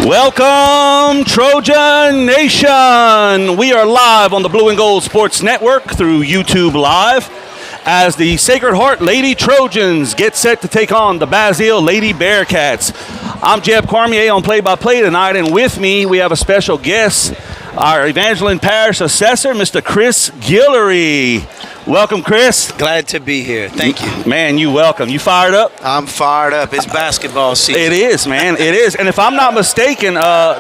Welcome, Trojan Nation. We are live on the Blue and Gold Sports Network through YouTube Live as the Sacred Heart Lady Trojans get set to take on the Basile Lady Bearcats. I'm Jeb Cormier on play-by-play tonight, and with me we have a special guest, our Evangeline Parish Assessor, Mr. Chris Guillory. Welcome, Chris. Glad to be here. Thank you. Man, you welcome. You fired up? I'm fired up. It's basketball season. It is, man. It is. And if I'm not mistaken,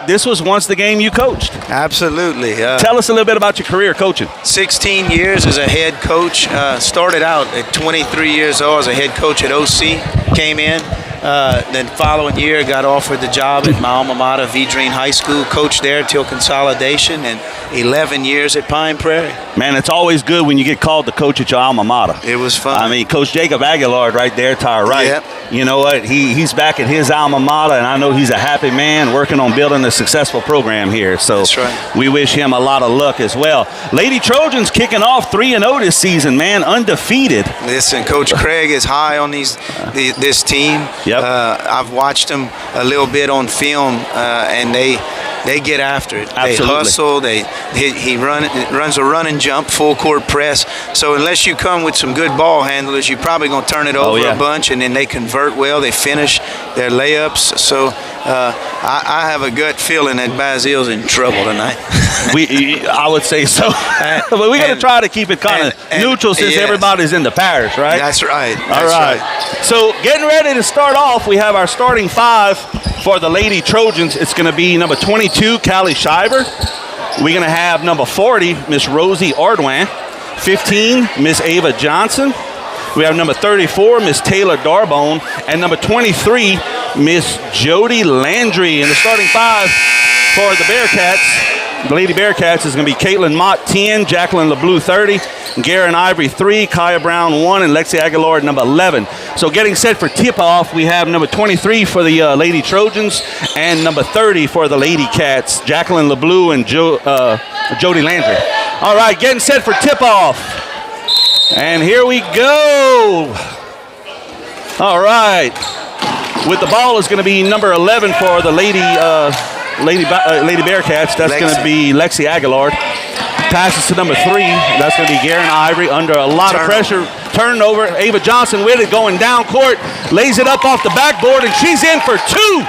this was once the game you coached. Absolutely. Tell us a little bit about your career coaching. 16 years as a head coach. Started out at 23 years old as a head coach at OC. Came in. Then following year, got offered the job at my alma mater, Vidrine High School. Coached there till consolidation, and 11 years at Pine Prairie. Man, it's always good when you get called to coach at your alma mater. It was fun. I mean, Coach Jacob Aguilar right there to our right. Yep. You know what? He's back at his alma mater, and I know he's a happy man working on building a successful program here. So that's right. We wish him a lot of luck as well. Lady Trojans kicking off 3-0 this season, man, undefeated. Listen, Coach Craig is high on this team. Yep. I've watched them a little bit on film, and they get after it. Absolutely. They hustle. He runs a run and jump, full court press. So unless you come with some good ball handlers, you're probably going to turn it over a bunch, and then they convert well. They finish their layups. So I have a gut feeling that Basile's in trouble tonight. I would say so. But we're going to try to keep it kind of neutral since everybody's in the parish, right? That's right. All right. So getting ready to start off, we have our starting five for the Lady Trojans. It's going to be number 22, Callie Shiver. We're going to have number 40, Miss Rosie Ardwan. 15, Miss Ava Johnson. We have number 34, Miss Taylor Darbone. And number 23, Miss Jody Landry. And the starting five for the Bearcats, the Lady Bearcats, is going to be Caitlin Mott, 10, Jacqueline LeBlue, 30, Garen Ivory, 3, Kaya Brown, 1, and Lexi Aguilar, number 11. So getting set for tip-off, we have number 23 for the Lady Trojans and number 30 for the Lady Cats, Jacqueline LeBlue and Jody Landry. All right, getting set for tip-off. And here we go. All right. With the ball is going to be number 11 for the Lady Bearcats. That's going to be Lexi Aguilar. Passes to number 3. That's going to be Garen Ivory under a lot of pressure. Turnover. Ava Johnson with it, going down court. Lays it up off the backboard, and she's in for 2.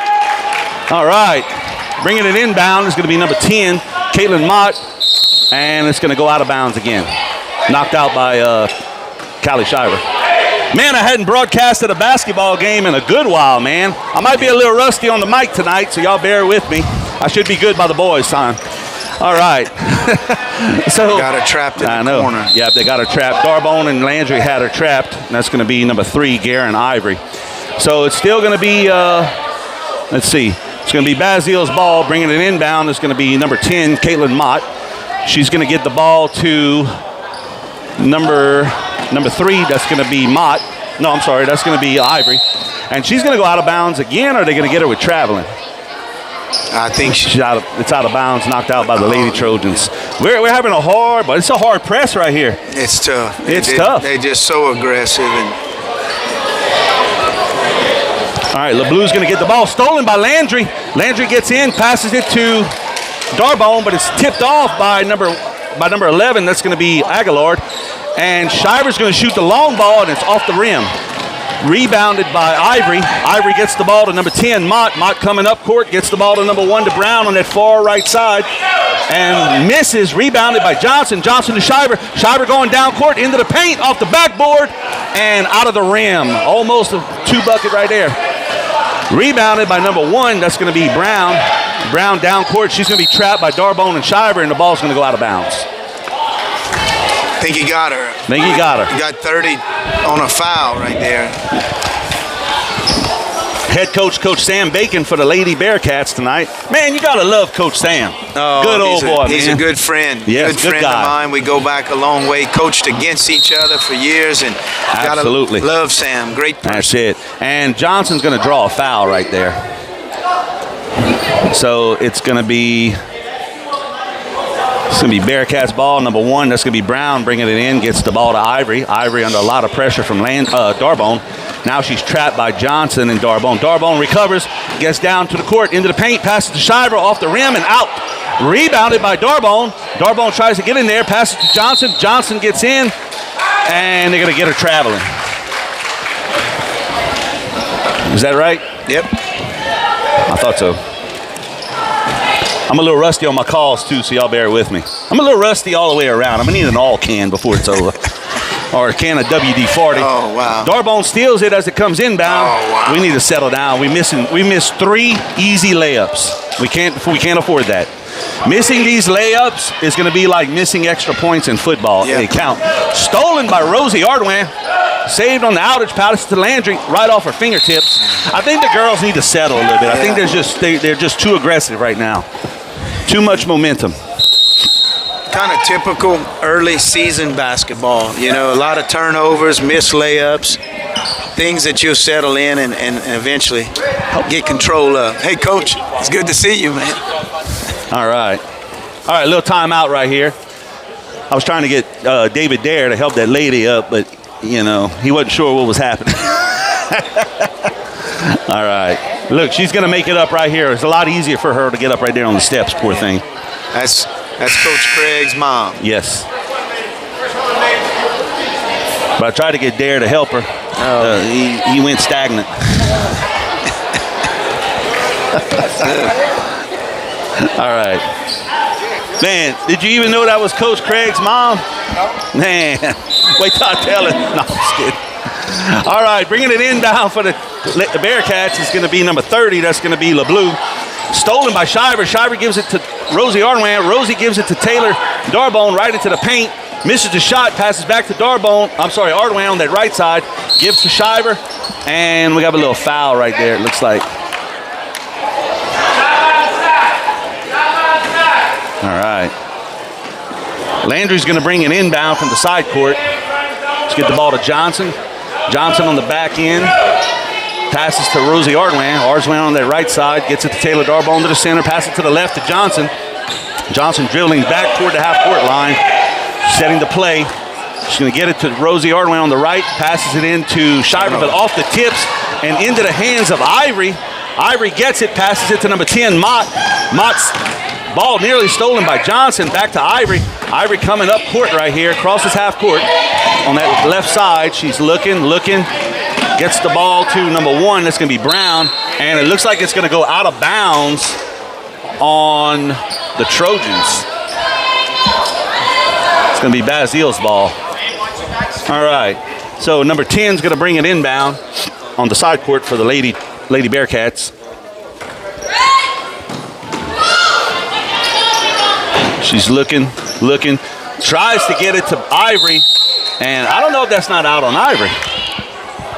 All right. Bringing it inbound is going to be number 10, Caitlin Mott. And it's going to go out of bounds again. Knocked out by Callie Shiver. Man, I hadn't broadcasted a basketball game in a good while, man. I might be a little rusty on the mic tonight, so y'all bear with me. I should be good by the boys' time. All right. So got her trapped in the corner. Yeah, they got her trapped. Darbone and Landry had her trapped. And that's going to be number 3, Garen Ivory. So it's still going to be, let's see. It's going to be Basile's ball. Bringing it inbound is going to be number 10, Caitlin Mott. She's going to get the ball to number 3. That's going to be Mott. No, I'm sorry. That's going to be Ivory. And she's going to go out of bounds again, or are they going to get her with traveling? I think it's out of bounds, knocked out by the Lady Trojans. We're having but it's a hard press right here. It's tough. It's tough. They're just so aggressive. All right, LeBlue's going to get the ball stolen by Landry. Landry gets in, passes it to Darbone, but it's tipped off by number 11. That's going to be Aguilar. And Shiver's going to shoot the long ball, and it's off the rim. Rebounded by Ivory. Ivory gets the ball to number 10, Mott. Mott coming up court, gets the ball to number 1 to Brown on that far right side. And misses, rebounded by Johnson. Johnson to Shiver. Shiver going down court into the paint, off the backboard, and out of the rim. Almost a 2-bucket right there. Rebounded by number 1, that's going to be Brown. Brown down court, she's going to be trapped by Darbone and Shiver, and the ball's going to go out of bounds. I think he got her. He got 30 on a foul right there. Head coach, Coach Sam Bacon for the Lady Bearcats tonight. Man, you got to love Coach Sam. Oh, good old boy, He's a good friend. Yes, good friend guy. of mine. We go back a long way. Coached against each other for years. And absolutely. Gotta love Sam. Great person. That's it. And Johnson's going to draw a foul right there. So it's going to be Bearcats ball, number 1. That's going to be Brown bringing it in, gets the ball to Ivory. Ivory under a lot of pressure from Darbone. Now she's trapped by Johnson and Darbone. Darbone recovers, gets down to the court, into the paint, passes to Shiver, off the rim and out. Rebounded by Darbone. Darbone tries to get in there, passes to Johnson. Johnson gets in, and they're going to get her traveling. Is that right? Yep. I thought so. I'm a little rusty on my calls, too, so y'all bear with me. I'm a little rusty all the way around. I'm going to need an all can before it's over. Or a can of WD-40. Oh, wow. Darbone steals it as it comes inbound. Oh, wow. We need to settle down. We missed 3 easy layups. We can't afford that. Missing these layups is going to be like missing extra points in football. Yeah. They count. Stolen by Rosie Ardwan. Saved on the outage, passes to Landry right off her fingertips. I think the girls need to settle a little bit. I think they're just too aggressive right now. Too much momentum. Kind of typical early season basketball. You know, a lot of turnovers, missed layups, things that you'll settle in and eventually get control of. Hey, Coach, it's good to see you, man. All right, a little timeout right here. I was trying to get David Dare to help that lady up, but, you know, he wasn't sure what was happening. All right. Look, she's going to make it up right here. It's a lot easier for her to get up right there on the steps, poor thing. That's Coach Craig's mom. Yes. But I tried to get Dare to help her. He went stagnant. All right. Man, did you even know that was Coach Craig's mom? No. Man, wait till I tell it. No, I'm just kidding. All right, bringing it inbound for the Bearcats is going to be number 30. That's going to be LeBlue. Stolen by Shiver. Shiver gives it to Rosie Ardwan. Rosie gives it to Taylor Darbone right into the paint. Misses the shot, passes back to Ardwan on that right side. Gives to Shiver. And we got a little foul right there, it looks like. All right. Landry's going to bring it inbound from the side court. Let's get the ball to Johnson. Johnson on the back end. Passes to Rosie Ardwan. Ardwan on that right side. Gets it to Taylor Darbone to the center. Passes to the left to Johnson. Johnson dribbling back toward the half-court line. Setting the play. She's going to get it to Rosie Ardwan on the right. Passes it into Shiver, but off the tips and into the hands of Ivory. Ivory gets it. Passes it to number 10, Mott. Mott's ball nearly stolen by Johnson. Back to Ivory. Ivory coming up court right here. Crosses half court on that left side. She's looking. Gets the ball to number 1. That's going to be Brown. And it looks like it's going to go out of bounds on the Trojans. It's going to be Bazille's ball. All right. So number 10 is going to bring it inbound on the side court for the Lady Bearcats. She's looking, tries to get it to Ivory, and I don't know if that's not out on Ivory.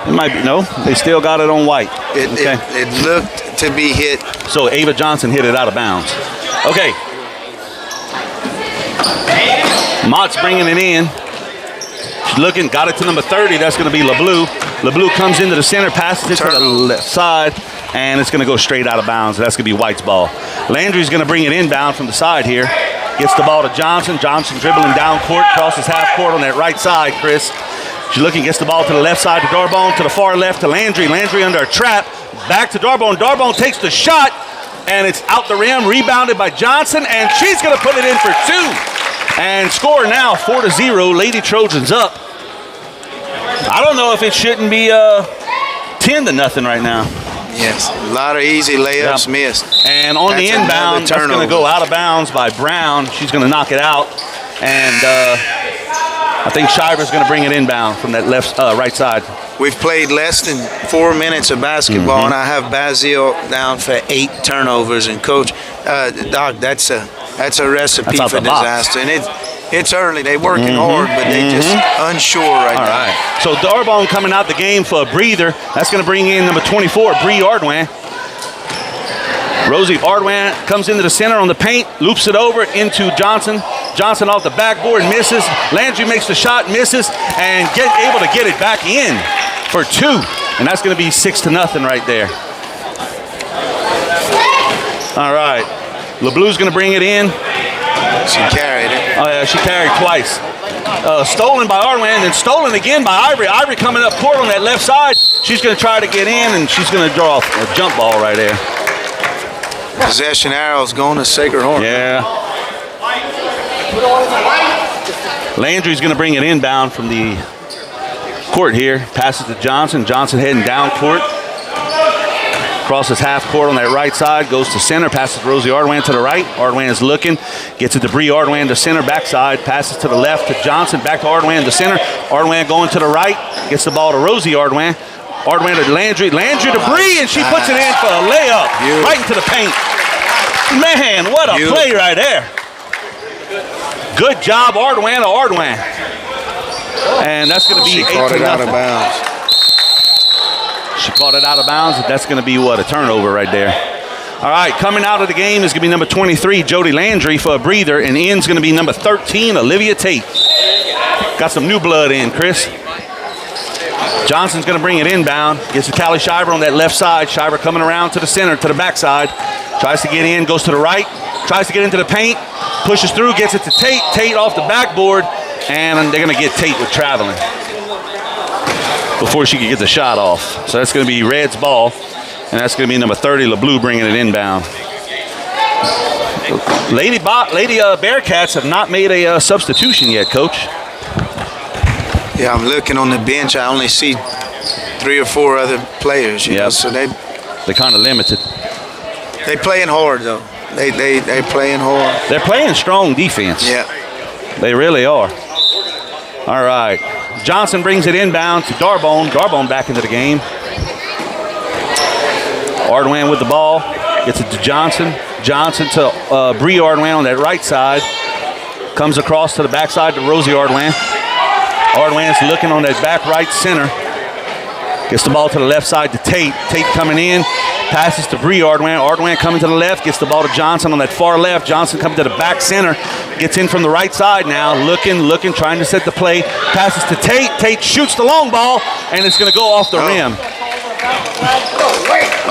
It might be. No, they still got it on White. It looked to be hit. So Ava Johnson hit it out of bounds. Okay. Mott's bringing it in. She's looking, got it to number 30. That's going to be LeBlue. LeBlue comes into the center, passes it to the left side, and it's going to go straight out of bounds. That's going to be White's ball. Landry's going to bring it inbound from the side here. Gets the ball to Johnson. Johnson dribbling down court, crosses half court on that right side, Chris. She's looking, gets the ball to the left side to Darbone, to the far left to Landry. Landry under a trap. Back to Darbone. Darbone takes the shot, and it's out the rim, rebounded by Johnson, and she's going to put it in for 2. And score now 4-0. Lady Trojans up. I don't know if it shouldn't be 10-0 right now. Yes, a lot of easy layups missed. And on the inbound, that's going to go out of bounds by Brown. She's going to knock it out. And I think Shiver's going to bring it inbound from that right side. We've played less than 4 minutes of basketball, and I have Bazille down for 8 turnovers. And Coach, Doc, that's a recipe for disaster. And it's early. They're working hard, but they just unsure right now. All right. So Darbone coming out the game for a breather. That's going to bring in number 24, Bree Ardwan. Rosie Ardwan comes into the center on the paint, loops it over into Johnson. Johnson off the backboard, misses. Landry makes the shot, misses, and able to get it back in for 2. And that's going to be 6-0 right there. All right. LeBlue's going to bring it in. She carried it. Oh, yeah, she carried twice. Stolen by Ardoin, and then stolen again by Ivory. Ivory coming up court on that left side. She's going to try to get in, and she's going to draw a jump ball right there. Possession arrows going to Sacred Heart. Yeah. Landry's going to bring it inbound from the court here. Passes to Johnson. Johnson heading down court. Crosses half court on that right side. Goes to center. Passes Rosie Ardoin to the right. Ardoin is looking. Gets it to Bree Ardoin to center. Backside. Passes to the left to Johnson. Back to Ardoin to center. Ardoin going to the right. Gets the ball to Rosie Ardoin. Ardoin to Landry. Landry to Bree, and she puts it in for a layup. Right into the paint. Man, what a play right there. Good job, Ardoin to Ardoin. And that's going to be 8-0. She caught it out of bounds. That's going to be, what, a turnover right there. All right, coming out of the game is going to be number 23, Jody Landry, for a breather, and in's going to be number 13, Olivia Tate. Got some new blood in, Chris. Johnson's going to bring it inbound. Gets to Callie Shiver on that left side. Shiver coming around to the center, to the backside. Tries to get in, goes to the right. Tries to get into the paint. Pushes through, gets it to Tate. Tate off the backboard, and they're going to get Tate with traveling before she can get the shot off. So that's going to be Red's ball, and that's going to be number 30, LeBlue, bringing it inbound. Lady Bearcats have not made a substitution yet, Coach. Yeah, I'm looking on the bench. I only see 3 or 4 other players. You know, so they're kind of limited. They playing hard though. They playing hard. They're playing strong defense. Yeah, they really are. All right. Johnson brings it inbound to Darbone. Darbone back into the game. Ardoin with the ball. Gets it to Johnson. Johnson to Bree Ardoin on that right side. Comes across to the backside to Rosie Ardoin. Ardoin's looking on that back right center. Gets the ball to the left side to Tate. Tate coming in. Passes to Bree Ardoin. Ardoin coming to the left. Gets the ball to Johnson on that far left. Johnson coming to the back center. Gets in from the right side now. Looking, trying to set the play. Passes to Tate. Tate shoots the long ball, and it's going to go off the rim.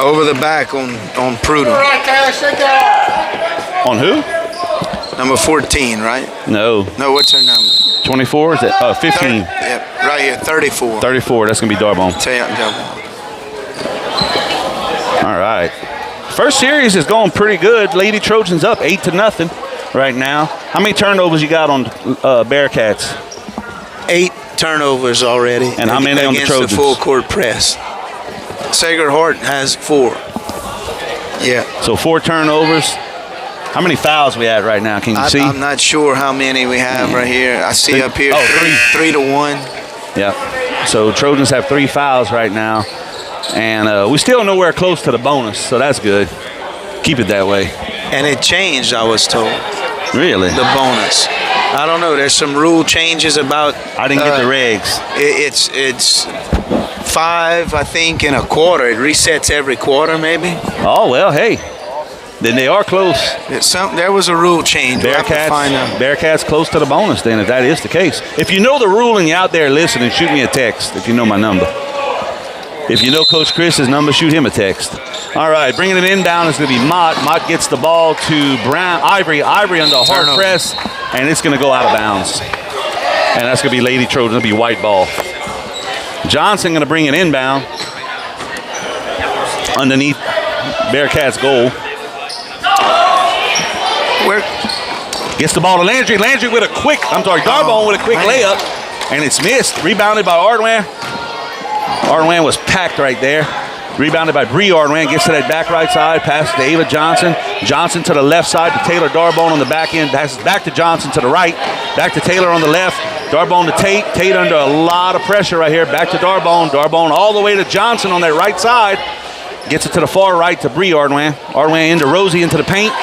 Over the back on Prudhomme. On who? Number 14, right? No, what's her number? 24? Is it? 15. Yep, right here, 34. 34, that's going to be Darbone. All right. First series is going pretty good. Lady Trojans up 8-0 right now. How many turnovers you got on Bearcats? 8 turnovers already. And how many on the Trojans? Against the full court press. Sacred Heart has 4. Yeah. So 4 turnovers. How many fouls we at right now? Can you see? I'm not sure how many we have right here. I see up here 3 to 1. Yeah. So Trojans have 3 fouls right now. And we still nowhere close to the bonus, so that's good. Keep it that way. And it changed, I was told. Really? The bonus. I don't know. There's some rule changes about. I didn't get the regs. It's 5, I think, in a quarter. It resets every quarter, maybe. Oh well, hey. Then they are close. There was a rule change. Bearcats close to the bonus then, if that is the case. If you know the rule and you're out there listening, shoot me a text if you know my number. If you know Coach Chris's number, shoot him a text. All right, bringing it inbound is going to be Mott. Mott gets the ball to Ivory. Ivory under a hard press, and it's going to go out of bounds. And that's going to be Lady Trojan. It'll be white ball. Johnson going to bring it inbound underneath Bearcats' goal. Gets the ball to Landry. Landry with a quick, Darbone with a quick layup, and it's missed. Rebounded by Ardoin. Ardoin was packed right there. Rebounded by Bree Ardoin. Gets to that back right side. Passes to Ava Johnson. Johnson to the left side to Taylor Darbone on the back end. Passes back to Johnson to the right. Back to Taylor on the left. Darbone to Tate. Tate under a lot of pressure right here. Back to Darbone. Darbone all the way to Johnson on that right side. Gets it to the far right to Bree Ardoin. Ardoin into Rosie into the paint.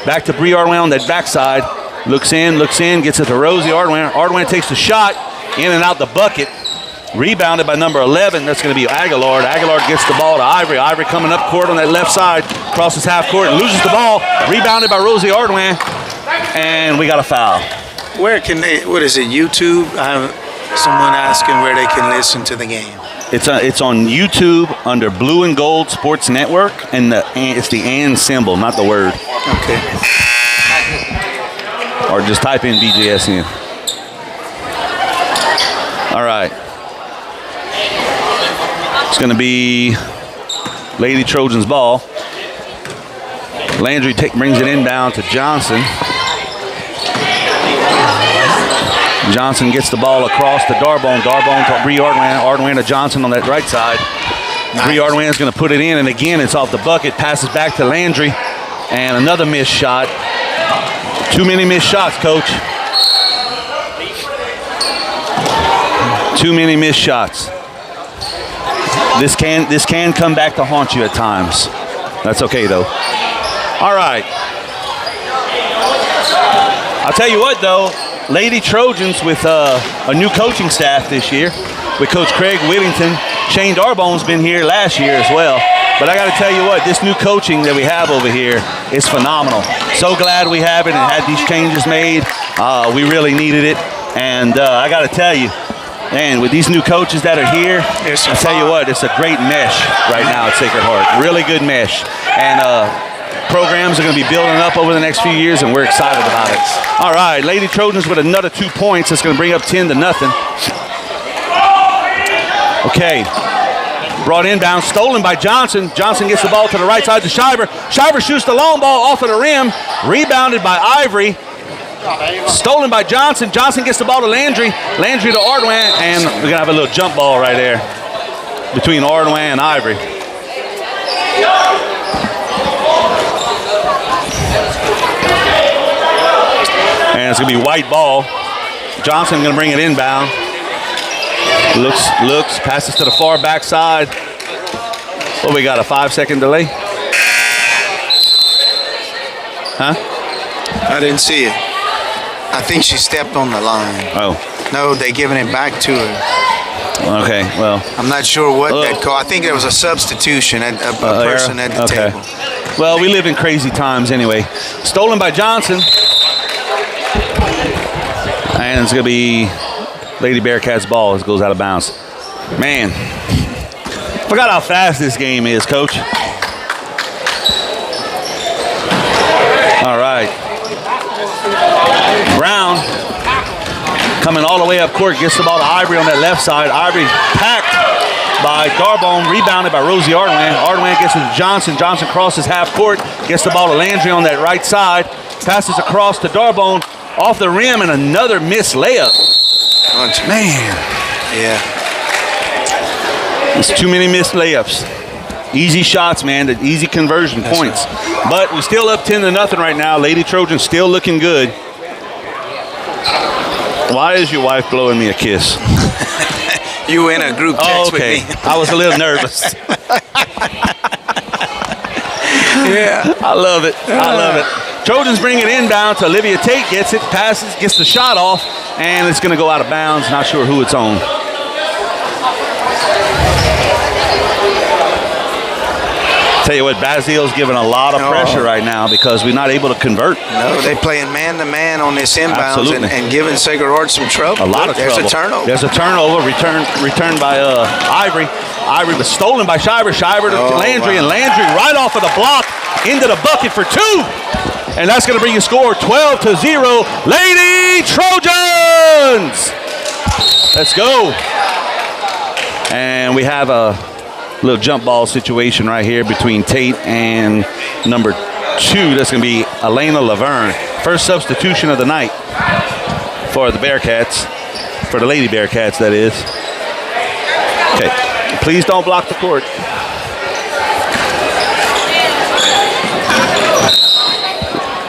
Back to Bree Ardoin on that backside. Looks in, gets it to Rosie Ardoin. Ardoin takes the shot, in and out the bucket. Rebounded by number 11. That's going to be Aguilar. Aguilar gets the ball to Ivory. Ivory coming up court on that left side. Crosses half court and loses the ball. Rebounded by Rosie Ardoin. And we got a foul. Where can they, what is it, YouTube? Someone asking where they can listen to the game. It's on YouTube under Blue and Gold Sports Network, and it's the and symbol, not the word. Okay. Or just type in BJSN. All right. It's going to be Lady Trojans ball. Landry brings it inbound to Johnson. Johnson gets the ball across to Darbone. Darbone to Bree Ardwan. Ardwan to Johnson on that right side. Nice. Bree Ardwan is going to put it in, and again, it's off the bucket. Passes back to Landry. And another missed shot. Too many missed shots, Coach. Too many missed shots. This can come back to haunt you at times. That's okay, though. All right. I'll tell you what, though. Lady Trojans with a new coaching staff this year with Coach Craig Whittington. Shane Darbone's been here last year as well. But I got to tell you what, this new coaching that we have over here is phenomenal. So glad we have it and had these changes made. We really needed it. And I got to tell you, man, with these new coaches that are here, I tell you what, it's a great mesh right now at Sacred Heart. Really good mesh. And programs are going to be building up over the next few years, and we're excited about it. All right, Lady Trojans with another 2 points. That's going to bring up 10-0. Okay. Brought inbound, stolen by Johnson. Johnson gets the ball to the right side to Shiver. Shiver shoots the long ball off of the rim. Rebounded by Ivory. Stolen by Johnson. Johnson gets the ball to Landry. Landry to Ardwan. And we're going to have a little jump ball right there between Ardwan and Ivory. And it's going to be white ball. Johnson going to bring it inbound. Looks, passes to the far backside. What we got, a 5-second delay? Huh? I didn't see it. I think she stepped on the line. Oh. No, they giving it back to her. Okay, well. I'm not sure what that called. I think there was a substitution, a person at the table. Well, we live in crazy times anyway. Stolen by Johnson. And it's going to be Lady Bearcats ball as it goes out of bounds. Man, forgot how fast this game is, Coach. All right. Brown coming all the way up court, gets the ball to Ivory on that left side. Ivory packed by Darbone, rebounded by Rosie Ardwan. Ardwan gets it to Johnson. Johnson crosses half court, gets the ball to Landry on that right side, passes across to Darbone, off the rim, and another missed layup. Man. Yeah. It's too many missed layups. Easy shots, man. The easy conversion points. Right. But we're still up 10-0 right now. Lady Trojans still looking good. Why is your wife blowing me a kiss? You in a group text with me. I was a little nervous. Yeah. I love it. I love it. Trojans bring it inbound to Olivia Tate. Gets it, passes, gets the shot off, and it's going to go out of bounds. Not sure who it's on. Tell you what, Basil's giving a lot of pressure right now because we're not able to convert. No, they're playing man-to-man on this inbounds and giving Sacred Heart some trouble. A lot of trouble. There's a turnover. There's a turnover. Returned by Ivory. Ivory was stolen by Shiver. Shiver to Landry, and Landry right off of the block into the bucket for two. And that's going to bring you score 12-0. Lady Trojans! Let's go. And we have a little jump ball situation right here between Tate and number 2. That's going to be Elena Laverne. First substitution of the night for the Bearcats. For the Lady Bearcats, that is. Okay. Please don't block the court.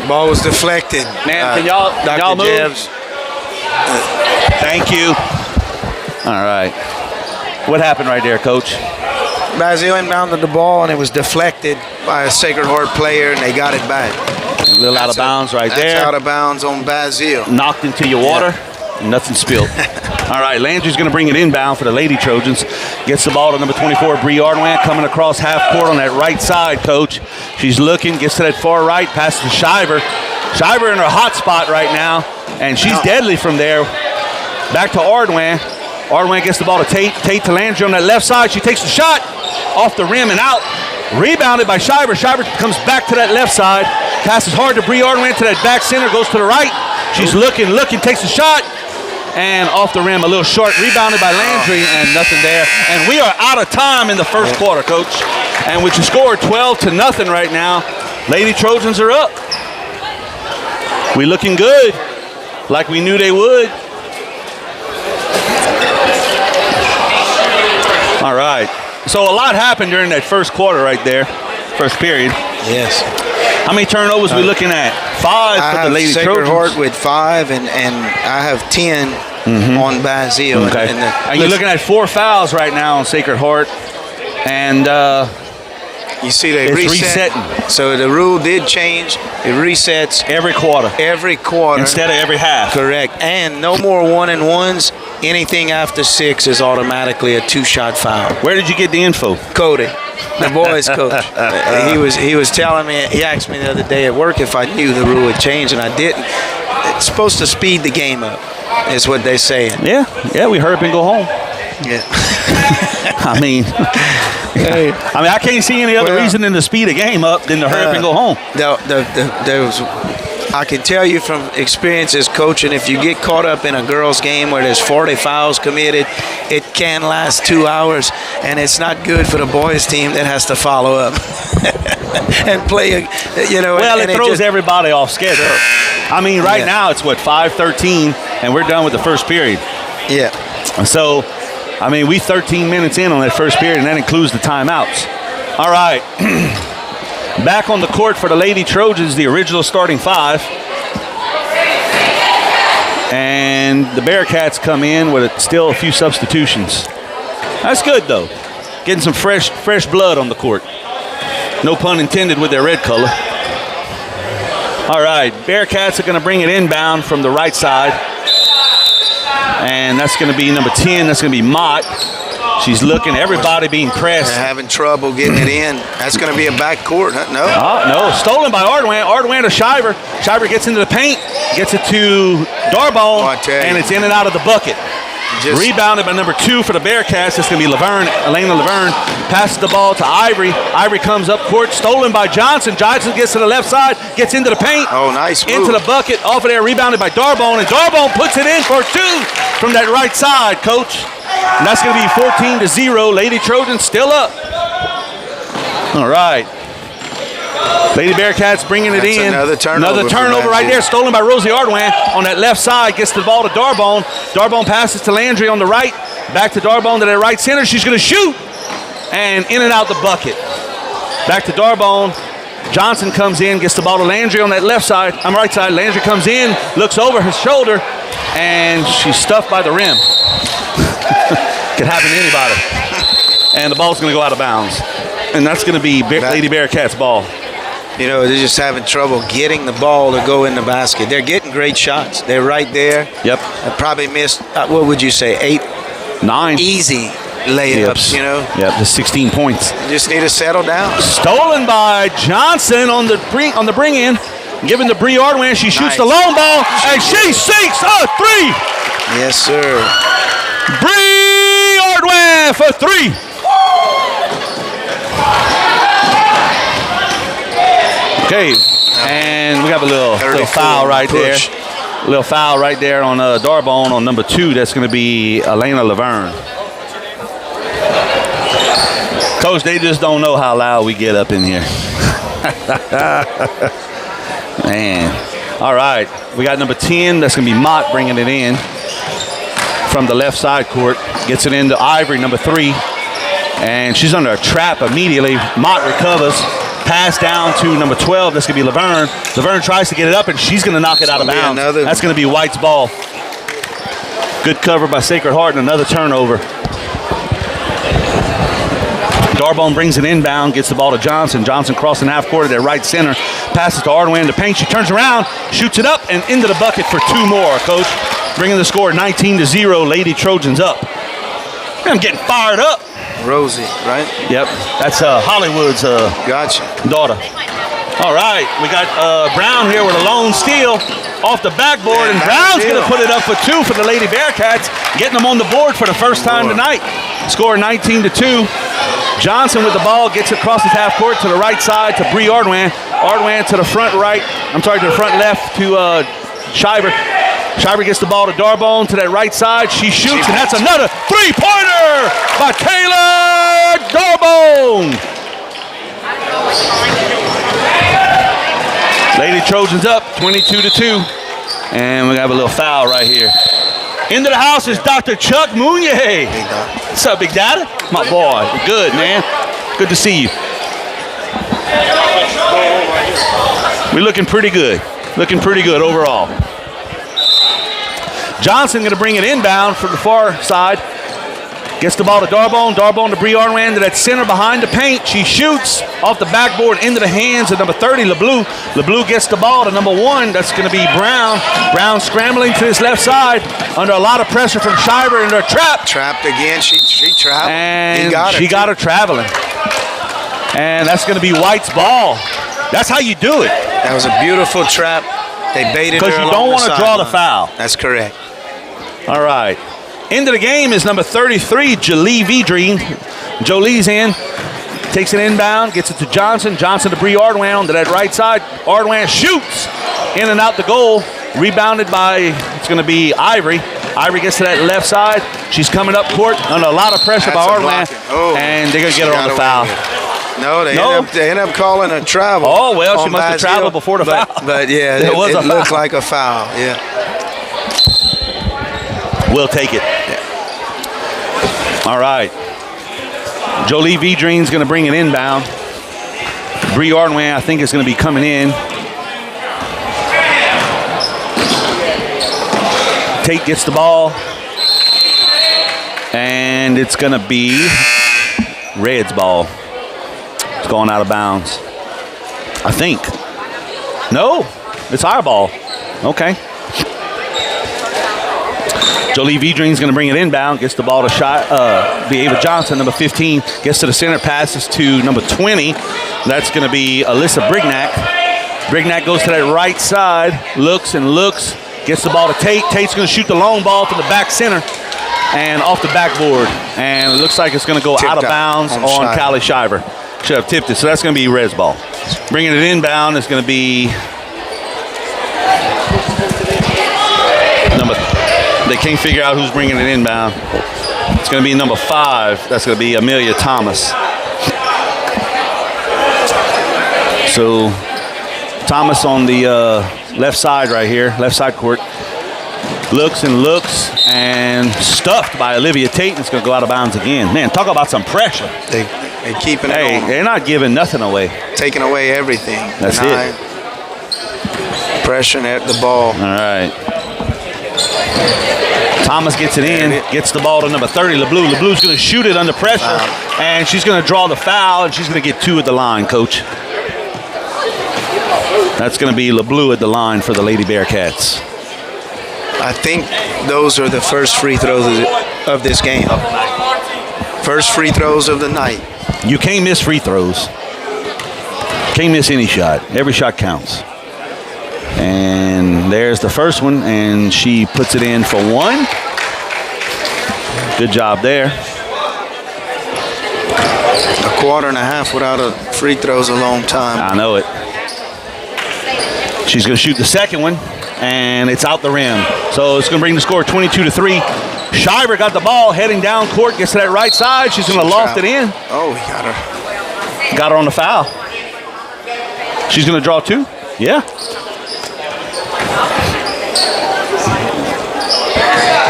Ball was deflected. Man, can y'all move? Jebs. Thank you. All right. What happened right there, Coach? Basil inbounded the ball, and it was deflected by a Sacred Heart player, and they got it back. A little out of bounds right there. That's out of bounds on Basil. Knocked into your water. Nothing spilled. All right, Landry's going to bring it inbound for the Lady Trojans. Gets the ball to number 24, Bree Ardwan, coming across half court on that right side, Coach. She's looking, gets to that far right, passes to Shiver. Shiver in her hot spot right now, and she's deadly from there. Back to Ardwan. Ardwan gets the ball to Tate. Tate to Landry on that left side. She takes the shot off the rim and out. Rebounded by Shiver. Shiver comes back to that left side. Passes hard to Bree Ardwan to that back center. Goes to the right. She's looking, takes a shot, and off the rim, a little short, rebounded by Landry, and nothing there. And we are out of time in the first quarter, Coach. And with your score 12-0 right now, Lady Trojans are up. We looking good, like we knew they would. All right. So a lot happened during that first quarter right there, first period. Yes. How many turnovers we looking at? 5 for the Lady Sacred Trojans. Heart with 5, and I have 10 on Bazille. Okay. And you're looking at 4 fouls right now on Sacred Heart. And you see they it's resetting. So the rule did change. It resets every quarter. Every quarter. Instead of every half. Correct. And no more 1-and-1s. Anything after 6 is automatically a 2-shot foul. Where did you get the info? Cody, the boys coach. He was telling me, he asked me the other day at work if I knew the rule had changed, and I didn't. It's supposed to speed the game up, is what they say. Yeah, we hurry up and go home. Yeah. I mean, I can't see any other reason than to speed a game up than to hurry up and go home. I can tell you from experience as coaching, if you get caught up in a girls' game where there's 40 fouls committed, it can last 2 hours, and it's not good for the boys' team that has to follow up and play. Well, it throws everybody off schedule. I mean, right now it's 5:13, and we're done with the first period. Yeah. So, I mean, we 13 minutes in on that first period, and that includes the timeouts. All right. Back on the court for the Lady Trojans, the original starting 5. And the Bearcats come in with still a few substitutions. That's good, though. Getting some fresh blood on the court. No pun intended with their red color. All right, Bearcats are going to bring it inbound from the right side. And that's going to be number 10. That's going to be Mott. She's looking, everybody being pressed. They're having trouble getting it in. That's going to be a backcourt. No. No, stolen by Ardwan. Ardwan to Shiver. Shiver gets into the paint, gets it to Darbone, and it's in and out of the bucket. Rebounded by number 2 for the Bearcats. It's going to be Elena Laverne. Passes the ball to Ivory. Ivory comes up court, stolen by Johnson. Johnson gets to the left side, gets into the paint. Oh, nice move. Into the bucket, off of there, rebounded by Darbone, and Darbone puts it in for 2 from that right side, Coach. And that's going to be 14-0. Lady Trojans still up. All right. Lady Bearcats bringing it in. Another turnover right there. Stolen by Rosie Ardwan on that left side. Gets the ball to Darbone. Darbone passes to Landry on the right. Back to Darbone to the right center. She's going to shoot. And in and out the bucket. Back to Darbone. Johnson comes in, gets the ball to Landry on that left side. On the right side. Landry comes in, looks over his shoulder, and she's stuffed by the rim. Could happen to anybody. And the ball's going to go out of bounds. And that's going to be Lady Bearcats' ball. They're just having trouble getting the ball to go in the basket. They're getting great shots. They're right there. Yep. I probably missed, what would you say, 8? 9. Easy layups, Yep, just 16 points. You just need to settle down. Stolen by Johnson on the bring in. Given to Bree Ardwan. She shoots the long ball, and she sinks a 3. Yes, sir. Bree Ardwan for 3. Okay, and we got a little foul right there. A little foul right there on Darbone on number 2. That's going to be Elena Laverne. Coach, they just don't know how loud we get up in here. Man. All right, we got number 10. That's going to be Mott bringing it in from the left side court. Gets it into Ivory, number 3. And she's under a trap immediately. Mott recovers. Pass down to number 12. That's going to be Laverne. Laverne tries to get it up, and she's going to knock it out of bounds. That's going to be White's ball. Good cover by Sacred Heart, and another turnover. Darbone brings it inbound, gets the ball to Johnson. Johnson crossing half court at their right center. Passes to Ardwan in the paint. She turns around, shoots it up, and into the bucket for 2 more, Coach. Bringing the score 19-0. Lady Trojans up. I'm getting fired up. Rosie, right? Yep, that's Hollywood's daughter. All right, we got Brown here with a lone steal off the backboard, and Brown's going to put it up for 2 for the Lady Bearcats, getting them on the board for the first time tonight. Score 19-2. Johnson with the ball gets across his half court to the right side to Bree Ardwan. Ardwan to the front right. To the front left to Shiver. Shiver gets the ball to Darbone to that right side. She shoots, and that's another three-pointer by Kayla Darbone. Lady Trojans up 22-2. And we have a little foul right here. Into the house is Dr. Chuck Mounier. What's up, Big Daddy? My boy. Good, man. Good to see you. We're looking pretty good. Looking pretty good overall. Johnson going to bring it inbound from the far side. Gets the ball to Darbone. Darbone to Bree Arwan to that center behind the paint. She shoots off the backboard into the hands of number 30, LeBlue. LeBlue gets the ball to number 1. That's going to be Brown. Brown scrambling to his left side under a lot of pressure from Shiver in their trap. Trapped again. She trapped. And she got her traveling. And that's going to be White's ball. That's how you do it. That was a beautiful trap. They baited her. Because you don't want to draw the foul. That's correct. All right. Into the game is number 33, Jolie Vidrine. Jolie's in. Takes it inbound. Gets it to Johnson. Johnson to Bree Arwan to that right side. Arwan shoots. In and out the goal. Rebounded by, it's going to be Ivory. Ivory gets to that left side. She's coming up court under a lot of pressure by Arwan. And they're going to get her on the foul. No, they end up calling a travel. Oh, well, she must have traveled before the foul. But yeah, it looked like a foul. Yeah. We'll take it. All right. Jolie Vidrine's going to bring it inbound. Bree Arwan, I think, is going to be coming in. Tate gets the ball. And it's going to be Red's ball. It's going out of bounds. I think. No, it's our ball. Okay. Jolie Vidrine's going to bring it inbound. Gets the ball to Ava Johnson, number 15. Gets to the center, passes to number 20. That's going to be Alyssa Brignac. Brignac goes to that right side. Looks and looks. Gets the ball to Tate. Tate's going to shoot the long ball from the back center and off the backboard. And it looks like it's going to go out of bounds on Callie Shiver. Should have tipped it. So that's going to be Red's ball. Bringing it inbound is going to be they can't figure out who's bringing it inbound. It's going to be number 5. That's going to be Amelia Thomas. So Thomas on the left side right here, left side court. Looks and looks and stuffed by Olivia Tate. It's going to go out of bounds again. Man, talk about some pressure. They keeping it on. They're not giving nothing away. Taking away everything. That's it. Pressuring at the ball. All right. Thomas gets it in, gets the ball to number 30, LeBlue. LeBlue's going to shoot it under pressure, and she's going to draw the foul, and she's going to get 2 at the line, Coach. That's going to be LeBlue at the line for the Lady Bearcats. I think those are the first free throws of this game. First free throws of the night. You can't miss free throws. Can't miss any shot. Every shot counts. And there's the first one, and she puts it in for 1. Good job there. A quarter and a half without a free throws a long time. I know it. She's going to shoot the second one, and it's out the rim. So it's going to bring the score 22-3. Shiver got the ball heading down court, gets to that right side. She's going to loft it in. Oh, he got her. Got her on the foul. She's going to draw 2? Yeah.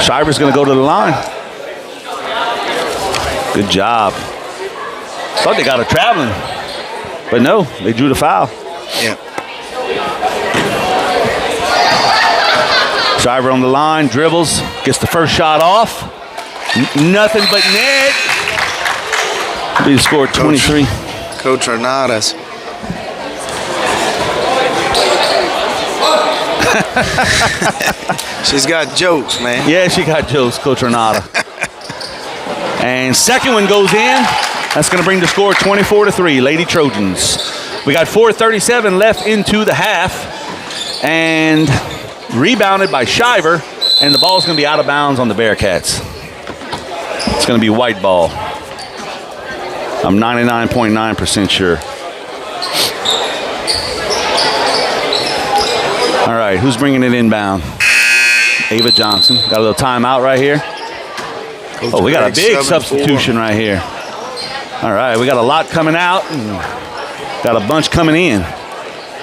Shiver's going to go to the line. Good job. Thought they got her traveling. But no, they drew the foul. Yeah. Shiver on the line, dribbles, gets the first shot off. Nothing but net. Be the score 23. Coach Renatas. She's got jokes, man. Yeah, she got jokes, Coach Renata. And second one goes in. That's going to bring the score 24-3, Lady Trojans. We got 4:37 left into the half. And rebounded by Shiver. And the ball's going to be out of bounds on the Bearcats. It's going to be white ball. I'm 99.9% sure. All right, who's bringing it inbound? Ava Johnson. Got a little timeout right here. Oh, we got a big substitution right here. All right, we got a lot coming out and got a bunch coming in.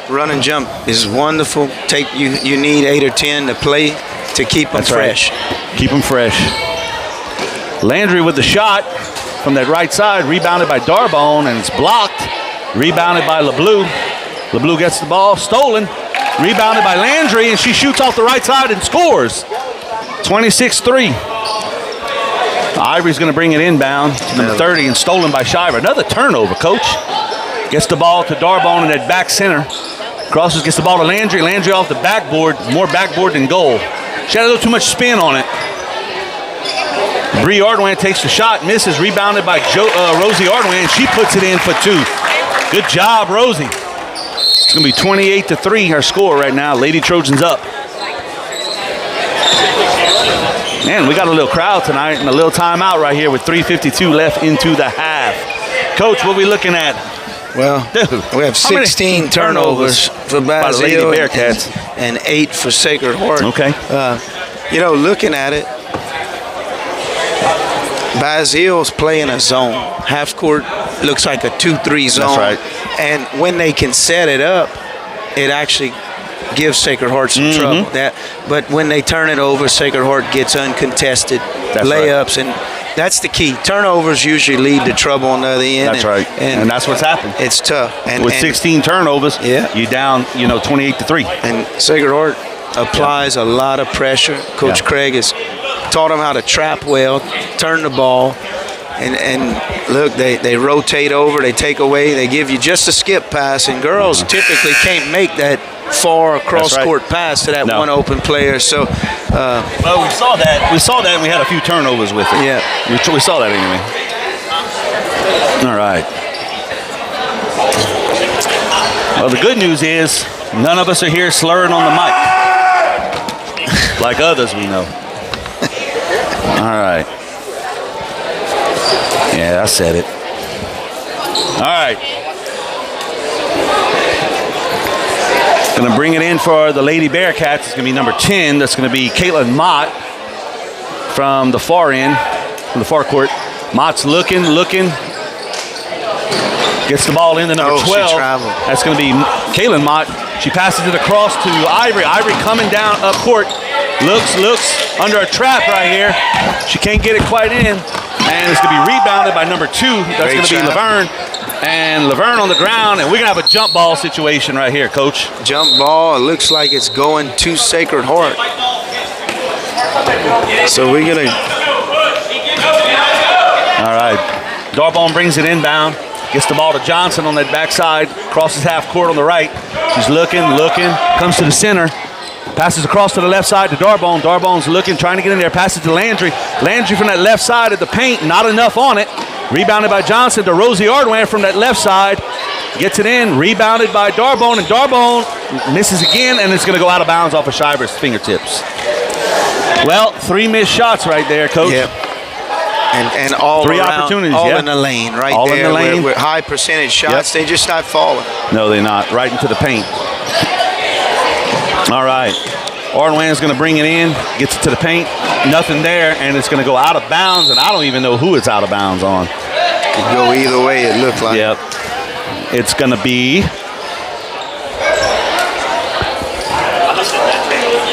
Run and jump is wonderful. You need 8 or 10 to play to keep them fresh. Right. Keep them fresh. Landry with the shot from that right side, rebounded by Darbone, and it's blocked. Rebounded by LeBlue. LeBlue gets the ball, stolen. Rebounded by Landry, and she shoots off the right side and scores. 26-3. Ivory's going to bring it inbound to number 30 and stolen by Shiver. Another turnover, coach. Gets the ball to Darbone in that back center. Crosses, gets the ball to Landry. Landry off the backboard. More backboard than goal. She had a little too much spin on it. Bree Ardwan takes the shot, misses. Rebounded by Rosie Ardwan. She puts it in for 2. Good job, Rosie. It's going to be 28-3, our score right now. Lady Trojans up. Man, we got a little crowd tonight and a little timeout right here with 3:52 left into the half. Coach, what are we looking at? Well, we have 16 turnovers for by the Lady Bearcats and 8 for Sacred Heart. Okay. Looking at it, Bazille's playing a zone. Half court looks like a 2-3 zone. That's right. And when they can set it up, it actually gives Sacred Heart some trouble. But when they turn it over, Sacred Heart gets uncontested layups, and that's the key. Turnovers usually lead to trouble on the other end. That's right. And that's what's happened. It's tough. And with 16 turnovers, you down, 28-3. And Sacred Heart applies a lot of pressure. Coach Craig has taught them how to trap well, turn the ball, and look, they rotate over, they take away, they give you just a skip pass, and girls typically can't make that far cross-court pass to that one open player. So, well, we saw that. We saw that, and we had a few turnovers with it. Yeah, we saw that anyway. All right. Well, the good news is none of us are here slurring on the mic like others we know. All right. Yeah, I said it. All right. Going to bring it in for the Lady Bearcats. It's going to be number 10. That's going to be Caitlin Mott from the far end, from the far court. Mott's looking. Gets the ball in to number 12. That's going to be Caitlin Mott. She passes it across to Ivory. Ivory coming down up court. Looks under a trap right here. She can't get it quite in. And it's going to be rebounded by number 2. That's going to be Laverne. And Laverne on the ground. And we're going to have a jump ball situation right here, Coach. Jump ball. It looks like it's going to Sacred Heart. So we're going to... All right. Darbone brings it inbound. Gets the ball to Johnson on that backside. Crosses half court on the right. She's looking. Comes to the center. Passes across to the left side to Darbone. Darbone's looking, trying to get in there. Passes to Landry. Landry from that left side of the paint. Not enough on it. Rebounded by Johnson to Rosie Ardwan from that left side. Gets it in. Rebounded by Darbone. And Darbone misses again, and it's going to go out of bounds off of Shiver's fingertips. Well, 3 missed shots right there, Coach. Yep. And all 3 around, opportunities, all in the lane, right all there. In the lane. With high percentage shots, they just not falling. No, they're not. Right into the paint. All right. Ardwan's going to bring it in, gets it to the paint. Nothing there, and it's going to go out of bounds, and I don't even know who it's out of bounds on. Could go either way, it looked like. Yep. It's going to be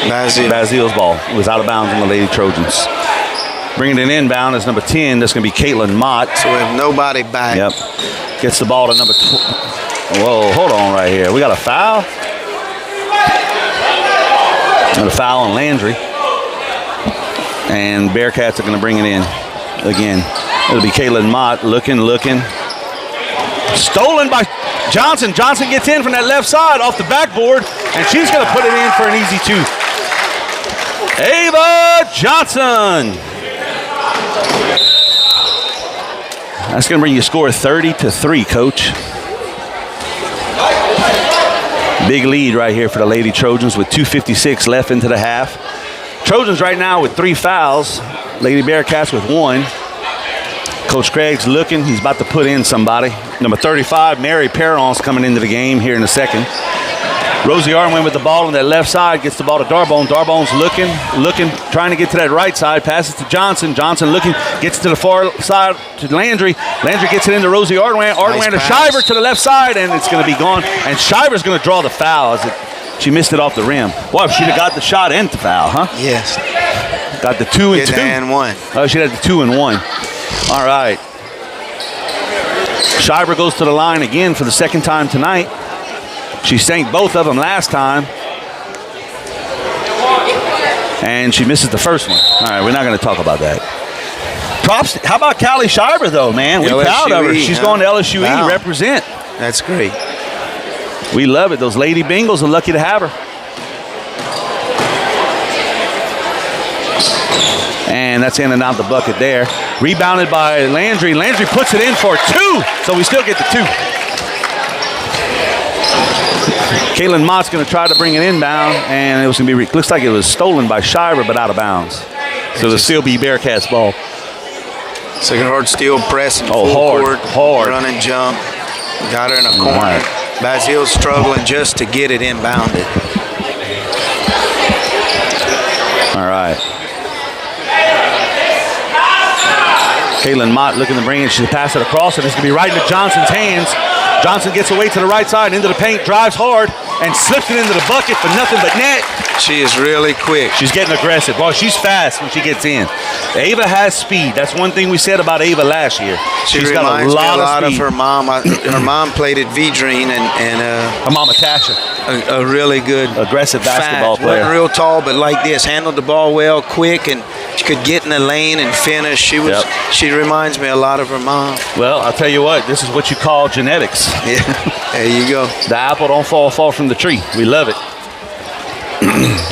Bazille's ball. It was out of bounds on the Lady Trojans. Bringing it inbound is number 10. That's going to be Caitlin Mott. So we have nobody back. Yep. Gets the ball to number 12. Whoa, hold on right here. We got a foul. And a foul on Landry. And Bearcats are going to bring it in again. It'll be Caitlin Mott looking. Stolen by Johnson. Johnson gets in from that left side off the backboard, and she's going to put it in for an easy 2. Ava Johnson. That's going to bring you a score 30-3, Coach. Big lead right here for the Lady Trojans with 2:56 left into the half. Trojans right now with 3 fouls. Lady Bearcats with 1. Coach Craig's looking. He's about to put in somebody. Number 35, Mary Perron's coming into the game here in a second. Rosie Arwin with the ball on that left side, gets the ball to Darbone. Darbone's looking, trying to get to that right side, passes to Johnson. Johnson looking, gets to the far side to Landry. Landry gets it into Rosie Arwin. Arwin to Shiver to the left side, and it's going to be gone. And Shiver's going to draw the foul as she missed it off the rim. Well, she'd have got the shot and the foul, huh? Yes. Got the 2 and 2. And 1. Oh, she had the 2 and 1. All right. Shiver goes to the line again for the second time tonight. She sank both of them last time. And she misses the first one. All right, we're not going to talk about that. Props. How about Callie Shiver, though, man? We're proud of her. She's going to LSUE to represent. That's great. We love it. Those Lady Bengals are lucky to have her. And that's in and out the bucket there. Rebounded by Landry. Landry puts it in for 2. So we still get the 2. Kaylin Mott's going to try to bring it inbound, and it was going to be, looks like it was stolen by Shiver, but out of bounds. So it'll still be Bearcats ball. Sacred Heart still pressing full court, hard. Run and jump. Got her in a corner. Right. Bazille's struggling just to get it inbounded. All right. Kaylin Mott looking to bring it. She'll pass it across, and it's going to be right into Johnson's hands. Johnson gets away to the right side, into the paint, drives hard, and slips it into the bucket for nothing but net. She is really quick. She's getting aggressive. Boy, she's fast when she gets in. Ava has speed. That's one thing we said about Ava last year. She's got a lot of her mom. Her mom played at Vedrine, and her mama Tasha. A really good, aggressive basketball player. Wasn't real tall, but like this, handled the ball well, quick, and she could get in the lane and finish. She reminds me a lot of her mom. Well, I'll tell you what, this is what you call genetics. Yeah, there you go. The apple don't fall from the tree. We love it.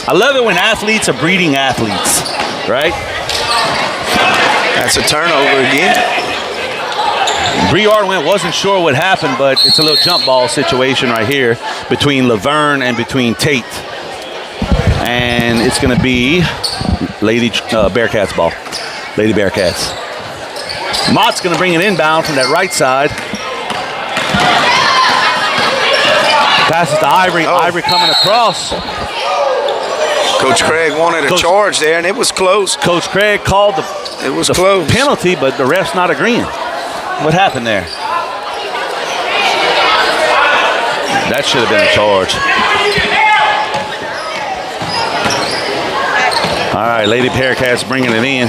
I love it when athletes are breeding athletes, right? That's a turnover again. Bree Arwin wasn't sure what happened, but it's a little jump ball situation right here between Laverne and between Tate. And it's going to be Lady Bearcats ball. Lady Bearcats. Mott's going to bring it inbound from that right side. Passes to Ivory. Oh. Ivory coming across. Coach Craig wanted a charge there, and it was close. Coach Craig called the close penalty, but the ref's not agreeing. What happened there? That should have been a charge. All right, Lady Bearcats bringing it in.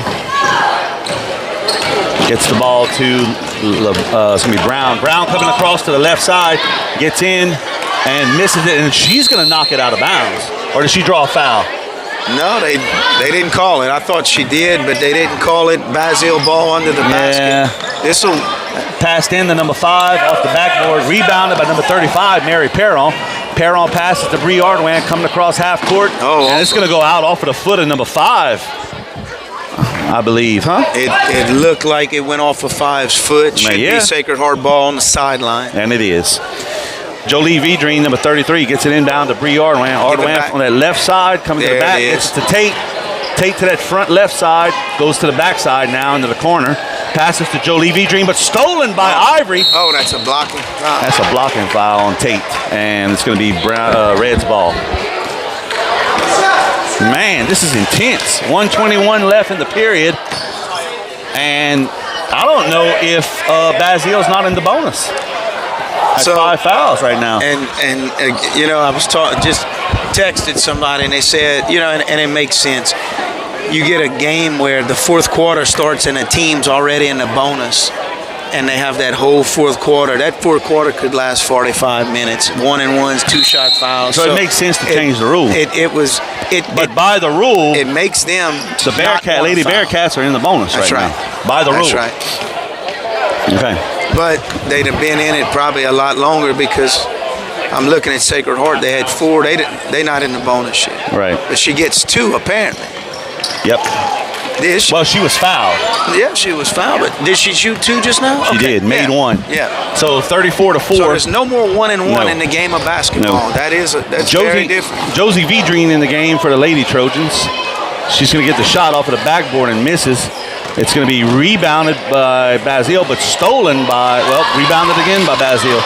Gets the ball to it's going to be Brown. Brown coming across to the left side. Gets in and misses it, and she's going to knock it out of bounds. Or did she draw a foul? No, they didn't call it. I thought she did, but they didn't call it. Bazille ball under the basket. This'll passed in the number 5 off the backboard, rebounded by number 35, Mary Perron. Perron passes to Bree Arwin, coming across half court. And it's going to go out off of the foot of number 5, I believe, huh? It looked like it went off of 5's foot. Should be Sacred Heart ball on the sideline. And it is. Jolie Vedrine, number 33, gets it inbound to Bree Arwin. Arwin on that left side, coming to the back, gets to Tate. Tate to that front left side, goes to the back side now into the corner. Passes to Jolie Vedrine, but stolen by Ivory. Oh, that's a blocking foul. That's a blocking foul on Tate, and it's going to be Red's ball. Man, this is intense. 1:21 left in the period, and I don't know if Bazille's not in the bonus. That's 5 fouls right now. And you know, I was just texted somebody, and they said, you know, and it makes sense. You get a game where the fourth quarter starts and a team's already in the bonus, and they have that whole fourth quarter. That fourth quarter could last 45 minutes. 1-and-1s, 2-shot fouls. So it makes sense to change the rule. But by the rule, it makes them the Lady Bearcats are in the bonus right now. By the rule. That's right. Okay. But they'd have been in it probably a lot longer because I'm looking at Sacred Heart. They had 4. They're not in the bonus yet. Right. But she gets 2 apparently. Yep. Well, she was fouled. Yeah, she was fouled. But did she shoot 2 just now? She did. Made 1. Yeah. So 34-4. So there's no more 1-and-1 in the game of basketball. No. That's very different. Josie Vedrine in the game for the Lady Trojans. She's going to get the shot off of the backboard and misses. It's going to be rebounded by Bazille, but stolen by, rebounded again by Bazille.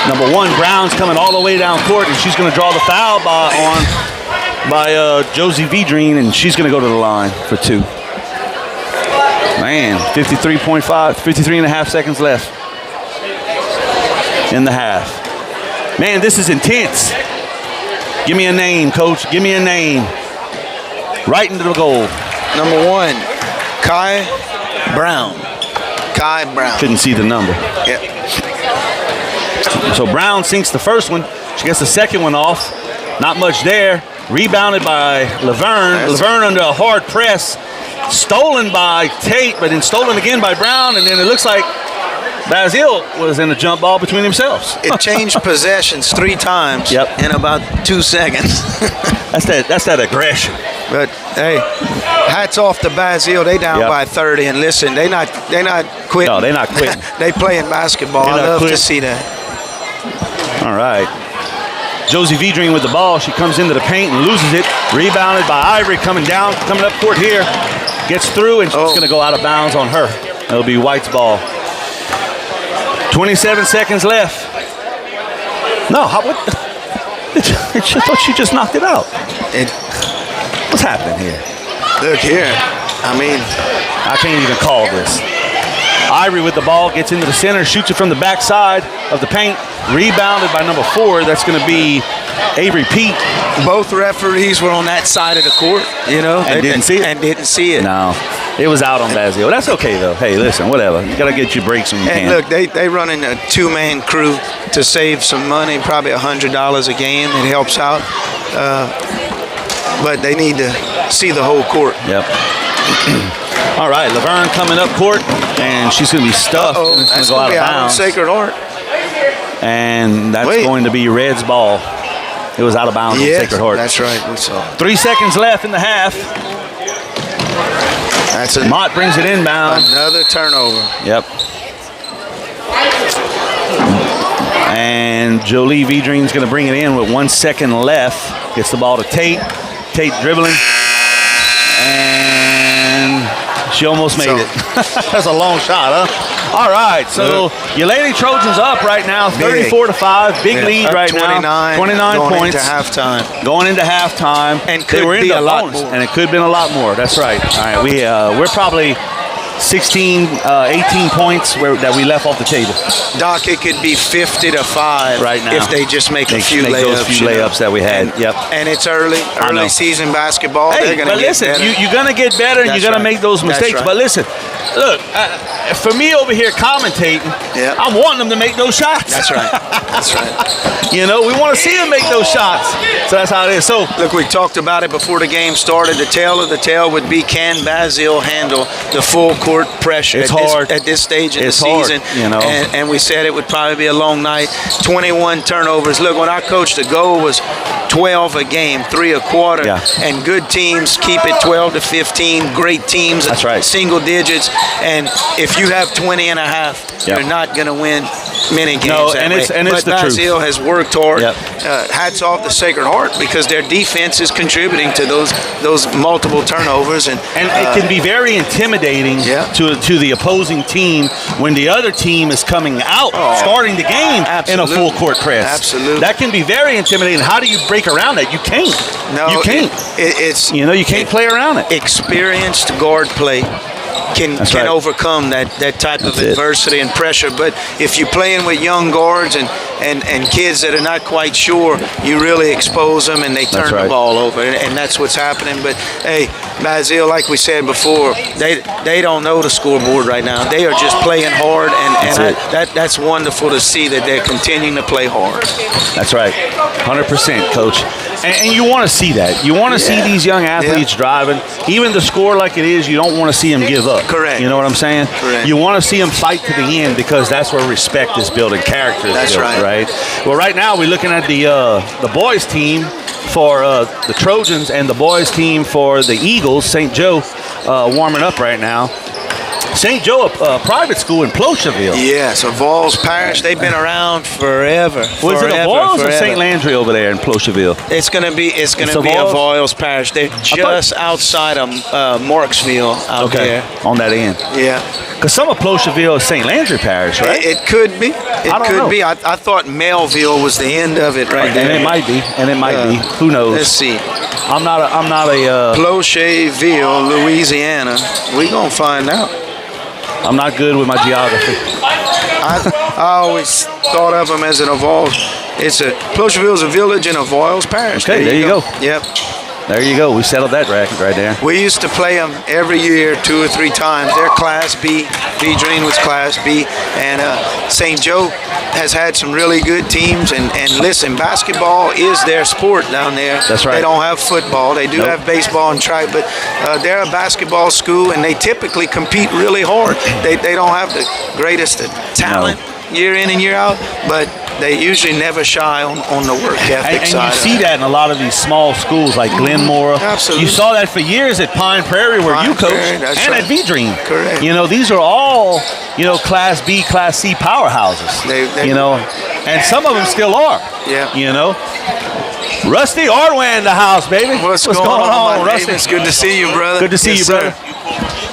Number 1, Brown's coming all the way down court, and she's going to draw the foul by Josie Vidrine, and she's going to go to the line for 2. Man, 53 and a half seconds left in the half. Man, this is intense. Give me a name, Coach. Give me a name. Right into the goal. Number 1, Kai Brown. Kai Brown. Couldn't see the number. Yeah. So Brown sinks the first one. She gets the second one off. Not much there. Rebounded by Laverne. Laverne under a hard press. Stolen by Tate, but then stolen again by Brown. And then it looks like Basile was in a jump ball between themselves. It changed possessions 3 times in about 2 seconds. That's that aggression. But hey, hats off to Basile. They down by 30, and listen, they not quitting. No, they're not quitting. They playing basketball. I love to see that. All right. Josie Vidrine with the ball. She comes into the paint and loses it. Rebounded by Ivory coming up court here. Gets through, and she's going to go out of bounds on her. It'll be White's ball. 27 seconds left. No, what? I thought she just knocked it out. What's happening here? Look here. I mean, I can't even call this. Ivory with the ball, gets into the center, shoots it from the backside of the paint. Rebounded by number 4. That's going to be Avery Pete. Both referees were on that side of the court, and didn't see it. No, it was out on Basile. That's okay though. Hey, listen, whatever. You got to get your breaks when you can. Look, they running a 2-man crew to save some money, probably $100 a game. It helps out, but they need to see the whole court. Yep. All right, Laverne coming up court, and she's going to be stuffed. And it's going to go out of bounds. Sacred Heart. And that's going to be Red's ball. It was out of bounds on Sacred Heart. That's right. We saw. 3 seconds left in the half. Mott brings it inbound. Another turnover. Yep. And Jolie Vidrine's going to bring it in with 1 second left. Gets the ball to Tate. Tate dribbling. And she almost made it. That's a long shot, huh? All right, so your Lady Trojans up right now, 34-5. Big lead right now. 29 points. Going into halftime. And could be a lot more. And it could have been a lot more. That's right. All right, we're probably 16, 18 points that we left off the table. Doc, it could be 50-5 right now if they just make a few layups. Those few layups that we had. Yep. And it's early season basketball. Hey, but listen, you're going to get better, and you're going to make those mistakes. But listen, look, for me over here commentating, I'm wanting them to make those shots. That's right. That's right. We want to see them make those shots. So that's how it is. So look, we talked about it before the game started. The tale of the tale would be, can Basile handle the full court pressure at this stage in the season? And we said it would probably be a long night. 21 turnovers. Look, when I coached, the goal was 12 a game, 3 a quarter. And good teams keep it 12 to 15. Great teams, that's right, single digits. And if you have 20 and a half, you're not going to win many games. No, and it's the Basile truth. has worked hard. Hats off to Sacred Heart, because their defense is contributing to those multiple turnovers, and it can be very intimidating to the opposing team when the other team is coming out, starting the game in a full court press. Absolutely, that can be very intimidating. How do you break around that? You can't. No, you can't. It's you can't play around it. Experienced guard play can overcome that type of adversity and pressure. But if you're playing with young guards and kids that are not quite sure, you really expose them, and they turn the ball over, and that's what's happening. But hey, Basile, like we said before, they don't know the scoreboard right now. They are just playing hard, and that's wonderful to see that they're continuing to play hard. That's right, 100%, Coach. And you want to see that. You want to see these young athletes driving. Even the score like it is, you don't want to see them give up. Correct. You know what I'm saying? Correct. You want to see them fight to the end, because that's where respect is built and character is built, right? Well, right now we're looking at the boys team for the Trojans and the boys team for the Eagles, St. Joe, warming up right now. St. Joe, a private school in Plocherville. Yeah, so Voiles Parish, they've been around forever. Was it a Voiles or St. Landry over there in Plocherville? It's gonna be a Voiles Parish. They're just outside of Marksville out there. On that end. Yeah. Because some of Plocherville is St. Landry Parish, right? It could be. It could be. I thought Melville was the end of it right there. And it might be. Who knows? Let's see. I'm not a Plocherville, Louisiana. We gonna find out. I'm not good with my geography. I always thought of them as an Voiles. Plocherville is a village in a Voiles Parish. Okay, there you go. Yep. There you go. We settled that right there. We used to play them every year, 2 or 3 times. They're Class B. V-Dream was Class B. And St. Joe has had some really good teams. And listen, basketball is their sport down there. That's right. They don't have football. They do have baseball and track, but they're a basketball school, and they typically compete really hard. They don't have the greatest talent year in and year out, but they usually never shy on the work ethic side. And you see that in a lot of these small schools like Glenmora. Absolutely. You saw that for years at Pine Prairie where you coached, and at V-Dream. Correct. You know, these are all, Class B, Class C powerhouses. And some of them still are. Yeah. Rusty Ardwan in the house, baby. What's going on, Rusty? It's good to see you, brother. Good to see you, brother.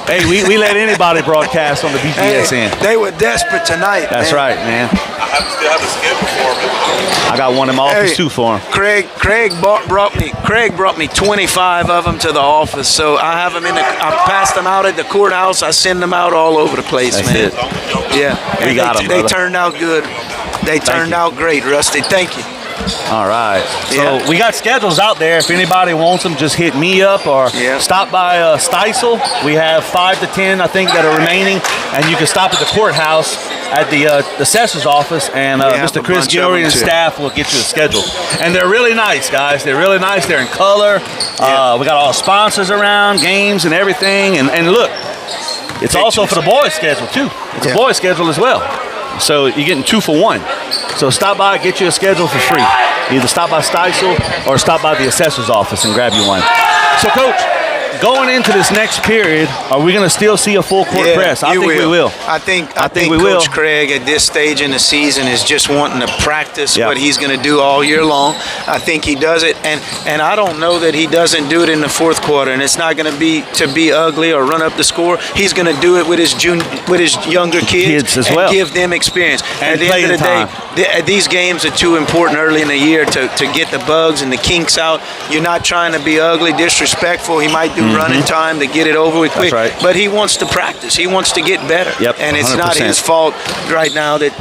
Hey, we let anybody broadcast on the BGSN. They were desperate tonight. That's right, man. I still have the schedule for him. I got one in my office too for him. Craig brought me 25 of them to the office, so I have them I passed them out at the courthouse. I send them out all over the place, That's man. it. Yeah, we got them. They turned out good. They turned out great, Rusty. Thank you. All right. So we got schedules out there. If anybody wants them, just hit me up or stop by Steisel. We have 5 to 10, I think, that are remaining. And you can stop at the courthouse at the assessor's office, and Mr. Chris Gilroy and staff will get you a schedule. And they're really nice, guys. They're really nice. They're in color. We got all sponsors around, games and everything. And look, it's also for the boys' schedule, too. It's a boys' schedule as well. So you're getting 2 for 1. So stop by, get you a schedule for free. Either stop by Steisel or stop by the assessor's office and grab you one. So, Coach, going into this next period, are we going to still see a full court press? I think we will. I think we Coach will. Craig at this stage in the season is just wanting to practice what he's going to do all year long. I think he does it, and I don't know that he doesn't do it in the fourth quarter. And it's not going to be ugly or run up the score. He's going to do it with his younger kids as and well. Give them experience. And at the end of the day, these games are too important early in the year to get the bugs and the kinks out. You're not trying to be ugly, disrespectful. He might do running time to get it over with quick. That's right. But he wants to practice. He wants to get better. Yep, and it's 100%. not his fault right now that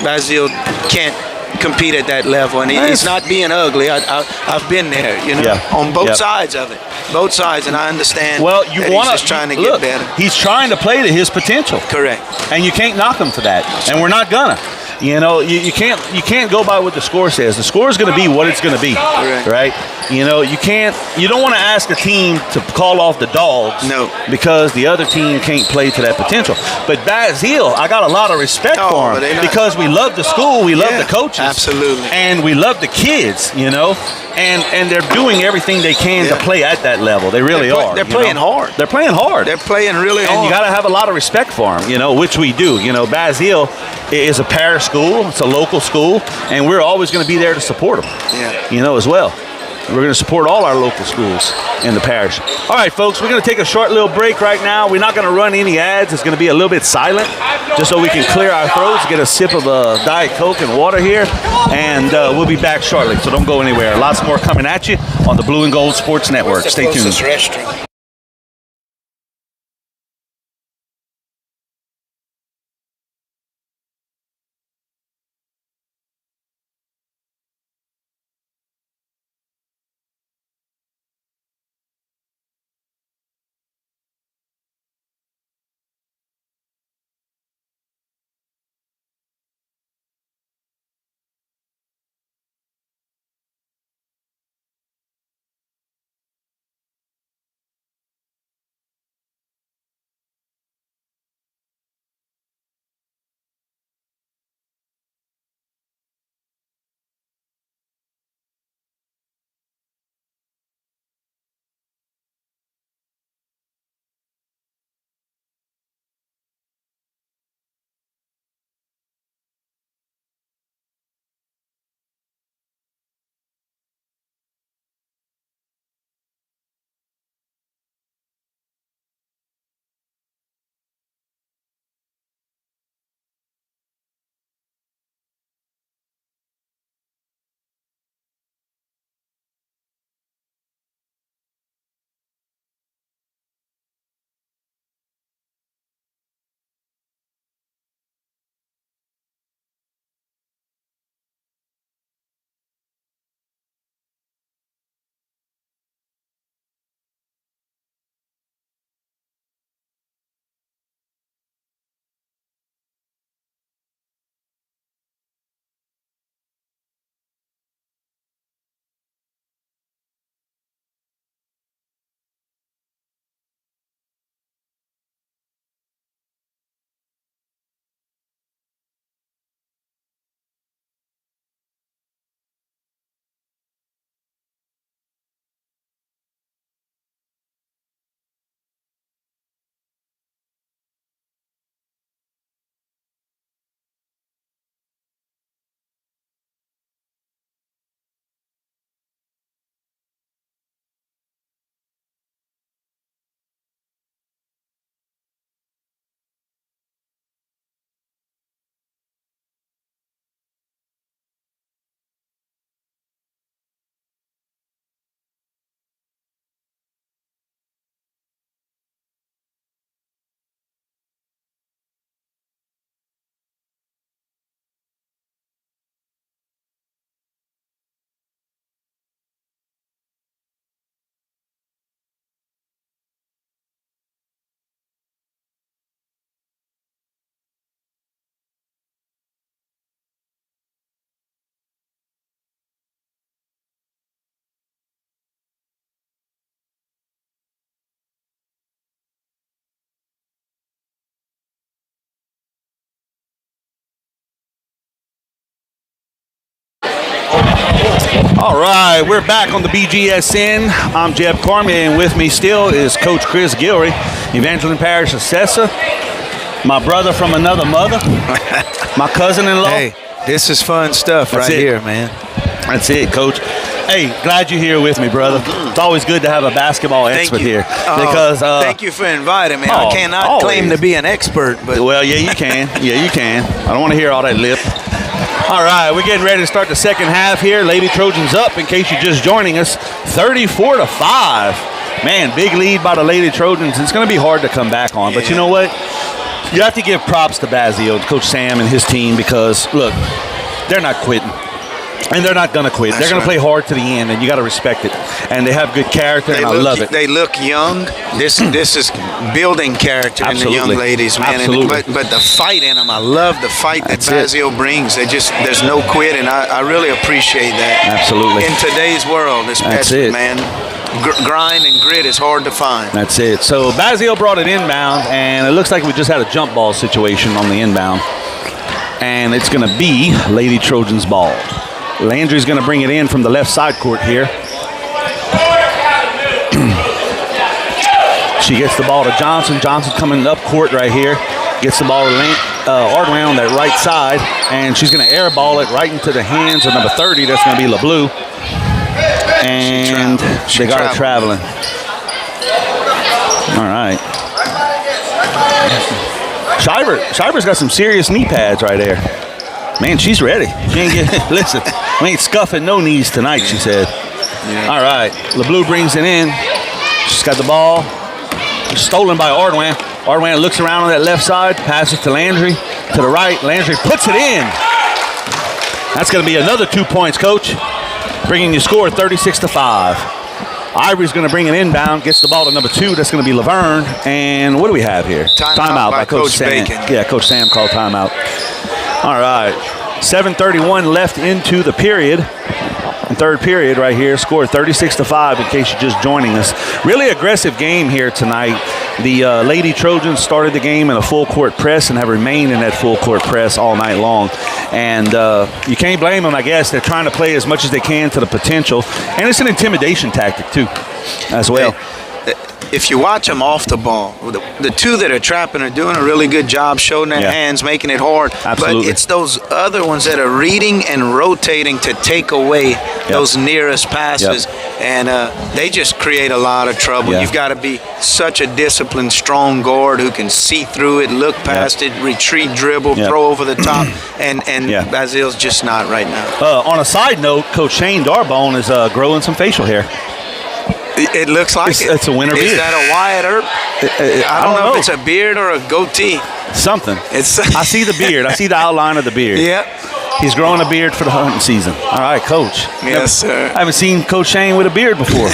Basile can't compete at that level. And he's not being ugly. I've been there, on both sides of it. Both sides, and I understand. Well, he's just trying to get better. He's trying to play to his potential. Correct. And you can't knock him for that. And we're not gonna. You can't go by what the score says. The score is going to be what it's going to be, right? You don't want to ask a team to call off the dogs, because the other team can't play to that potential. But Basile, I got a lot of respect for him because we love the school, we love the coaches, absolutely, and we love the kids, and they're doing everything they can to play at that level. They really are. They're playing hard. They're playing hard. They're playing really hard. And you got to have a lot of respect for them, which we do. Basile is a parish school. It's a local school, and we're always going to be there to support them, as well. We're going to support all our local schools in the parish. All right, folks, we're going to take a short little break right now. We're not going to run any ads. It's going to be a little bit silent just so we can clear our throats, get a sip of Diet Coke and water here, and we'll be back shortly, so don't go anywhere. Lots more coming at you on the Blue and Gold Sports Network. Stay tuned. All right, we're back on the BGSN. I'm Jeb Cormier, and with me still is Coach Chris Gilry, Evangeline Parish Assessor, my brother from another mother, my cousin-in-law. Hey, this is fun stuff here, man. That's it, Coach. Hey, glad you're here with me, brother. It's always good to have a basketball expert here. Because thank you for inviting me. I cannot always claim to be an expert, but well, yeah, you can. Yeah, you can. I don't want to hear all that lip. All right, we're getting ready to start the second half here. Lady Trojans up, in case you're just joining us, 34-5. Man, big lead by the Lady Trojans. It's going to be hard to come back on. But you know what? You have to give props to Basile, Coach Sam and his team, because, look, they're not quitting. And they're not going to quit. They're going to play hard to the end, and you got to respect it. And they have good character, and I love it. They look young. This is building character in the young ladies, man. Absolutely. But the fight in them, I love the fight that Basile brings. There's no quit, and I really appreciate that. Absolutely. In today's world, especially, man. Grind and grit is hard to find. That's it. So Basile brought it inbound, and it looks like we just had a jump ball situation on the inbound. And it's going to be Lady Trojans ball. Landry's going to bring it in from the left side court here. She gets the ball to Johnson. Johnson's coming up court right here. Gets the ball to Ardwin on that right side. And she's going to airball it right into the hands of number 30. That's going to be LeBlue. And they got it traveling. All right. Shiver's got some serious knee pads right there. Man, she's ready. She ain't listen, we ain't scuffing no knees tonight, she said. Yeah. All right. LeBlue brings it in. She's got the ball. Stolen by Ardwin. Ardwin looks around on that left side, passes to Landry. To the right. Landry puts it in. That's going to be another 2 points, Coach. Bringing your score 36-5. Ivory's going to bring it inbound, gets the ball to number 2. That's going to be Laverne. And what do we have here? Timeout by Coach Sam. Bacon. Yeah, Coach Sam called timeout. All right. 7:31 left into the period. Third period right here. Score 36-5 in case you're just joining us. Really aggressive game here tonight. The Lady Trojans started the game in a full court press and have remained in that full court press all night long. And you can't blame them, I guess. They're trying to play as much as they can to the potential. And it's an intimidation tactic, too, as well. If you watch them off the ball, the two that are trapping are doing a really good job showing their hands, making it hard. Absolutely. But it's those other ones that are reading and rotating to take away those nearest passes. And they just create a lot of trouble. You've got to be such a disciplined, strong guard who can see through it, look past it, retreat, dribble, throw over the top. And Basile's just not right now. On a side note, Coach Shane Darbone is growing some facial hair. It looks like it's a winter beard. Is that a Wyatt Earp? I don't know if it's a beard or a goatee. Something. I see the beard. I see the outline of the beard. Yep. He's growing a beard for the hunting season. All right, Coach. Yes, sir. I haven't seen Coach Shane with a beard before.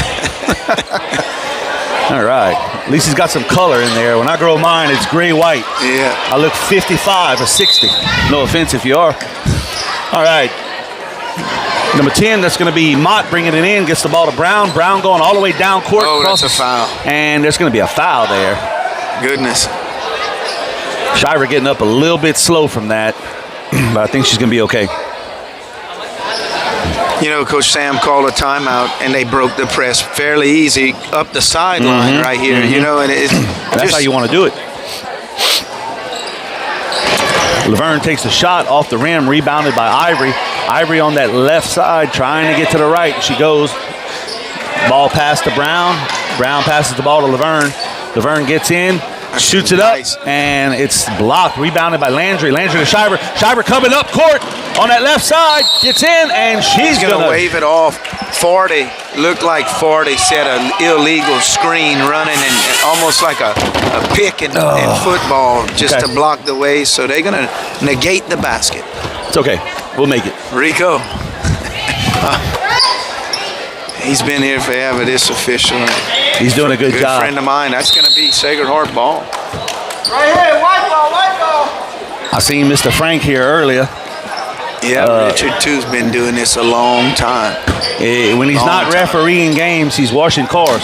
All right. At least he's got some color in there. When I grow mine, it's gray-white. Yeah. I look 55 or 60. No offense if you are. All right. Number 10, that's going to be Mott bringing it in, gets the ball to Brown. Brown going all the way down court. Oh, that's a foul. And there's going to be a foul there. Goodness. Shiver getting up a little bit slow from that, but I think she's going to be okay. You know, Coach Sam called a timeout, and they broke the press fairly easy up the sideline right here. You know, and that's how you want to do it. Laverne takes the shot off the rim, rebounded by Ivory. Ivory on that left side, trying to get to the right. She goes. Ball pass to Brown. Brown passes the ball to Laverne. Laverne gets in, shoots it up, and it's blocked. Rebounded by Landry. Landry to Shiver. Shiver coming up court on that left side. Gets in, and she's going to wave it off. 40 looked like 40 set an illegal screen running and almost like a pick in football just to block the way. So they're going to negate the basket. It's okay. We'll make it. Rico. He's been here forever, this official. He's doing a good job. Good friend of mine. That's going to be Sacred Heart ball. Right here, white ball, white ball. I seen Mr. Frank here earlier. Yeah, Richard, too's been doing this a long time. When he's not refereeing games, he's washing cars.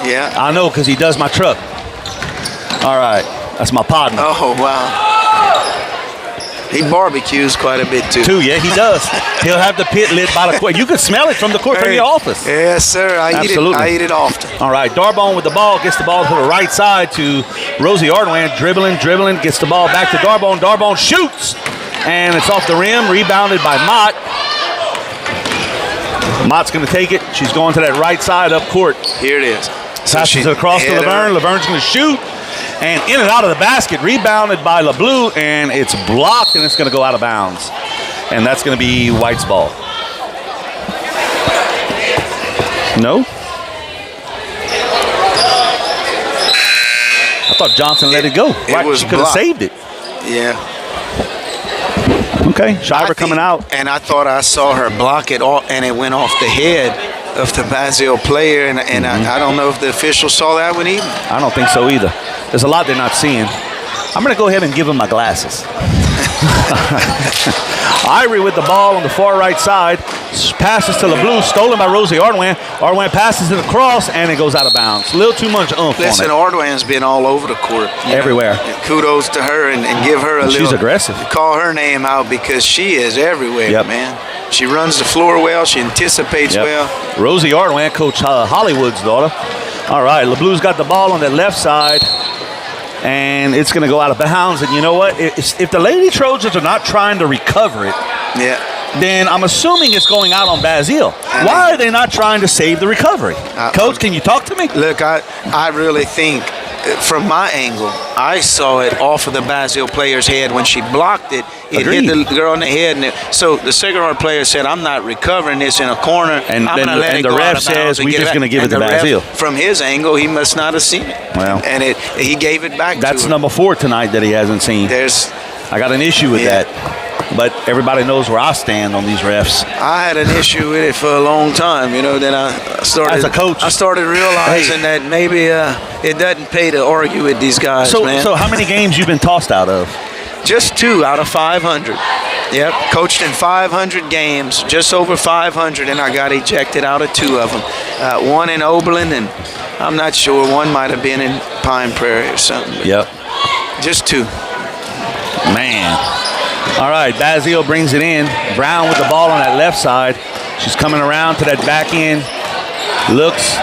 Yeah. I know because he does my truck. All right. That's my partner. Oh, wow. He barbecues quite a bit too. Yeah, he does. He'll have the pit lit by the court. You can smell it from the court from your office. Yes, sir. I eat it often. All right, Darbone with the ball, gets the ball to the right side to Rosie Ardoin, dribbling, gets the ball back to Darbone. Darbone shoots, and it's off the rim, rebounded by Mott. Mott's going to take it. She's going to that right side up court. Here it is. Passes it across to Laverne. Laverne's going to shoot. And in and out of the basket, rebounded by LeBlue, and it's blocked, and it's going to go out of bounds. And that's going to be White's ball. No? I thought Johnson let it go. Right, she could have saved it. Yeah. Okay, Shiver coming out. And I thought I saw her block it all, and it went off the head of the Basile player, and I don't know if the officials saw that one either. I don't think so either. There's a lot they're not seeing. I'm going to go ahead and give them my glasses. Ivory with the ball on the far right side. Passes to LeBlue, stolen by Rosie Ardoin. Ardoin passes it across, and it goes out of bounds. A little too much oomph on it. Listen, Ardoin's been all over the court. Everywhere. And kudos to her, and give her a little. She's aggressive. Call her name out because she is everywhere, man. She runs the floor well. She anticipates well. Rosie Ardoin, Coach Hollywood's daughter. All right, LeBlue's got the ball on that left side, and it's going to go out of bounds. And you know what? If the Lady Trojans are not trying to recover it, then I'm assuming it's going out on Basile. Why are they not trying to save the recovery? Coach, can you talk to me? Look, I really think, from my angle, I saw it off of the Basile player's head when she blocked it. It hit the girl in the head, and so the Sacred Heart player said, "I'm not recovering this in a corner." And the ref says, "We're just going to give it to Basile." From his angle, he must not have seen it. Well, and he gave it back. That's to her. number 4 tonight that he hasn't seen. I got an issue with that. But everybody knows where I stand on these refs. I had an issue with it for a long time, then I started. As a coach, I started realizing that maybe it doesn't pay to argue with these guys, man. So how many games you been tossed out of? Just 2 out of 500. Yep, coached in 500 games, just over 500, and I got ejected out of 2 of them. One in Oberlin, and I'm not sure, one might have been in Pine Prairie or something. Yep. Just 2. Man. All right, Basile brings it in. Brown with the ball on that left side. She's coming around to that back end. Looks.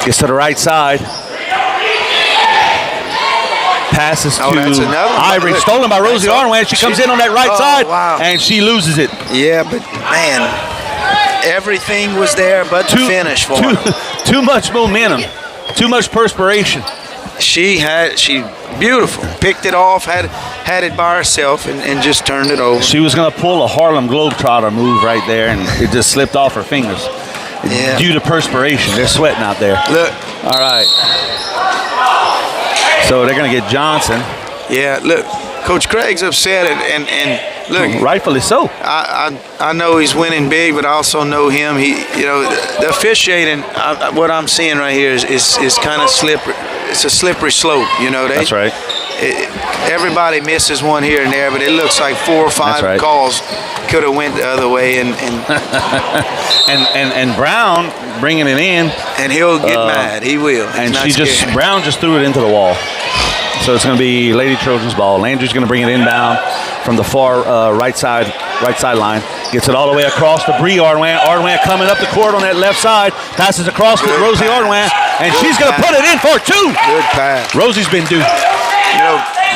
Gets to the right side. Passes to Ivory. Stolen by Rosie Ardoin. She comes in on that right side, and she loses it. Yeah, but, man, everything was there but the finish for her. Too much momentum. Too much perspiration. She beautiful. Picked it off, had it by herself, and just turned it over. She was going to pull a Harlem Globetrotter move right there, and it just slipped off her fingers. Yeah. Due to perspiration. They're sweating out there. Look. All right. So they're going to get Johnson. Yeah, look. Coach Craig's upset, and look. Rightfully so. I know he's winning big, but I also know him. The officiating, what I'm seeing right here is kind of slippery. It's a slippery slope, That's right. Everybody misses one here and there, but it looks like 4 or 5 calls could have went the other way, and and Brown bringing it in, and he'll get mad. He will. Brown just threw it into the wall. So it's going to be Lady Trojans ball. Landry's going to bring it inbound from the far right sideline. Gets it all the way across to Bree Ardoin. Ardoin coming up the court on that left side. Passes across to Rosie Ardoin, and she's going to put it in for 2. Good pass. Rosie's been due.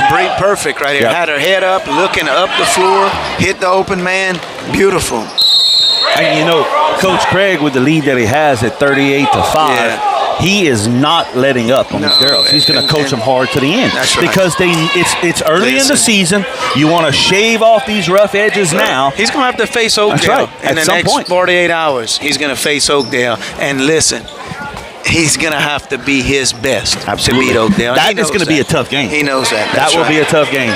Bree perfect right here. Yep. Had her head up, looking up the floor, hit the open man. Beautiful. And Coach Craig, with the lead that he has at 38-5, he is not letting up on these girls. He's going to coach them hard to the end. That's right. Because it's early in the season. You want to shave off these rough edges now. He's going to have to face Oakdale. That's right. In the next 48 hours, he's going to face Oakdale. And listen, he's going to have to be his best to beat Oakdale. That is going to be a tough game. He knows that. That will be a tough game.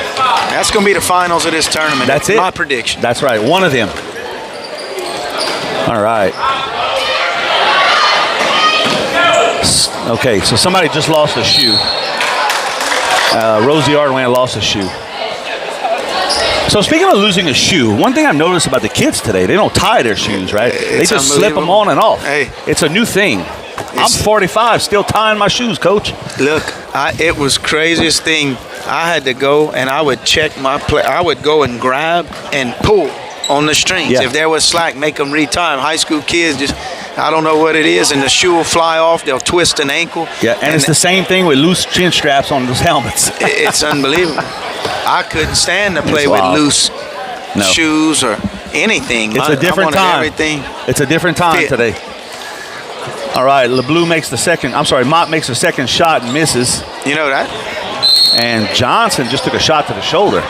That's going to be the finals of this tournament. That's it. My prediction. That's right. One of them. All right. Okay, so somebody just lost a shoe. Rosie Ardoin lost a shoe. So speaking of losing a shoe, one thing I've noticed about the kids today, they don't tie their shoes, right? They just slip them on and off. Hey. It's a new thing. I'm 45, still tying my shoes, Coach. Look, it was craziest thing. I had to go and I would check my play. I would go and grab and pull on the strings. Yeah. If there was slack, make them retime. High school kids just, I don't know what it is, and the shoe will fly off. They'll twist an ankle. Yeah, and it's the same thing with loose chin straps on those helmets. It's unbelievable. I couldn't stand to play It's with wild. loose shoes or anything. It's a different I wanted time. everything. It's a different time Fit. today. All right, LeBlue makes the second. I'm sorry, Mott makes the second shot and misses. You know that? And Johnson just took a shot to the shoulder.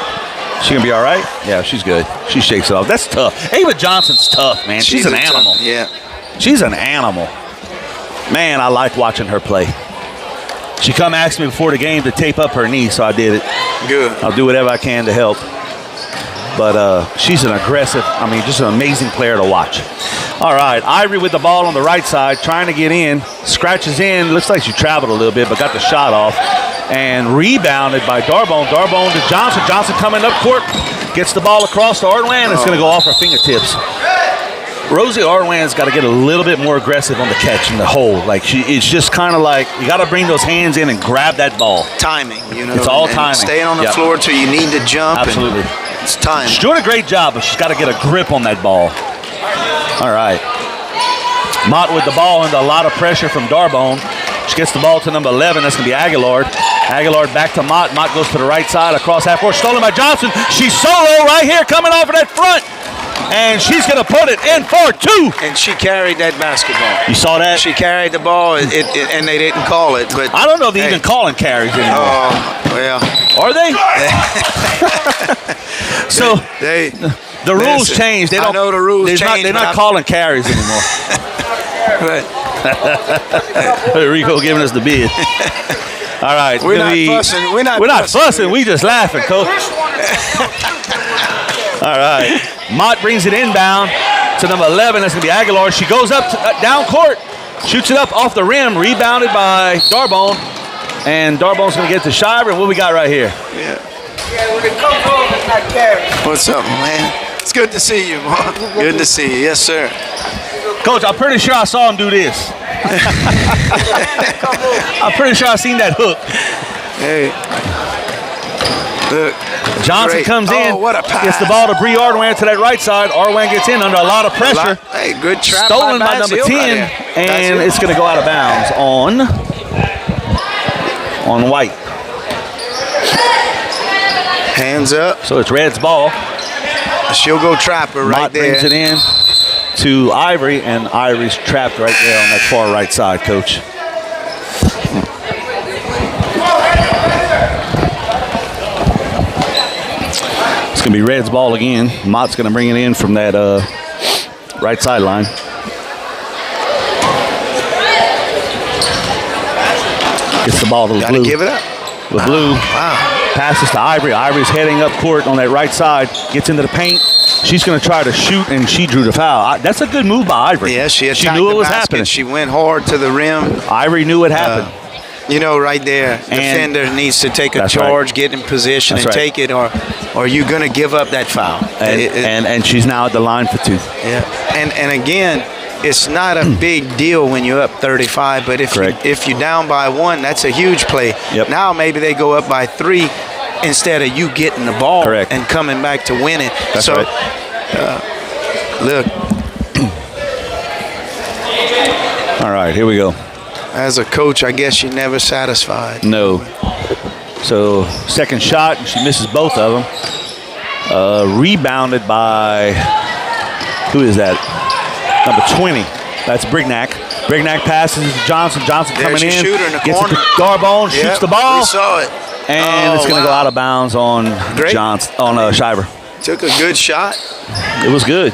She gonna be all right? Yeah, she's good. She shakes it off. That's tough. Ava Johnson's tough, man. She's an animal. Yeah. She's an animal. Man, I like watching her play. She come ask me before the game to tape up her knee, so I did it. Good. I'll do whatever I can to help. But she's an aggressive, just an amazing player to watch. All right, Ivory with the ball on the right side, trying to get in. Scratches in. Looks like she traveled a little bit, but got the shot off. And rebounded by Darbone. Darbone to Johnson. Johnson coming up court. Gets the ball across to Ardoin. It's going to go off her fingertips. Rosie Ardoin's got to get a little bit more aggressive on the catch in the hole. It's just kind of like you got to bring those hands in and grab that ball. Timing, It's all and timing. Staying on the floor till you need to jump. Absolutely. It's time. She's doing a great job, but she's got to get a grip on that ball. All right. Mott with the ball under a lot of pressure from Darbone. She gets the ball to number 11. That's going to be Aguilar. Aguilar back to Mott. Mott goes to the right side across half court. Stolen by Johnson. She's solo right here coming off of that front. And she's going to put it in for two. And she carried that basketball. You saw that? She carried the ball, and they didn't call it. But I don't know if they're even calling carries anymore. Oh, well. Are they? So the rules listen, changed. They I don't know the rules changed, They're but not calling carries anymore. But Rico giving us the bid. All right. we're not fussing. We're not fussing. We just laughing, Coach. All right. Mott brings it inbound to number 11. That's going to be Aguilar. She goes up down court, shoots it up off the rim, rebounded by Darbone. And Darbone's going to get to Shiver. What we got right here? Yeah. When it comes home, it's not carry. What's up, man? It's good to see you, Mark. Good to see you. Yes, sir. Coach, I'm pretty sure I saw him do this. I'm pretty sure I seen that hook. Hey. Look. Johnson Great. comes in, what a pass. gets the ball to Bree Ardoin to that right side. Ardoin gets in under a lot of pressure. Hey, good trap. Stolen by number 10, and it's going to go out of bounds on White. Hands up. So it's Red's ball. She'll go trapper right Mott there. brings it in to Ivory, and Ivory's trapped right there on that far right side, Coach. It's going to be Red's ball again. Mott's going to bring it in from that right sideline. Gets the ball to Gotta LeBlue. give it up. LeBlue Wow. passes to Ivory. Ivory's heading up court on that right side. Gets into the paint. She's going to try to shoot, and she drew the foul. That's a good move by Ivory. Yeah, she knew it was basket. happening. She went hard to the rim. Ivory knew it happened. Right there, defender needs to take a That's charge, right. get in position, That's and right. take it, or you're going to give up that foul. And she's now at the line for two. Yeah, and again, it's not a big deal when you're up 35, but if you're down by one, that's a huge play. Yep. Now maybe they go up by 3 instead of you getting the ball and coming back to win it. That's so, right. Look. All right, here we go. As a coach, I guess you're never satisfied. No. So second shot, and she misses both of them. Rebounded by, who is that? Number 20. That's Brignac. Brignac passes to Johnson. Johnson coming in. Shooter in the gets corner. it to Darbone, shoots the ball. We saw it. And it's going to go out of bounds on Shiver. Took a good shot. It was good.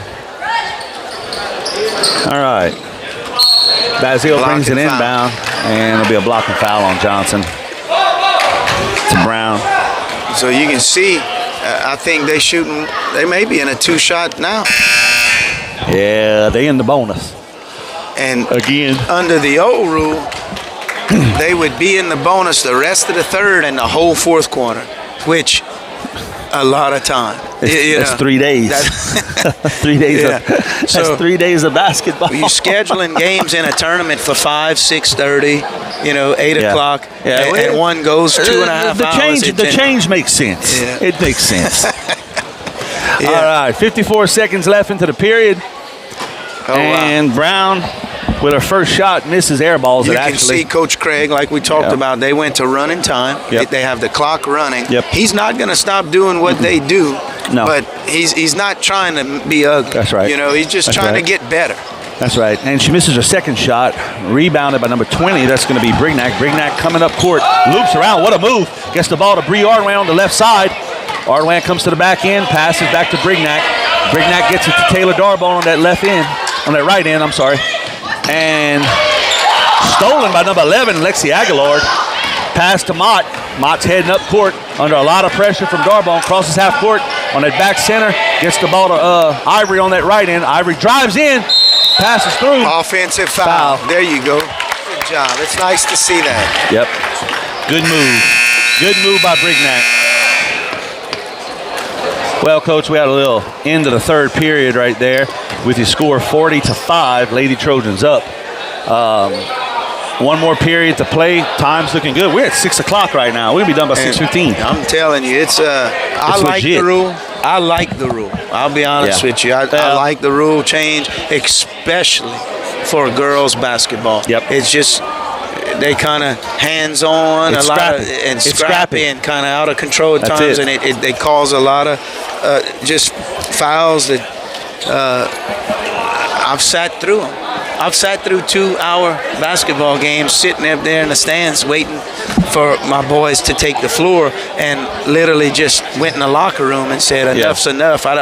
All right. Bazile brings it inbound, and it'll be a blocking foul on Johnson. To Brown. So you can see, I think they may be in a 2-shot now. Yeah, they in the bonus. And again, under the old rule, they would be in the bonus the rest of the third and the whole fourth quarter, which A lot of time. That's 3 days. 3 days. Yeah. That's 3 days of basketball. You're scheduling games in a tournament for 5, 6:30, 8 o'clock, and one goes 2.5 hours. The change makes sense. Yeah. It makes sense. All right, 54 seconds left into the period. And Brown, with her first shot, misses air balls. You can see Coach Craig, like we talked about, they went to running time. Yep. They have the clock running. Yep. He's not going to stop doing what they do, but he's not trying to be ugly. That's right. He's just trying to get better. That's right. And she misses her second shot, rebounded by number 20. That's going to be Brignac. Brignac coming up court, loops around. What a move. Gets the ball to Bree Ardwan on the left side. Ardwan comes to the back end, passes back to Brignac. Brignac gets it to Taylor Darbone on that right end, and stolen by number 11, Lexi Aguilar. Pass to Mott. Mott's heading up court under a lot of pressure from Darbone. Crosses half court on that back center. Gets the ball to Ivory on that right end. Ivory drives in, passes through. Offensive foul. There you go. Good job. It's nice to see that. Yep. Good move. Good move by Brignac. Well, Coach, we had a little end of the third period right there with your score 40-5. Lady Trojans up. One more period to play. Time's looking good. We're at 6 o'clock right now. We'll be done by 6:15. I'm telling you, I like the rule. I like the rule. I'll be honest with you. I like the rule change, especially for girls basketball. Yep. It's just they kind of hands-on, It's a lot scrappy. and It's scrappy scrappy. and kind of out of control at That's times, it. and they cause a lot of just fouls that I've sat through them. I've sat through 2-hour basketball games sitting up there in the stands waiting for my boys to take the floor, and literally just went in the locker room and said, enough's enough. I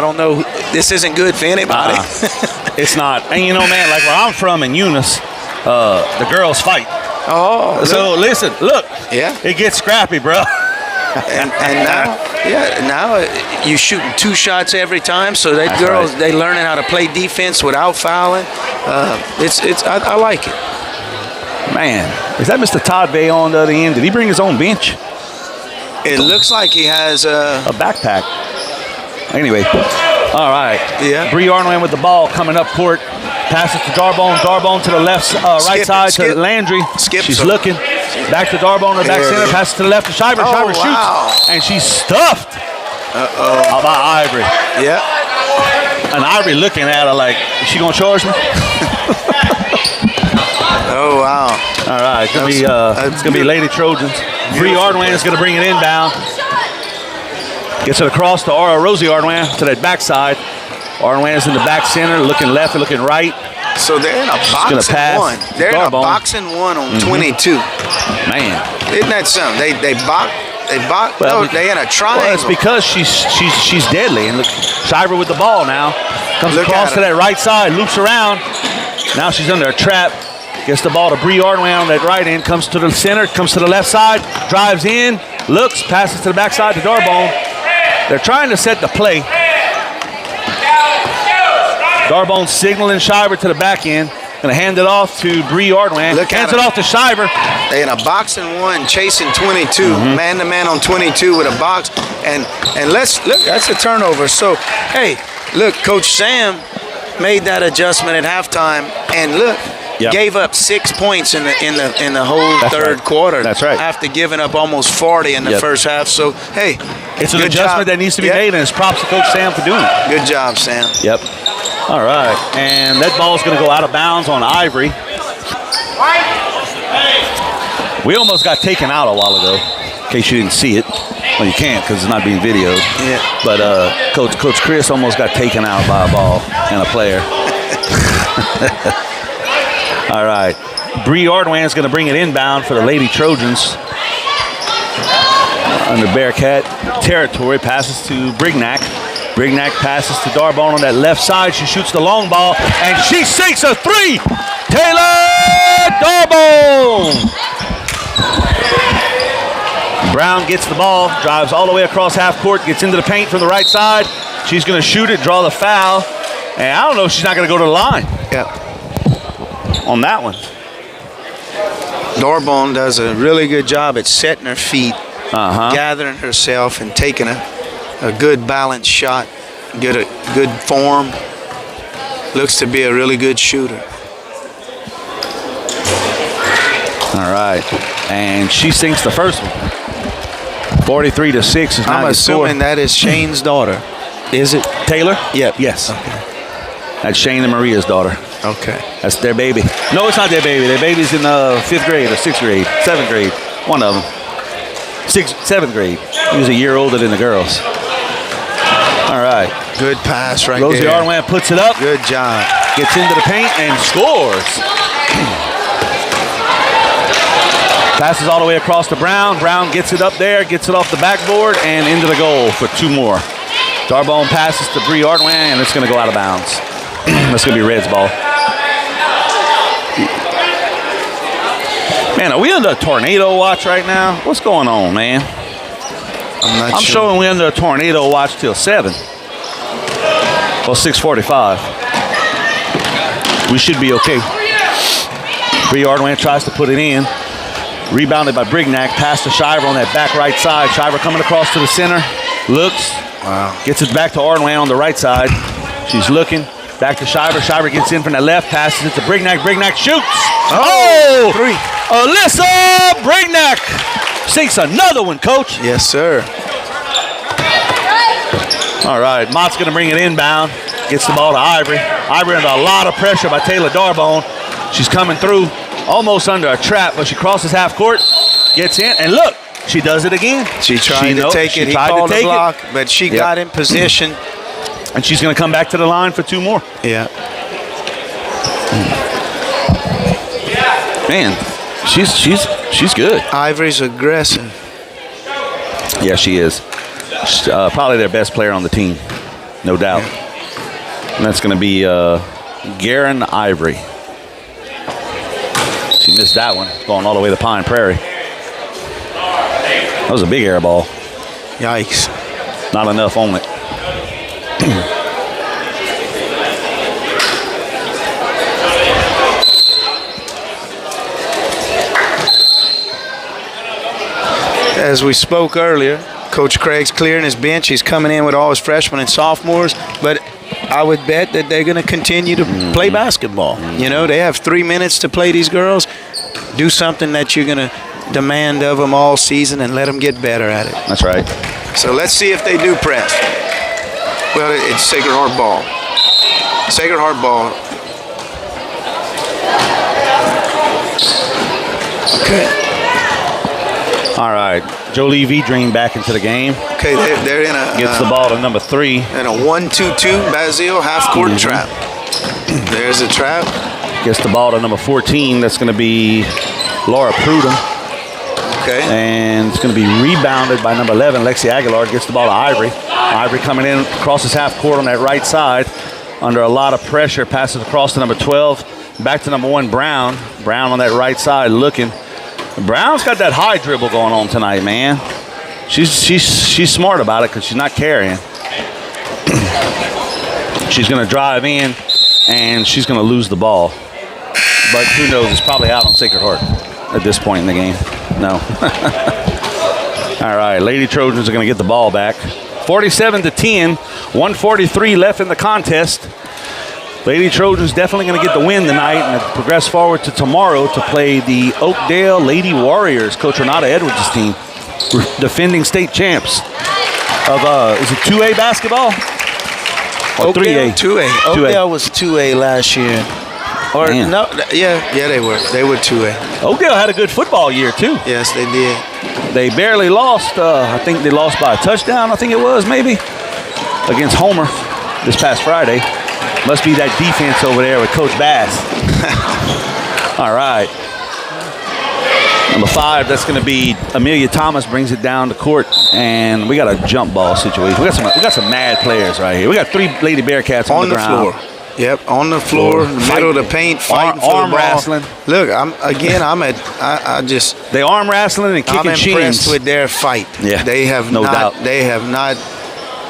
don't know. This isn't good for anybody. It's not. And man, like where I'm from in Eunice, the girls fight. Oh, So listen, look. Yeah. It gets scrappy, bro. and now you shooting 2 shots every time, so that girls right. they learning how to play defense without fouling. I like it. Man, is that Mr. Todd Bay on the other end? Did he bring his own bench? It looks like he has A backpack. Anyway, all right. Yeah. Bree Ardwan with the ball coming up court. Passes to Darbone. Darbone to the left, right side to Landry. She's looking. Back to Darbone to the back center. Passes to the left to Shiver. Shiver shoots. And she's stuffed. How about Ivory? Yeah. And Ivory looking at her like, is she going to charge me? Oh, wow. All right. It's going to be Lady Trojans. Bree Ardwan is going to bring it inbound. Gets it across to Rosie Ardwan to that backside. Ardwan's in the back center, looking left and looking right. So they're in a boxing one. They're in a boxing one on 22. Man, isn't that something? They box. Well, they in a triangle. Well, it's because she's deadly. And look, Shiver with the ball now. Comes across to that right side, loops around. Now she's under a trap. Gets the ball to Bree Ardwan on that right end. Comes to the center, comes to the left side, drives in, looks, passes to the backside to Darbone. They're trying to set the play. Darbone signaling Shiver to the back end. Gonna hand it off to Bree Ardwan. Hands it off to Shiver. They in a boxing one, chasing 22, man to man on 22 with a box, and let's look. That's a turnover. So hey, look, Coach Sam made that adjustment at halftime, and look, gave up 6 points in the whole third quarter. That's right. After giving up almost 40 in the first half. So hey, it's an adjustment that needs to be made, and it's props to Coach Sam for doing it. Good job, Sam. Yep. All right, and that ball's going to go out of bounds on Ivory. We almost got taken out a while ago, in case you didn't see it. Well, you can't because it's not being videoed. Yeah. But Coach Chris almost got taken out by a ball and a player. All right, Bree Ardwan's going to bring it inbound for the Lady Trojans. Under Bearcat territory, passes to Brignac. Brignac passes to Darbone on that left side. She shoots the long ball, and she sinks a three. Taylor Darbone. Brown gets the ball, drives all the way across half court, gets into the paint from the right side. She's going to shoot it, draw the foul, and I don't know if she's not going to go to the line. Yeah. On that one. Darbone does a really good job at setting her feet, gathering herself, and taking a a good balanced shot, good form. Looks to be a really good shooter. All right, and she sinks the first one. 43-6 is now I'm assuming that is Shane's daughter. Is it? Taylor? Yep. Yes. Okay. That's Shane and Maria's daughter. Okay. That's their baby. No, it's not their baby. Their baby's in 5th grade or 6th grade, 7th grade. One of them. 7th grade. He was a year older than the girls. All right. Good pass right Rosie there. Ardoin puts it up. Good job. Gets into the paint and scores. Passes all the way across to Brown. Brown gets it up there, gets it off the backboard, and into the goal for 2 more. Darbone passes to Bree Ardoin, and it's going to go out of bounds. That's going to be Red's ball. Man, are we under a tornado watch right now? What's going on, man? I'm I'm showing we're under a tornado watch till 7. Well, 6:45. We should be okay. Bree Ardoin tries to put it in. Rebounded by Brignac. Pass to Shiver on that back right side. Shiver coming across to the center. Looks. Wow. Gets it back to Ardoin on the right side. She's looking. Back to Shiver. Shiver gets in from the left. Passes it to Brignac. Brignac shoots. Oh! 3. Alyssa Brignac sinks another one, Coach. Yes, sir. All right. Mott's going to bring it inbound. Gets the ball to Ivory. Ivory under a lot of pressure by Taylor Darbone. She's coming through. Almost under a trap, but she crosses half court, gets in, and look, she does it again. She tried to take it. He called the block, but she got in position. And she's going to come back to the line for 2 more. Yeah. Man, she's good. Ivory's aggressive. Yeah, she is. She's, probably their best player on the team, no doubt. And that's going to be Garen Ivory. She missed that one, going all the way to Pine Prairie. That was a big air ball. Yikes. Not enough on it. As we spoke earlier, Coach Craig's clearing his bench. He's coming in with all his freshmen and sophomores, but I would bet that they're going to continue to play basketball. You know, they have 3 minutes to play these girls. Do something that you're going to demand of them all season and let them get better at it. That's right. So let's see if they do press. Well, it's Sacred Heart ball. Sacred Heart ball. Okay. All right. Jolie Vidrine back into the game. Okay, they're in a... Gets the ball to number 3. In a 1-2-2 Basile half-court trap. There's a trap. Gets the ball to number 14. That's going to be Laura Prudham. Okay. And it's going to be rebounded by number 11, Lexi Aguilar. Gets the ball to Ivory. Ivory coming in, crosses half court on that right side. Under a lot of pressure, passes across to number 12. Back to number 1, Brown. Brown on that right side looking. Brown's got that high dribble going on tonight, man. She's smart about it because she's not carrying. She's going to drive in, and she's going to lose the ball. But who knows? It's probably out on Sacred Heart at this point in the game. No. All right, Lady Trojans are going to get the ball back. 47-10, 1:43 left in the contest. Lady Trojans definitely going to get the win tonight and progress forward to tomorrow to play the Oakdale Lady Warriors, Coach Renata Edwards' team, defending state champs of, is it 2A basketball? Or Oakdale, 3A? 2A. Oakdale was 2A last year. Or Man. no, yeah, they were. They were 2A. Oakdale had a good football year, too. Yes, they did. They barely lost. I think they lost by a touchdown, I think it was, maybe, against Homer this past Friday. Must be that defense over there with Coach Bass. All right. Number 5, that's going to be Amelia Thomas, brings it down to court, and we got a jump ball situation. We got some mad players right here. We got 3 Lady Bearcats on the ground. Floor. Yep, on the floor, in the middle of the paint, fighting for arm the ball. wrestling. Look, They arm wrestling and kicking I'm shins. impressed with their fight. Yeah, they have no not. doubt. They have not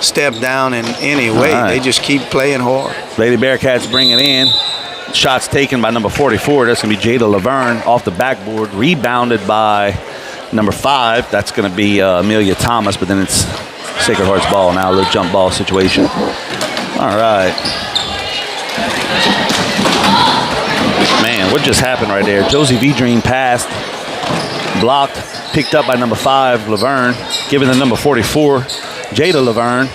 stepped down in any way. Right. They just keep playing hard. Lady Bearcats bring it in. Shots taken by number 44. That's going to be Jada Laverne off the backboard. Rebounded by number 5. That's going to be Amelia Thomas, but then it's Sacred Heart's ball now, a little jump ball situation. All right. Man, what just happened right there? Josie V-Dream passed, blocked, picked up by number 5, Laverne, given to number 44, Jada Laverne,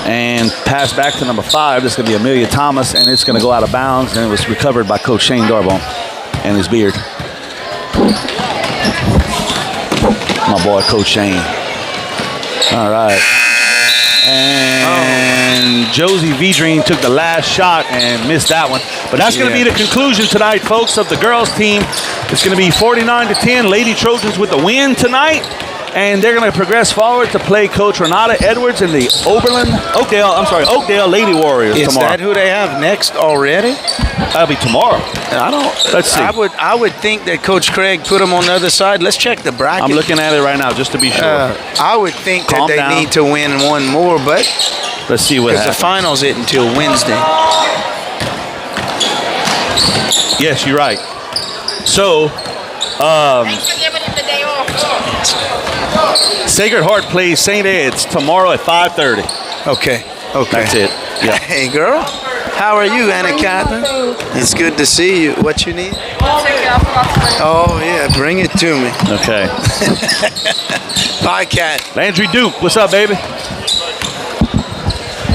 and passed back to number 5. This is going to be Amelia Thomas, and it's going to go out of bounds, and it was recovered by Coach Shane Darbone and his beard. My boy, Coach Shane. All right. And Josie V-Dream took the last shot and missed that one. But that's going to be the conclusion tonight, folks, of the girls' team. It's going to be 49-10. Lady Trojans with the win tonight. And they're going to progress forward to play Coach Renata Edwards in the Oakdale Lady Warriors tomorrow. Is that who they have next already? That'll be tomorrow. Let's see. I would think that Coach Craig put them on the other side. Let's check the bracket. I'm looking at it right now just to be sure. I would think Calm that they down. need to win one more, but let's see what happens. the finals isn't until Wednesday. Yes, you're right. So, Thanks for giving him the day off. Sacred Heart plays St. Ed's tomorrow at 5:30. Okay. That's it. Yeah. Hey, girl. How are you, Anna Catherine? It's good to see you. What you need? Oh, yeah. Bring it to me. Okay. Bye, Cat. Landry Duke, what's up, baby?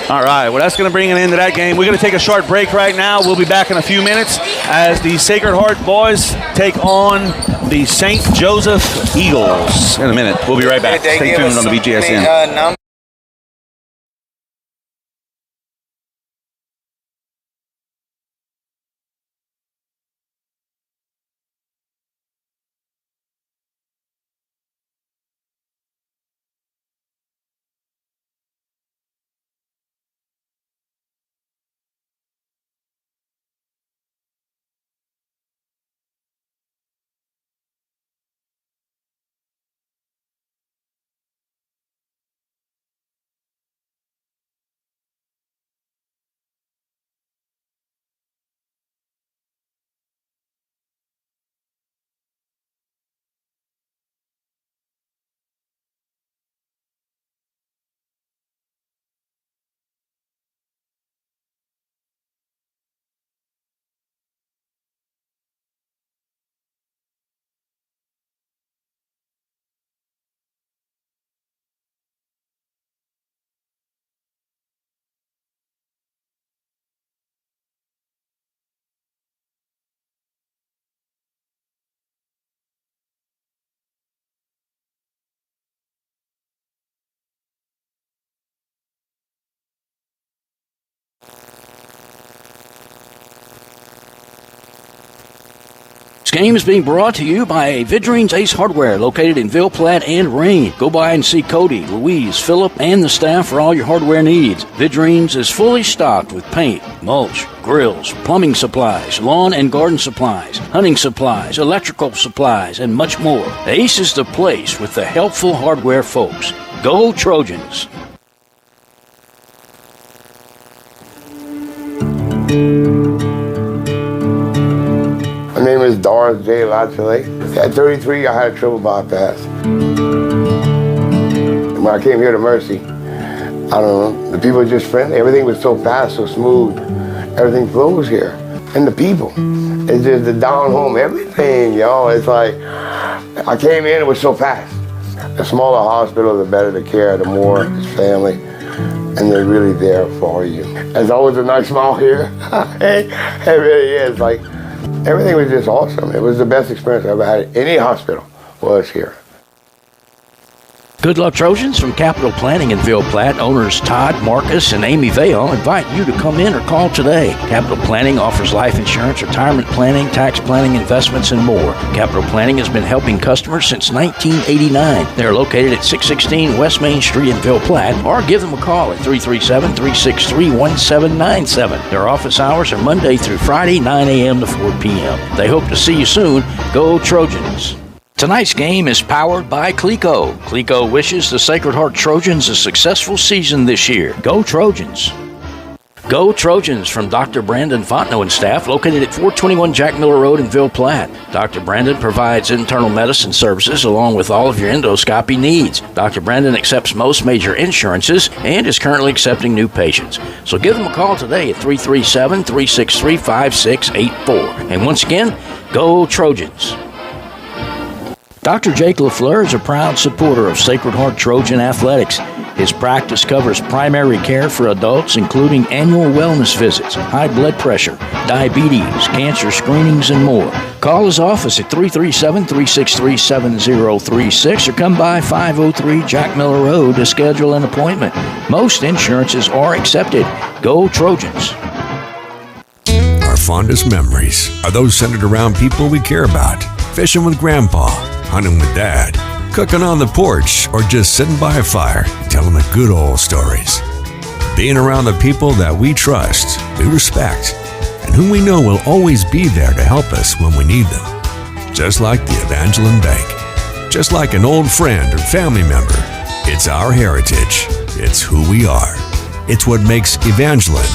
All right, well, that's going to bring an end to that game. We're going to take a short break right now. We'll be back in a few minutes as the Sacred Heart boys take on the St. Joseph Eagles in a minute. We'll be right back. Stay tuned on the BGSN. This game is being brought to you by Vidrine's Ace Hardware, located in Ville Platte and Rain. Go by and see Cody, Louise, Philip, and the staff for all your hardware needs. Vidrine's is fully stocked with paint, mulch, grills, plumbing supplies, lawn and garden supplies, hunting supplies, electrical supplies, and much more. Ace is the place with the helpful hardware folks. Go Trojans! My name is Doris J. Lachele. At 33, I had a triple bypass. When I came here to Mercy, I don't know, the people were just friendly. Everything was so fast, so smooth. Everything flows here. And the people, it's just the down home, everything, y'all. It's like, I came in, it was so fast. The smaller hospital, the better the care, the more family. And they're really there for you. There's always a nice smile here. It really is. Like, everything was just awesome. It was the best experience I ever had at any hospital was here. Good luck, Trojans. From Capital Planning in Ville Platte, owners Todd, Marcus, and Amy Vale invite you to come in or call today. Capital Planning offers life insurance, retirement planning, tax planning, investments, and more. Capital Planning has been helping customers since 1989. They are located at 616 West Main Street in Ville Platte, or give them a call at 337-363-1797. Their office hours are Monday through Friday, 9 a.m. to 4 p.m. They hope to see you soon. Go Trojans! Tonight's game is powered by Cleco. Cleco wishes the Sacred Heart Trojans a successful season this year. Go Trojans! Go Trojans from Dr. Brandon Fontenot and staff, located at 421 Jack Miller Road in Ville Platte. Dr. Brandon provides internal medicine services along with all of your endoscopy needs. Dr. Brandon accepts most major insurances and is currently accepting new patients. So give them a call today at 337-363-5684. And once again, go Trojans. Dr. Jake LaFleur is a proud supporter of Sacred Heart Trojan Athletics. His practice covers primary care for adults, including annual wellness visits, high blood pressure, diabetes, cancer screenings, and more. Call his office at 337-363-7036 or come by 503 Jack Miller Road to schedule an appointment. Most insurances are accepted. Go Trojans. Our fondest memories are those centered around people we care about. Fishing with Grandpa, hunting with Dad, cooking on the porch, or just sitting by a fire, telling the good old stories. Being around the people that we trust, we respect, and whom we know will always be there to help us when we need them. Just like the Evangeline Bank. Just like an old friend or family member. It's our heritage. It's who we are. It's what makes Evangeline,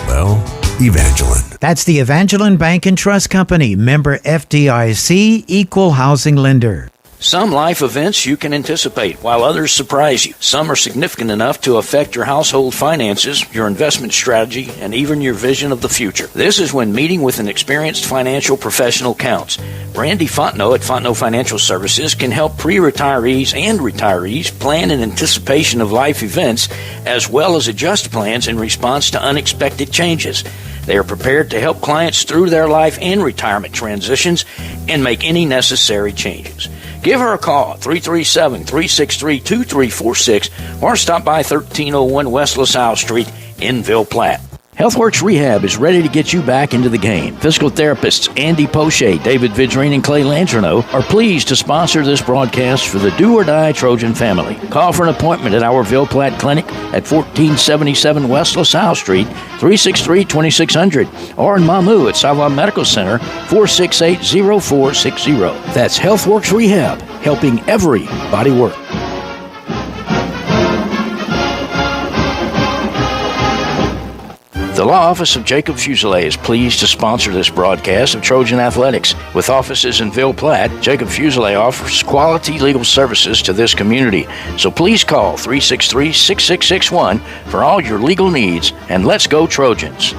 well, Evangeline. That's the Evangeline Bank and Trust Company, member FDIC, equal housing lender. Some life events you can anticipate, while others surprise you. Some are significant enough to affect your household finances, your investment strategy, and even your vision of the future. This is when meeting with an experienced financial professional counts. Brandy Fontenot at Fontenot Financial Services can help pre-retirees and retirees plan in anticipation of life events, as well as adjust plans in response to unexpected changes. They are prepared to help clients through their life and retirement transitions and make any necessary changes. Give her a call, 337-363-2346, or stop by 1301 West LaSalle Street in Ville Platte. HealthWorks Rehab is ready to get you back into the game. Physical therapists Andy Poche, David Vidrine, and Clay Langerneau are pleased to sponsor this broadcast for the Do or Die Trojan family. Call for an appointment at our Ville Platte Clinic at 1477 West LaSalle Street, 363-2600, or in Mamou at Savoy Medical Center, 468-0460. That's HealthWorks Rehab, helping everybody work. The law office of Jacob Fuselier is pleased to sponsor this broadcast of Trojan Athletics. With offices in Ville Platte, Jacob Fuselier offers quality legal services to this community. So please call 363-6661 for all your legal needs, and let's go Trojans.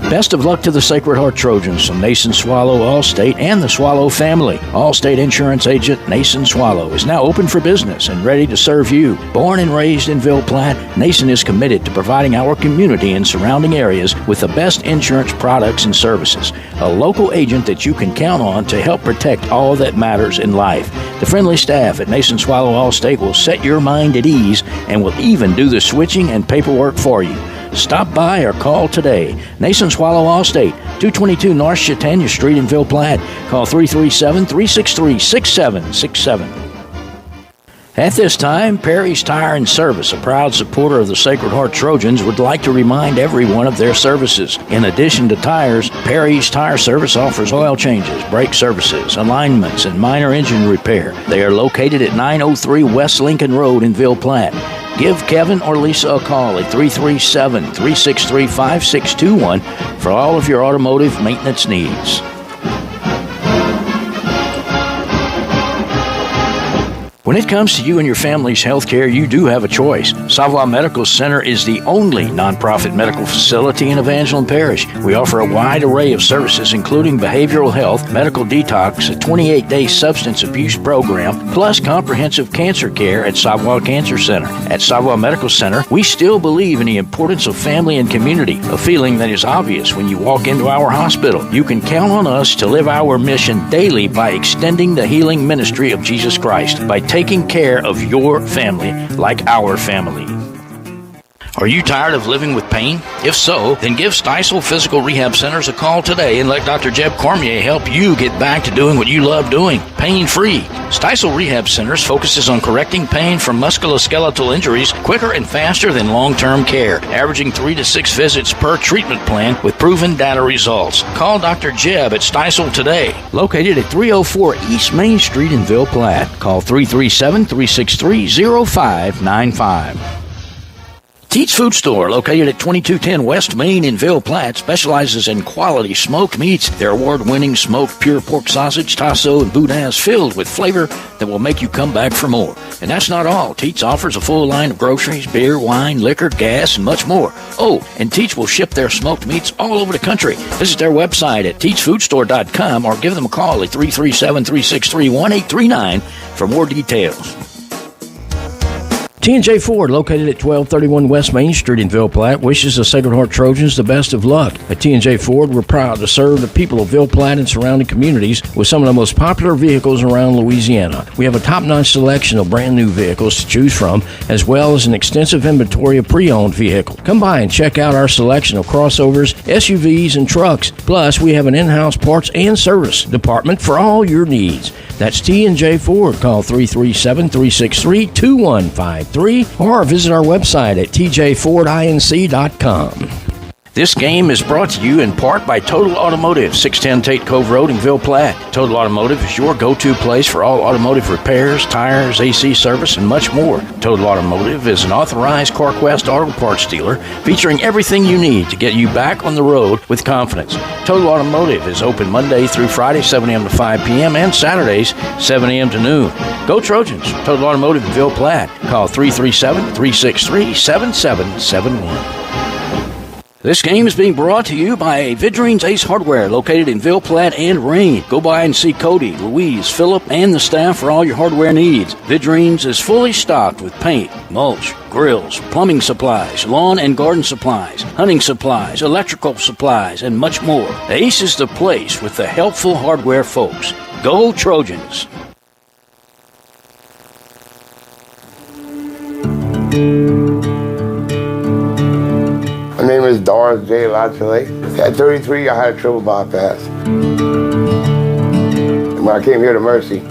Best of luck to the Sacred Heart Trojans from Nason Swallow Allstate and the Swallow family. Allstate Insurance Agent Nason Swallow is now open for business and ready to serve you. Born and raised in Ville Platte, Nason is committed to providing our community and surrounding areas with the best insurance products and services. A local agent that you can count on to help protect all that matters in life. The friendly staff at Nason Swallow Allstate will set your mind at ease and will even do the switching and paperwork for you. Stop by or call today. Nason Swallow Allstate, 222 North Chautauqua Street in Ville Platte. Call 337-363-6767. At this time, Perry's Tire and Service, a proud supporter of the Sacred Heart Trojans, would like to remind everyone of their services. In addition to tires, Perry's Tire Service offers oil changes, brake services, alignments, and minor engine repair. They are located at 903 West Lincoln Road in Ville Platte. Give Kevin or Lisa a call at 337-363-5621 for all of your automotive maintenance needs. When it comes to you and your family's health care, you do have a choice. Savoy Medical Center is the only nonprofit medical facility in Evangeline Parish. We offer a wide array of services, including behavioral health, medical detox, a 28-day substance abuse program, plus comprehensive cancer care at Savoy Cancer Center. At Savoy Medical Center, we still believe in the importance of family and community, a feeling that is obvious when you walk into our hospital. You can count on us to live our mission daily by extending the healing ministry of Jesus Christ, by taking care of your family like our family. Are you tired of living with pain? If so, then give Steisel Physical Rehab Centers a call today and let Dr. Jeb Cormier help you get back to doing what you love doing, pain-free. Steisel Rehab Centers focuses on correcting pain from musculoskeletal injuries quicker and faster than long-term care, averaging 3 to 6 visits per treatment plan with proven data results. Call Dr. Jeb at Steisel today. Located at 304 East Main Street in Ville Platte. Call 337-363-0595. Teats Food Store, located at 2210 West Main in Ville Platte, specializes in quality smoked meats. Their award-winning smoked pure pork sausage, tasso, and boudin is filled with flavor that will make you come back for more. And that's not all. Teats offers a full line of groceries, beer, wine, liquor, gas, and much more. Oh, and Teats will ship their smoked meats all over the country. Visit their website at teatsfoodstore.com or give them a call at 337-363-1839 for more details. T&J Ford, located at 1231 West Main Street in Ville Platte, wishes the Sacred Heart Trojans the best of luck. At T&J Ford, we're proud to serve the people of Ville Platte and surrounding communities with some of the most popular vehicles around Louisiana. We have a top-notch selection of brand-new vehicles to choose from, as well as an extensive inventory of pre-owned vehicles. Come by and check out our selection of crossovers, SUVs, and trucks. Plus, we have an in-house parts and service department for all your needs. That's T&J Ford. Call 337-363-2153 or visit our website at tjfordinc.com. This game is brought to you in part by Total Automotive, 610 Tate Cove Road in Ville Platte. Total Automotive is your go-to place for all automotive repairs, tires, AC service, and much more. Total Automotive is an authorized CarQuest auto parts dealer featuring everything you need to get you back on the road with confidence. Total Automotive is open Monday through Friday, 7 a.m. to 5 p.m. and Saturdays, 7 a.m. to noon. Go Trojans! Total Automotive in Ville Platte. Call 337-363-7771. This game is being brought to you by Vidrines Ace Hardware, located in Ville Platte and Rain. Go by and see Cody, Louise, Philip, and the staff for all your hardware needs. Vidrines is fully stocked with paint, mulch, grills, plumbing supplies, lawn and garden supplies, hunting supplies, electrical supplies, and much more. Ace is the place with the helpful hardware folks. Go Trojans! My name is Doris J. Lachele. At 33, I had a triple bypass. When I came here to Mercy, I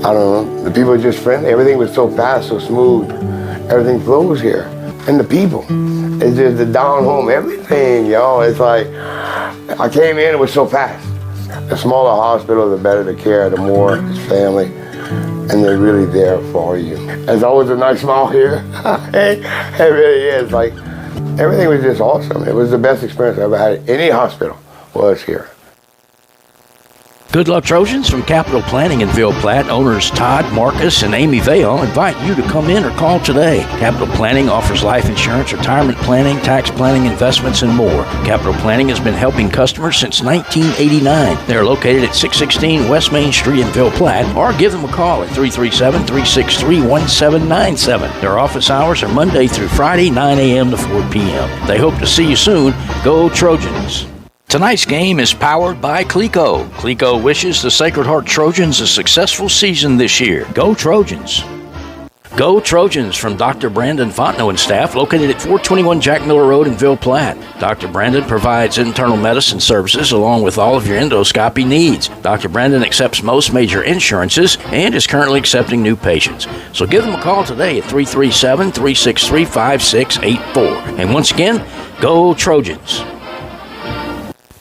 don't know, the people were just friendly. Everything was so fast, so smooth. Everything flows here. And the people, it's just the down home, everything, y'all. It's like, I came in, it was so fast. The smaller hospital, the better the care, the more it's family. And they're really there for you. There's always a nice smile here. It really is. Like, everything was just awesome. It was the best experience I ever had at any hospital was here. Good luck, Trojans. From Capital Planning in Ville Platte, owners Todd, Marcus, and Amy Vale invite you to come in or call today. Capital Planning offers life insurance, retirement planning, tax planning, investments, and more. Capital Planning has been helping customers since 1989. They are located at 616 West Main Street in Ville Platte, or give them a call at 337-363-1797. Their office hours are Monday through Friday, 9 a.m. to 4 p.m. They hope to see you soon. Go Trojans! Tonight's game is powered by Cleco. Cleco wishes the Sacred Heart Trojans a successful season this year. Go Trojans! Go Trojans from Dr. Brandon Fontenot and staff, located at 421 Jack Miller Road in Ville Platte. Dr. Brandon provides internal medicine services along with all of your endoscopy needs. Dr. Brandon accepts most major insurances and is currently accepting new patients. So give them a call today at 337-363-5684. And once again, go Trojans!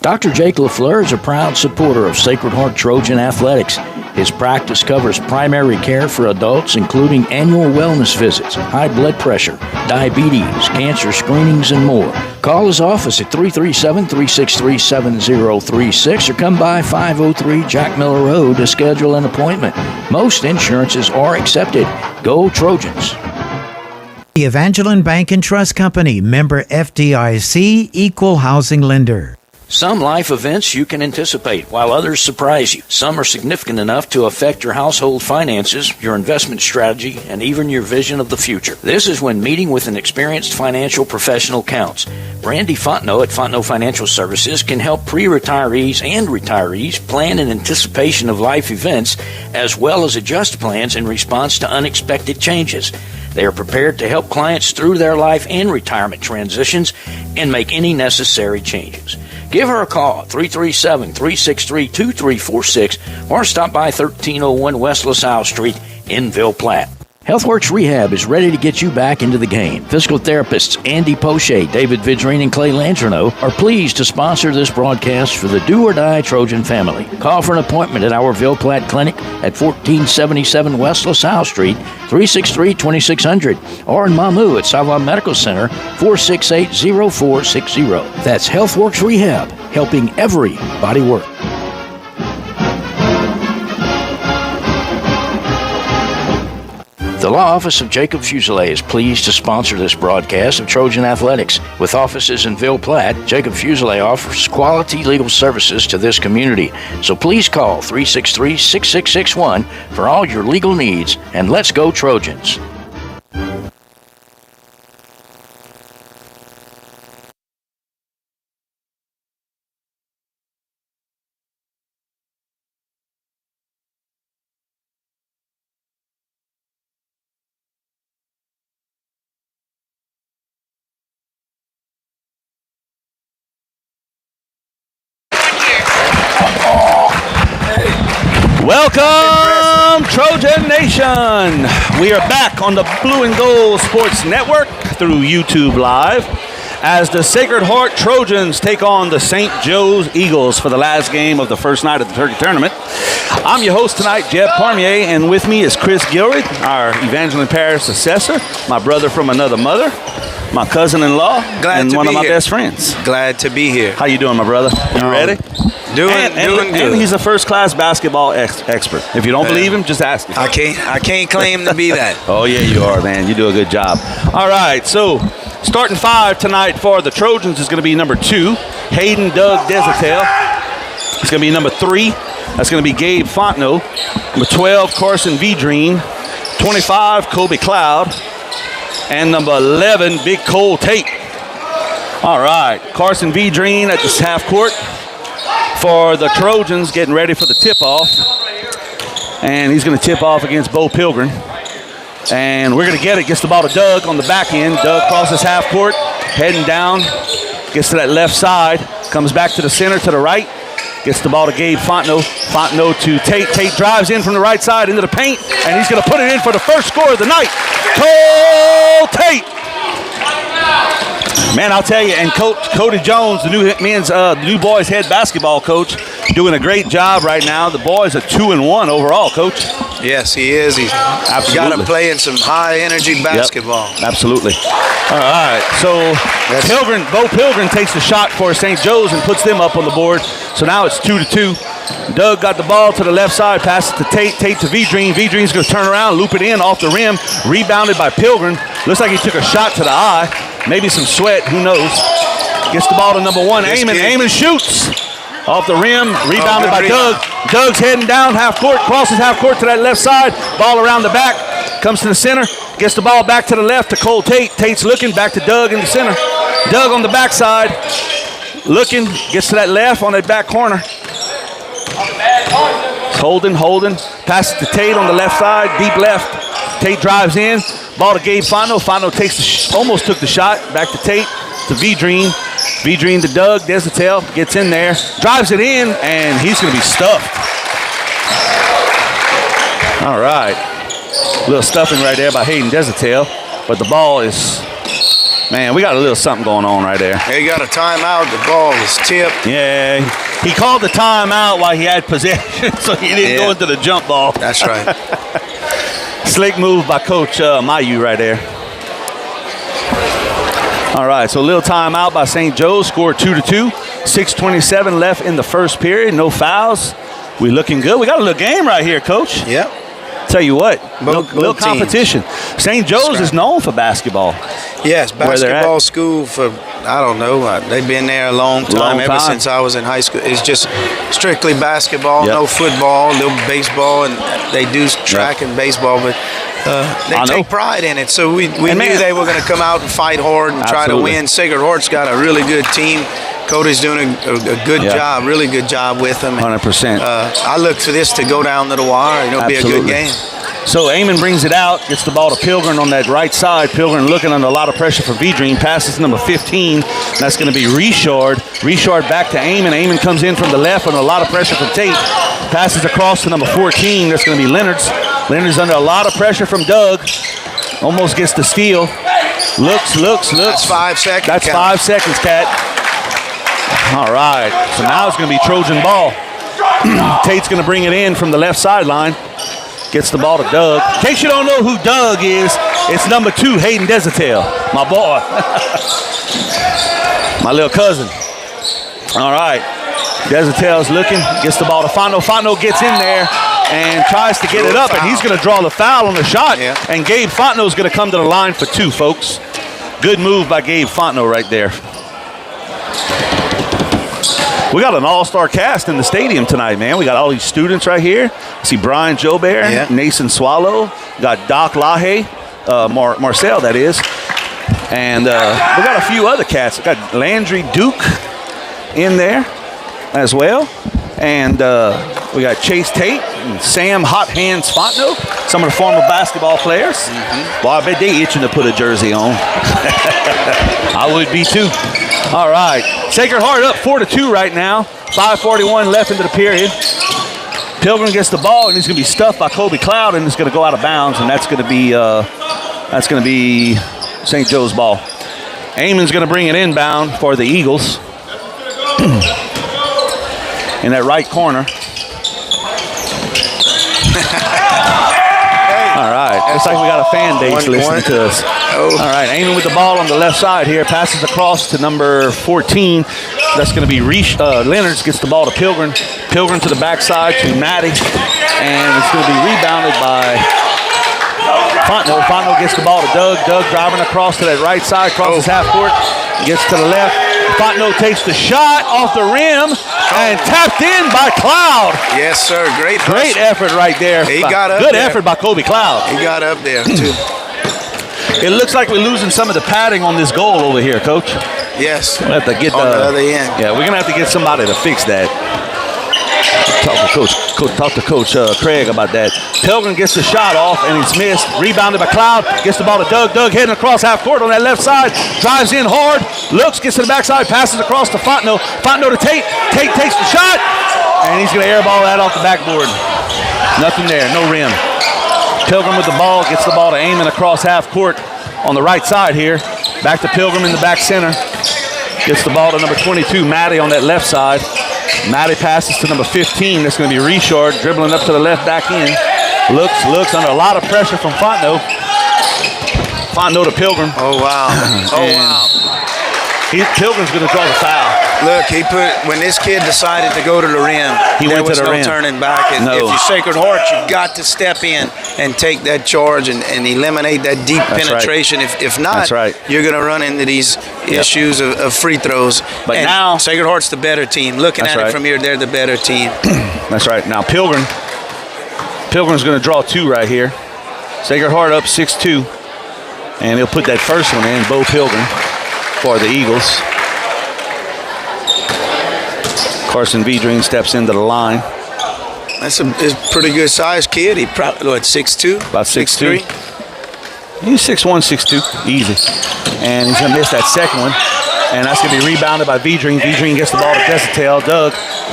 Dr. Jake LaFleur is a proud supporter of Sacred Heart Trojan Athletics. His practice covers primary care for adults, including annual wellness visits, high blood pressure, diabetes, cancer screenings, and more. Call his office at 337-363-7036 or come by 503 Jack Miller Road to schedule an appointment. Most insurances are accepted. Go Trojans! The Evangeline Bank and Trust Company, member FDIC, equal housing lender. Some life events you can anticipate, while others surprise you. Some are significant enough to affect your household finances, your investment strategy, and even your vision of the future. This is when meeting with an experienced financial professional counts. Brandy Fontenot at Fontenot Financial Services can help pre-retirees and retirees plan in anticipation of life events, as well as adjust plans in response to unexpected changes. They are prepared to help clients through their life and retirement transitions and make any necessary changes. Give her a call, 337-363-2346, or stop by 1301 West LaSalle Street in Ville Platte. HealthWorks Rehab is ready to get you back into the game. Physical therapists Andy Poche, David Vidrine, and Clay Landrino are pleased to sponsor this broadcast for the Do or Die Trojan family. Call for an appointment at our Ville Platte Clinic at 1477 West LaSalle Street, 363-2600, or in Mamou at Savon Medical Center, 468-0460. That's HealthWorks Rehab, helping everybody work. The Law Office of Jacob Fuselier is pleased to sponsor this broadcast of Trojan Athletics. With offices in Ville Platte, Jacob Fuselier offers quality legal services to this community. So please call 363-6661 for all your legal needs, and let's go Trojans. Welcome, Trojan Nation. We are back on the Blue and Gold Sports Network through YouTube Live as the Sacred Heart Trojans take on the St. Joe's Eagles for the last game of the first night of the Turkey Tournament. I'm your host tonight, Jeb Cormier, and with me is Chris Gilreath, our Evangeline Parish assessor, my brother from another mother, my cousin-in-law, and one of my best friends. Glad to be here. How you doing, my brother? You ready? Doing good. And he's a first-class basketball expert. If you don't believe him, just ask him. I can't claim to be that. Oh, yeah, you are, man. You do a good job. All right, so starting five tonight for the Trojans is going to be number 2, Hayden Doug Desatel. It's going to be number 3. That's going to be Gabe Fontenot. Number 12, Carson Vidrine. 25, Kobe Cloud. And number 11, Big Cole Tate. All right, Carson Vidrine at this half court for the Trojans, getting ready for the tip-off. And he's going to tip off against Bo Pilgrim. And we're going to get it. Gets the ball to Doug on the back end. Doug crosses half court, heading down. Gets to that left side. Comes back to the center, to the right. Gets the ball to Gabe Fontenot. Fontenot to Tate. Tate drives in from the right side into the paint. And he's going to put it in for the first score of the night. Cole Tate. Man, I'll tell you, and Coach Cody Jones, the new boys head basketball coach, doing a great job right now. The boys are 2-1 overall, Coach. Yes, he is. He's got to play in some high-energy basketball. Yep, absolutely. All right, so Bo Pilgrim takes the shot for St. Joe's and puts them up on the board. So now it's 2-2. Doug got the ball to the left side, passes to Tate. Tate to Vidrine. Vidrine's going to turn around, loop it in off the rim. Rebounded by Pilgrim. Looks like he took a shot to the eye. Maybe some sweat, who knows. Gets the ball to number 1, Eamon. Eamon shoots off the rim, rebounded by Doug. Doug's heading down half court, crosses half court to that left side. Ball around the back, comes to the center, gets the ball back to the left to Cole Tate. Tate's looking, back to Doug in the center. Doug on the backside, looking, gets to that left on that back corner. Holding, passes to Tate on the left side, deep left. Tate drives in, ball to Gabe Fontenot. Fontenot almost took the shot, back to Tate, to Vidrine. Vidrine to Doug, Desatel gets in there, drives it in, and he's going to be stuffed. All right, a little stuffing right there by Hayden Desatel, but the ball is, man, we got a little something going on right there. He got a timeout, the ball is tipped. Yeah, he called the timeout while he had possession, so he didn't go into the jump ball. That's right. Slick move by Coach Mayu right there. All right, so a little timeout by St. Joe's. Score 2-2. 6:27 left in the first period. No fouls. We looking good. We got a little game right here, Coach. Yep. Tell you what, little competition. St. Joe's is known for basketball. Yes, basketball school for, I don't know, they've been there a long time, ever since I was in high school. It's just strictly basketball, no football, no baseball, and they do track and baseball, but they take pride in it. So we knew they were going to come out and fight hard and try to win. Sacred Heart's got a really good team. Cody's doing a good job, really good job with them. 100%. I look for this to go down to the wire. It'll be a good game. So Eamon brings it out, gets the ball to Pilgrim on that right side. Pilgrim looking under a lot of pressure for Vidrine. Passes number 15. That's going to be Richard. Richard back to Eamon. Eamon comes in from the left under a lot of pressure from Tate. Passes across to number 14. That's going to be Leonards. Leonard's under a lot of pressure from Doug. Almost gets the steal. Looks. That's 5 seconds. That's 5 seconds, Cat. All right. So now it's going to be Trojan ball. Tate's going to bring it in from the left sideline. Gets the ball to Doug. In case you don't know who Doug is, it's number 2, Hayden Desautel, my boy. My little cousin. All right. Desautel's looking, gets the ball to Fontenot. Fontenot gets in there and tries to get it up, and he's going to draw the foul on the shot. Yeah. And Gabe Fontenot's going to come to the line for 2, folks. Good move by Gabe Fontenot right there. We got an all-star cast in the stadium tonight, man. We got all these students right here. See Brian Jobert, Nathan Swallow. Got Doc Lahaye, Marcel, that is. And we got a few other cats. We got Landry Duke in there as well. And we got Chase Tate and Sam Hot Hands Fontenot, some of the former basketball players. Well, I bet they itching to put a jersey on. I would be too. All right. Sacred Heart up 4-2 right now. 5:41 left into the period. Pilgrim gets the ball, and he's going to be stuffed by Kobe Cloud, and it's going to go out of bounds, and that's going to be St. Joe's ball. Eamon's going to bring it inbound for the Eagles. In that right corner. All right. Looks like we got a fan base listening to us. All right. Eamon with the ball on the left side here. Passes across to number 14. That's going to be Leonards gets the ball to Pilgrim. Pilgrim to the backside to Matty. And it's going to be rebounded by Fontenot. Fontenot gets the ball to Doug. Doug driving across to that right side. Crosses half court. Gets to the left. Fontenot takes the shot off the rim and tapped in by Cloud. Yes, sir. Great effort right there. He got up Good there. effort by Kobe Cloud. He got up there, too. It looks like we're losing some of the padding on this goal over here, Coach. Yes. We'll have to get on the other end. Yeah, we're going to have to get somebody to fix that. Talk to Coach Craig about that. Pilgrim gets the shot off, and it's missed. Rebounded by Cloud. Gets the ball to Doug. Doug heading across half court on that left side. Drives in hard. Looks, gets to the backside. Passes across to Fontenot. Fontenot to Tate. Tate takes the shot, and he's going to airball that off the backboard. Nothing there. No rim. Pilgrim with the ball. Gets the ball to Eamon across half court on the right side here. Back to Pilgrim in the back center. Gets the ball to number 22, Matty, on that left side. Matty passes to number 15. That's going to be Richard, dribbling up to the left back end. Looks under a lot of pressure from Fontenot. Fontenot to Pilgrim. Oh, wow. Pilgrim's going to draw the foul. Look, when this kid decided to go to the rim, there was no turning back. And if you're Sacred Heart, you've got to step in and take that charge and eliminate that deep penetration. Right. If not, you're going to run into these issues of free throws. But now Sacred Heart's the better team. Looking at it from here, they're the better team. That's right. Now Pilgrim's going to draw 2 right here. Sacred Heart up 6-2. And he'll put that first one in, Bo Pilgrim, for the Eagles. Carson Vedrine steps into the line. That's a pretty good sized kid. He probably, 6'2"? About 6'2". He's 6'1", 6'2", easy. And he's going to miss that second one. And that's going to be rebounded by Vedrine. Vedrine gets the ball to Desautel.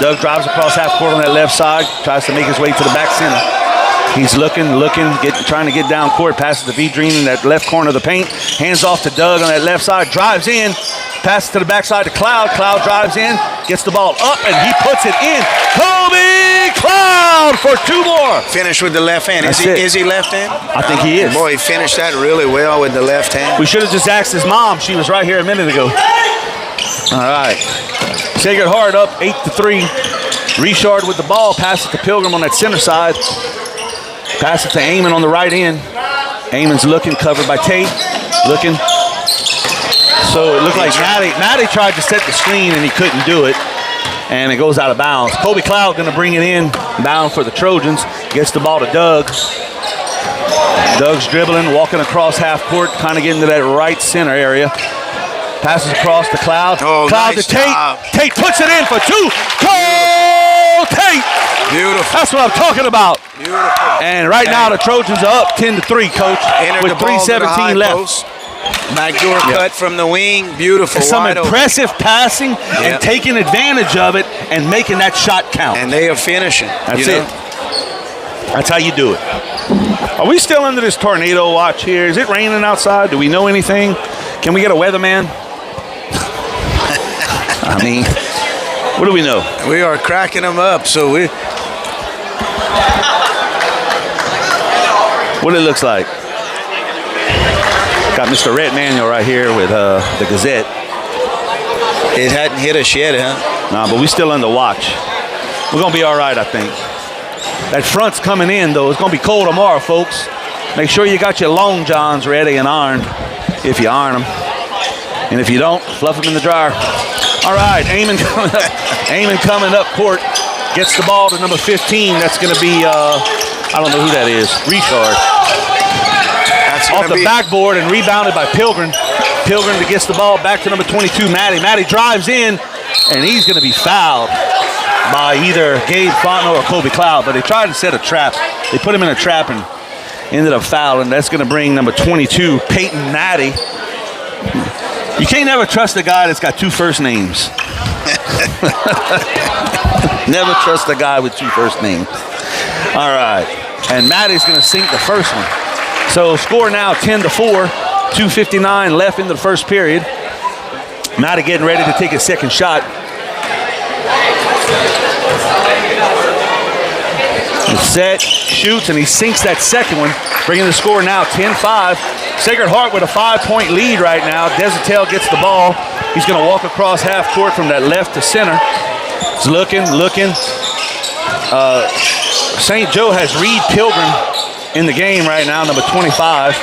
Doug drives across half court on that left side. Tries to make his way to the back center. He's looking, trying to get down court. Passes to Vedrine in that left corner of the paint. Hands off to Doug on that left side. Drives in. Passes to the backside to Cloud. Cloud drives in. Gets the ball up, and he puts it in. Kobe Cloud for 2 more. Finish with the left hand. Is he left hand? I think he is. Boy, he finished that really well with the left hand. We should have just asked his mom. She was right here a minute ago. All right. Sacred Heart up 8-3. Richard with the ball. Passes to Pilgrim on that center side. Passes to Eamon on the right end. Eamon's looking, covered by Tate. Looking. So it looked like Matty tried to set the screen and he couldn't do it. And it goes out of bounds. Kobe Cloud going to bring it in, down for the Trojans. Gets the ball to Doug. Doug's dribbling, walking across half court, kind of getting to that right center area. Passes across to Cloud. Cloud to Tate. Tate puts it in for 2. Cole Tate. Beautiful. That's what I'm talking about. Beautiful. And right now the Trojans are up 10-3, Coach, with 3:17 left. Post. Backdoor cut from the wing. Beautiful. Some impressive passing and taking advantage of it and making that shot count. And they are finishing. That's it. That's how you do it. Are we still under this tornado watch here? Is it raining outside? Do we know anything? Can we get a weatherman? I mean, what do we know? We are cracking them up, so we... What it looks like. Got Mr. Red Manuel right here with the Gazette. It hadn't hit us yet, huh? Nah, but we still under watch. We're going to be all right, I think. That front's coming in, though. It's going to be cold tomorrow, folks. Make sure you got your long johns ready and ironed, if you iron them. And if you don't, fluff them in the dryer. All right, Eamon coming up. Eamon coming up court. Gets the ball to number 15. That's going to be, I don't know who that is, Richard. Off the backboard and rebounded by Pilgrim. Pilgrim gets the ball back to number 22, Matty. Matty drives in, and he's going to be fouled by either Gabe Fontenot or Kobe Cloud, but they tried to set a trap. They put him in a trap and ended up fouling. That's going to bring number 22, Peyton Matty. You can't never trust a guy that's got two first names. Never trust a guy with two first names. All right, and Matty's going to sink the first one. So score now 10-4, 2:59 left into the first period. Matty getting ready to take his second shot. He's set, shoots, and he sinks that second one, bringing the score now 10-5. Sacred Heart with a 5-point lead right now. Desertel gets the ball. He's going to walk across half court from that left to center. He's looking. St. Joe has Reed Pilgrim in the game right now, number 25.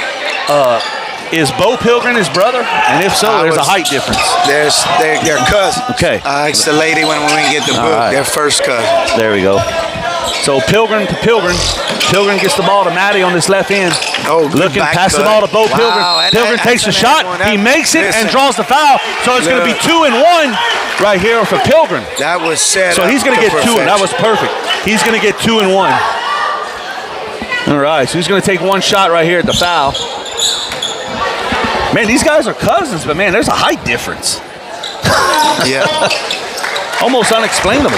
Is Bo Pilgrim his brother? And if so, there's a height difference. They're cousins. Okay. I asked the lady when we get the book. Right. They're first cousins. There we go. So Pilgrim to Pilgrim. Pilgrim gets the ball to Matty on this left end. Oh, looking, pass the ball to Bo Pilgrim. Pilgrim takes the shot. He makes it and draws the foul. So it's going to be 2-1 right here for Pilgrim. That was set. So he's going to get two. That was perfect. He's going to get 2-1. All right, so he's going to take one shot right here at the foul. Man, these guys are cousins, but man, there's a height difference. Yeah. Almost unexplainable.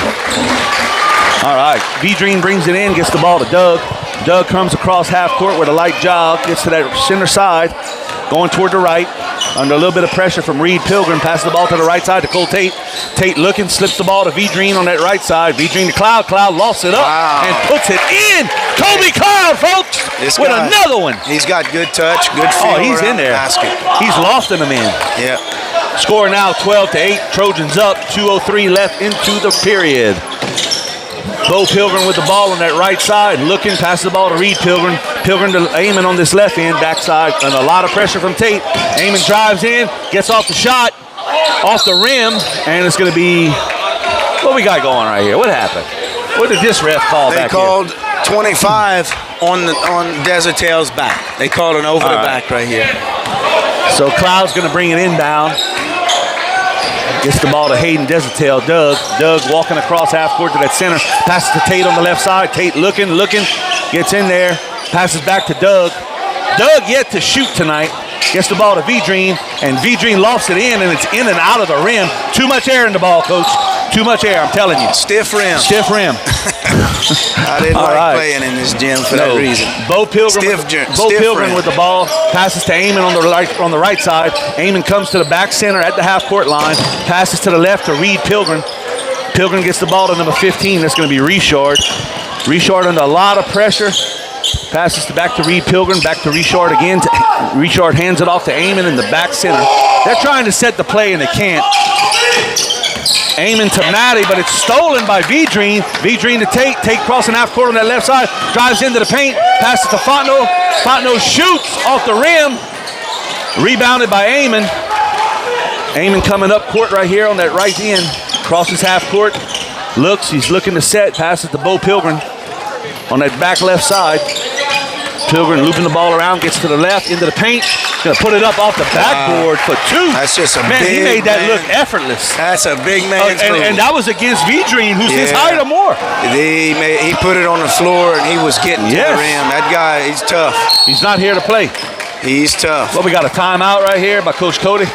All right, V-Dream brings it in, gets the ball to Doug. Doug comes across half court with a light jog, gets to that center side, going toward the right. Under a little bit of pressure from Reed Pilgrim, passes the ball to the right side to Cole Tate. Tate looking, slips the ball to V-Dream on that right side. V-Dream to Cloud. Cloud lofts it up and puts it in. Kobe Cloud, folks, with another one. He's got good touch, good feel. Oh, he's in there. Basket. He's lofting them in. Yeah. Score now 12-8. Trojans up. 2:03 left into the period. Bo Pilgrim with the ball on that right side, looking, passes the ball to Reed Pilgrim. Pilgrim to Eamon on this left end, backside, and a lot of pressure from Tate. Eamon drives in, gets off the shot, off the rim, and it's going to be, what we got going right here? What happened? What did this ref call back here? They called 25 on Desertel's back. They called an over the back right here. So Cloud's going to bring it inbound. Gets the ball to Hayden Desertel. Doug walking across half court to that center. Passes to Tate on the left side. Tate looking. Gets in there. Passes back to Doug. Doug yet to shoot tonight. Gets the ball to V-Dream. And V-Dream lofts it in, and it's in and out of the rim. Too much air in the ball, Coach. Too much air, I'm telling you. Stiff rim. I didn't like playing in this gym for that reason. Bo Pilgrim with the ball. Passes to Eamon on the right side. Eamon comes to the back center at the half-court line. Passes to the left to Reed Pilgrim. Pilgrim gets the ball to number 15. That's going to be Richard. Richard under a lot of pressure. Passes back to Reed Pilgrim. Back to Richard again. Richard hands it off to Eamon in the back center. They're trying to set the play, and they can't. Eamon to Matty, but it's stolen by V-Dream. V-Dream to Tate. Tate crossing half court on that left side. Drives into the paint. Passes to Fontenot. Fontenot shoots off the rim. Rebounded by Eamon. Eamon coming up court right here on that right end. Crosses half court. Looks. He's looking to set. Passes to Bo Pilgrim on that back left side. Pilgrim looping the ball around. Gets to the left. Into the paint. Gonna put it up off the backboard for two. That's just a man. He made that look effortless. That's a big man's move. And that was against V-Dream, who's his height or more. He put it on the floor, and he was getting to the rim. That guy, he's tough. He's not here to play. He's tough. Well, we got a timeout right here by Coach Cody.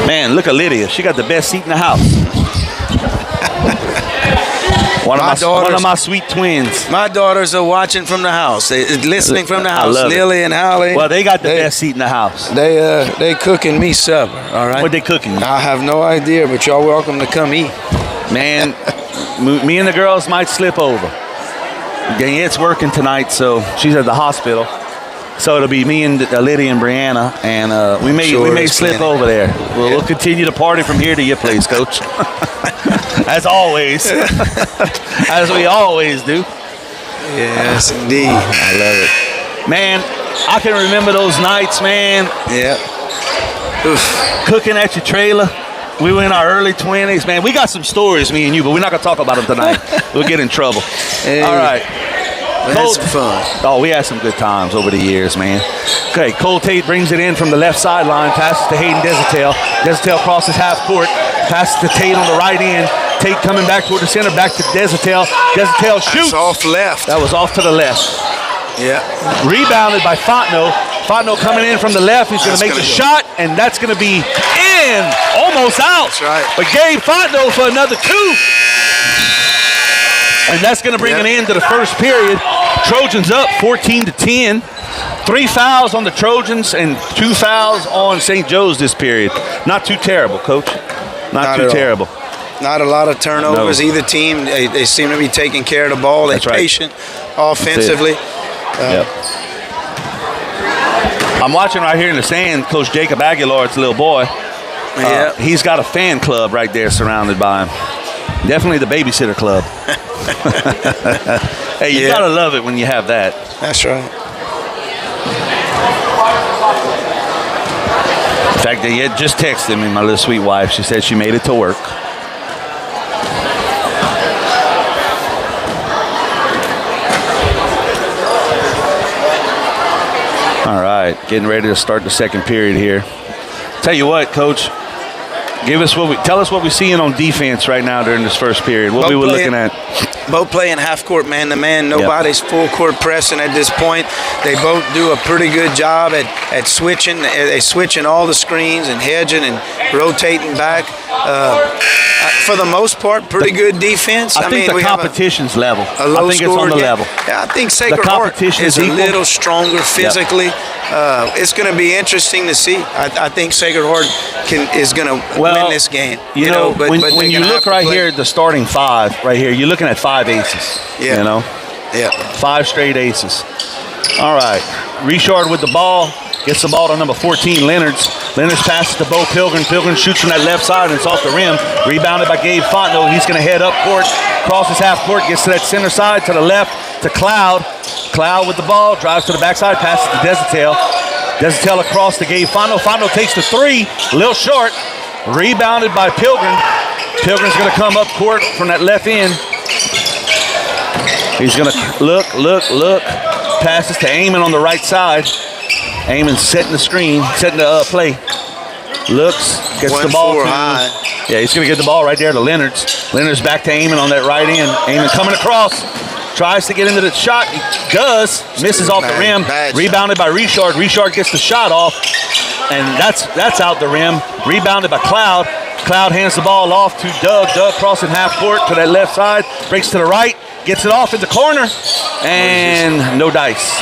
Man, look at Lydia. She got the best seat in the house. One of my sweet twins. My daughters are watching from the house. They listening from the house. Lily and Holly. Well, they got the best seat in the house. They cooking me supper. All right. What they cooking? I have no idea, but y'all welcome to come eat. Man, me and the girls might slip over. Daniette's working tonight, so she's at the hospital. So it'll be me and Lydia and Brianna, and we may slip over there. We'll continue to party from here to your place, Coach. As always. As we always do. Yes, indeed. I love it. Man, I can remember those nights, man. Yeah. Cooking at your trailer. We were in our early 20s, man. We got some stories, me and you, but we're not going to talk about them tonight. We'll get in trouble. Hey. All right. That's fun. Oh, we had some good times over the years, man. Okay, Cole Tate brings it in from the left sideline, passes to Hayden Desautel. Desautel crosses half court, passes to Tate on the right end. Tate coming back toward the center, back to Desautel. Desautel shoots. That's off left. That was off to the left. Yeah. Rebounded by Fontenot. Fontenot coming in from the left. He's going to make the shot, and that's going to be in. Almost out. That's right. But Gabe Fontenot for another two. And that's going to bring an end to the first period. Trojans up 14-10. 3 fouls on the Trojans and 2 fouls on St. Joe's this period. Not too terrible, Coach. Not too terrible. Not a lot of turnovers. Either team, they seem to be taking care of the ball. They're patient offensively. Yep. I'm watching right here in the stand, Coach Jacob Aguilar, it's a little boy. He's got a fan club right there surrounded by him. Definitely the babysitter club. Hey, you gotta love it when you have that. That's right. In fact, they just texted me, my little sweet wife. She said she made it to work. All right, getting ready to start the second period here. Tell you what, Coach. Tell us what we're seeing on defense right now during this first period. What we were looking at. Both playing half court man-to-man. Nobody's full court pressing at this point. They both do a pretty good job at switching. They switching all the screens and hedging and rotating back. For the most part, pretty good defense. I think the competition's level. A low I think it's on the level. Yeah, I think Sacred Heart is a little stronger physically. It's going to be interesting to see. I think Sacred Heart is going to win this game. You know, when you look right here at the starting five, right here, you're looking at 5 aces. Yeah. You know? Yeah. 5 straight aces. All right. Richard with the ball. Gets the ball to number 14, Leonards. Leonards passes to Bo Pilgrim. Pilgrim shoots from that left side, and it's off the rim. Rebounded by Gabe Fontenot. He's going to head up court, crosses half court, gets to that center side, to the left, to Cloud. Cloud with the ball, drives to the backside, passes to Desautel. Desautel across to Gabe Fontenot. Fontenot takes the three, a little short. Rebounded by Pilgrim. Pilgrim's going to come up court from that left end. He's going to look. Passes to Amon on the right side. Amon setting the screen, setting the play. Looks, gets the ball to high. Yeah, he's going to get the ball right there to Leonards. Leonards back to Amon on that right end. Amon coming across. Tries to get into the shot. He does. Misses off the rim. Rebounded by Richard. Richard gets the shot off. And that's out the rim. Rebounded by Cloud. Cloud hands the ball off to Doug. Doug crossing half court to that left side. Breaks to the right. Gets it off in the corner. And no dice.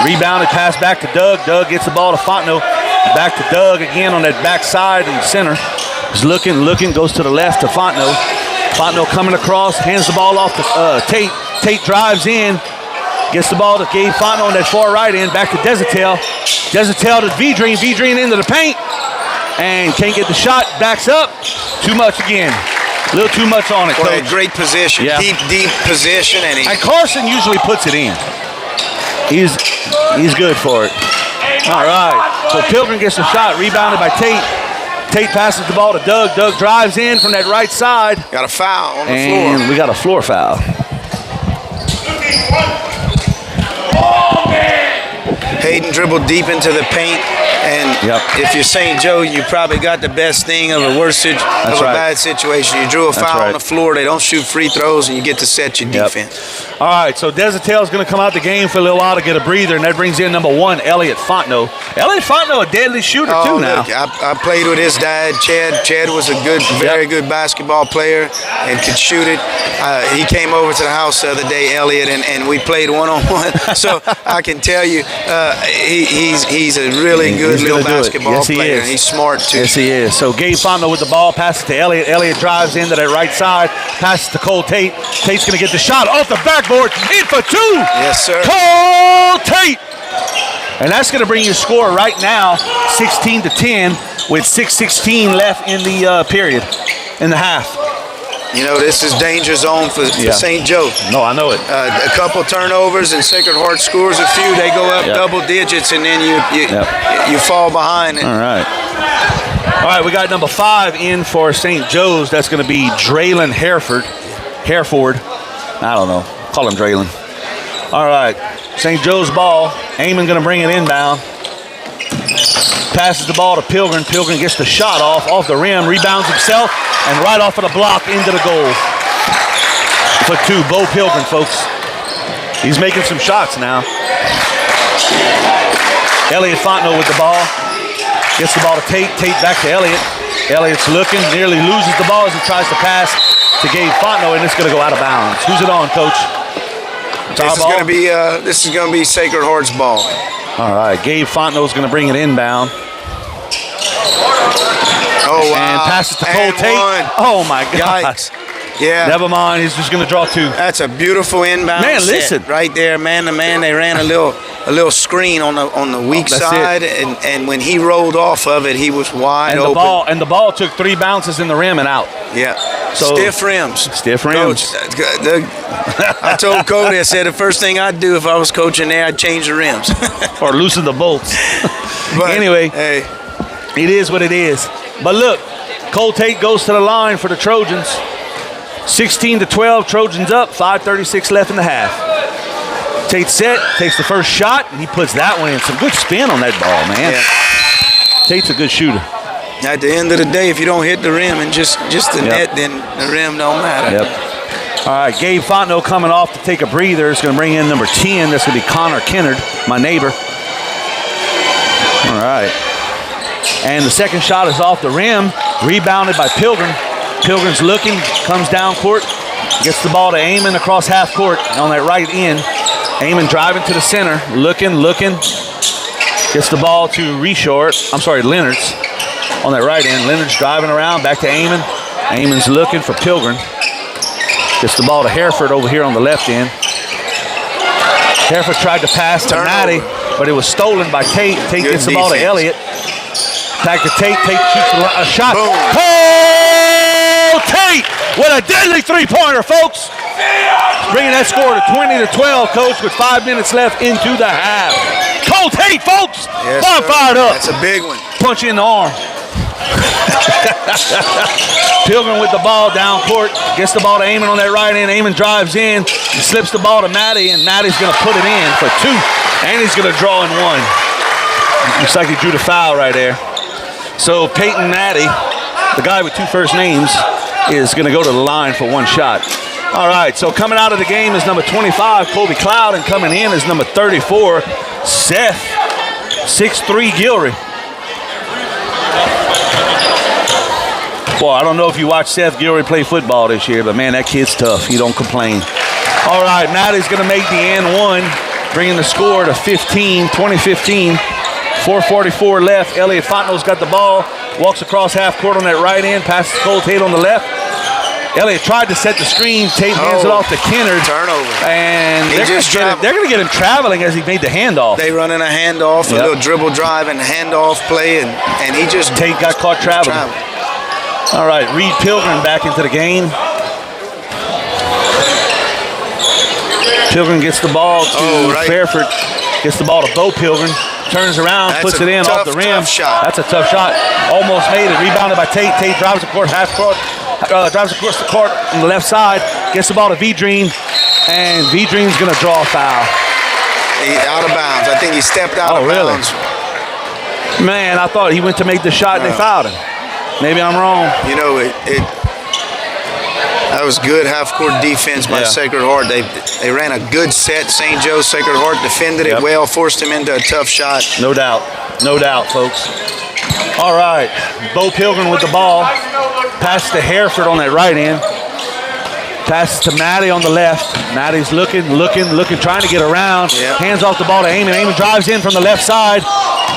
Rebounded, pass back to Doug. Doug gets the ball to Fontenot. Back to Doug again on that back side in the center. He's looking, goes to the left to Fontenot. Fontenot coming across, hands the ball off to Tate. Tate drives in, gets the ball to Gabe Fontenot on that far right end. Back to Desautel. Desautel to Vidrine. Vidrine into the paint. And can't get the shot, backs up. Too much again. A little too much on it, Coach. Great position, deep position. And Carson usually puts it in. He's good for it. All right. So Pilgrim gets the shot, rebounded by Tate. Tate passes the ball to Doug. Doug drives in from that right side. Got a foul on the floor. And we got a floor foul. Peyton dribbled deep into the paint, and if you're St. Joe, you probably got the best thing of a bad situation. You drew a foul on the floor. They don't shoot free throws, and you get to set your defense. All right, so Desautel is going to come out the game for a little while to get a breather, and that brings in number 1, Elliot Fontenot. Elliot Fontenot, a deadly shooter too now. Look, I played with his dad, Chad. Chad was a very good basketball player and could shoot it. He came over to the house the other day, Elliot, and we played one-on-one. So I can tell you, he's a really good little basketball player. He's smart too. Yes, he is. So Gabe Fontenot with the ball, passes to Elliot. Elliot drives into that right side, passes to Cole Tate. Tate's going to get the shot off the backboard, in for 2. Yes, sir. Cole Tate. And that's going to bring your score right now 16-10 with 6:16 left in the period, in the half. You know, this is danger zone for St. Joe. No, I know it. A couple turnovers and Sacred Heart scores a few. They go up double digits, and then you fall behind. All right, we got number 5 in for St. Joe's. That's going to be Draylon Hereford. I don't know. Call him Draylon. All right, St. Joe's ball. Amon going to bring it inbound. Passes the ball to Pilgrim. Pilgrim gets the shot off the rim, rebounds himself, and right off of the block into the goal. For 2, Bo Pilgrim, folks. He's making some shots now. Elliot Fontenot with the ball. Gets the ball to Tate. Tate back to Elliot. Elliot's looking, nearly loses the ball as he tries to pass to Gabe Fontenot, and it's going to go out of bounds. Who's it on, Coach? This is going to be Sacred Heart's ball. All right, Gabe Fontenot's going to bring it inbound. Oh, wow. And passes to Cole Tate. Oh, my God. Yikes. Yeah. Never mind. He's just going to draw 2. That's a beautiful inbound. Man, set listen. Right there, man to man. They ran a little screen on the weak side, and when he rolled off of it, he was wide open. The ball took 3 bounces in the rim and out. Yeah. So, stiff rims. Coach, I told Cody, I said the first thing I'd do if I was coaching there, I'd change the rims. Or loosen the bolts. But anyway, hey, it is what it is. But look, Cole Tate goes to the line for the Trojans. 16-12, Trojans up, 5:36 left in the half. Tate set, takes the first shot, and he puts that one in. Some good spin on that ball, man. Yeah. Tate's a good shooter. At the end of the day, if you don't hit the rim and just the net, then the rim don't matter. Yep. All right, Gabe Fontenot coming off to take a breather. It's going to bring in number 10. That's going to be Connor Kennard, my neighbor. All right. And the second shot is off the rim, rebounded by Pilgrim. Pilgrim's looking, comes down court, gets the ball to Amon across half court on that right end. Amon driving to the center, looking, gets the ball to Leonard's on that right end. Leonard's driving around, back to Amon. Amon's looking for Pilgrim. Gets the ball to Hereford over here on the left end. Hereford tried to pass to Matty, but it was stolen by Tate. Tate gets the ball to Elliott. Back to Tate. Tate shoots a shot. Boom. Cole Tate with a deadly 3-pointer, folks. Bringing that score to 20-12, Coach, with 5 minutes left into the half. Cole Tate, folks. Yes, fired up. That's a big one. Punch you in the arm. Pilgrim with the ball down court. Gets the ball to Amon on that right end. Amon drives in. He slips the ball to Matty, and Matty's going to put it in for 2. And he's going to draw in 1. Looks like he drew the foul right there. So Peyton Matty, the guy with 2 first names, is going to go to the line for 1 shot. All right, so coming out of the game is number 25, Kobe Cloud, and coming in is number 34, Seth 6'3" Gilry. Boy, I don't know if you watched Seth Gilry play football this year, but man, that kid's tough. He don't complain. All right, Matty's going to make the and 1, bringing the score to 20-15. 4:44 left. Elliot Fontenot's got the ball, walks across half court on that right end, passes Cole Tate on the left. Elliott tried to set the screen. Tate hands it off to Kennard. Turnover. And they're going to get him traveling as he made the handoff. They running a handoff, a little dribble drive and handoff play, and he just... Tate got caught traveling. All right, Reed Pilgrim back into the game. Pilgrim gets the ball to Fairford. Gets the ball to Bo Pilgrim. Turns around, puts it in off the rim. That's a tough shot. Almost made it. Rebounded by Tate. Tate drives across half court. Drives across the court on the left side. Gets the ball to V-Dream. And V-Dream's going to draw a foul. Out of bounds. I think he stepped out of really? bounds. Man, I thought he went to make the shot and they fouled him. Maybe I'm wrong. You know, that was good half-court defense by Sacred Heart. They ran a good set. St. Joe's Sacred Heart defended it well, forced him into a tough shot. No doubt, folks. All right, Bo Pilgrim with the ball. Passes to Hereford on that right end. Passes to Matty on the left. Matty's looking, trying to get around. Yep. Hands off the ball to Eamon. Eamon drives in from the left side.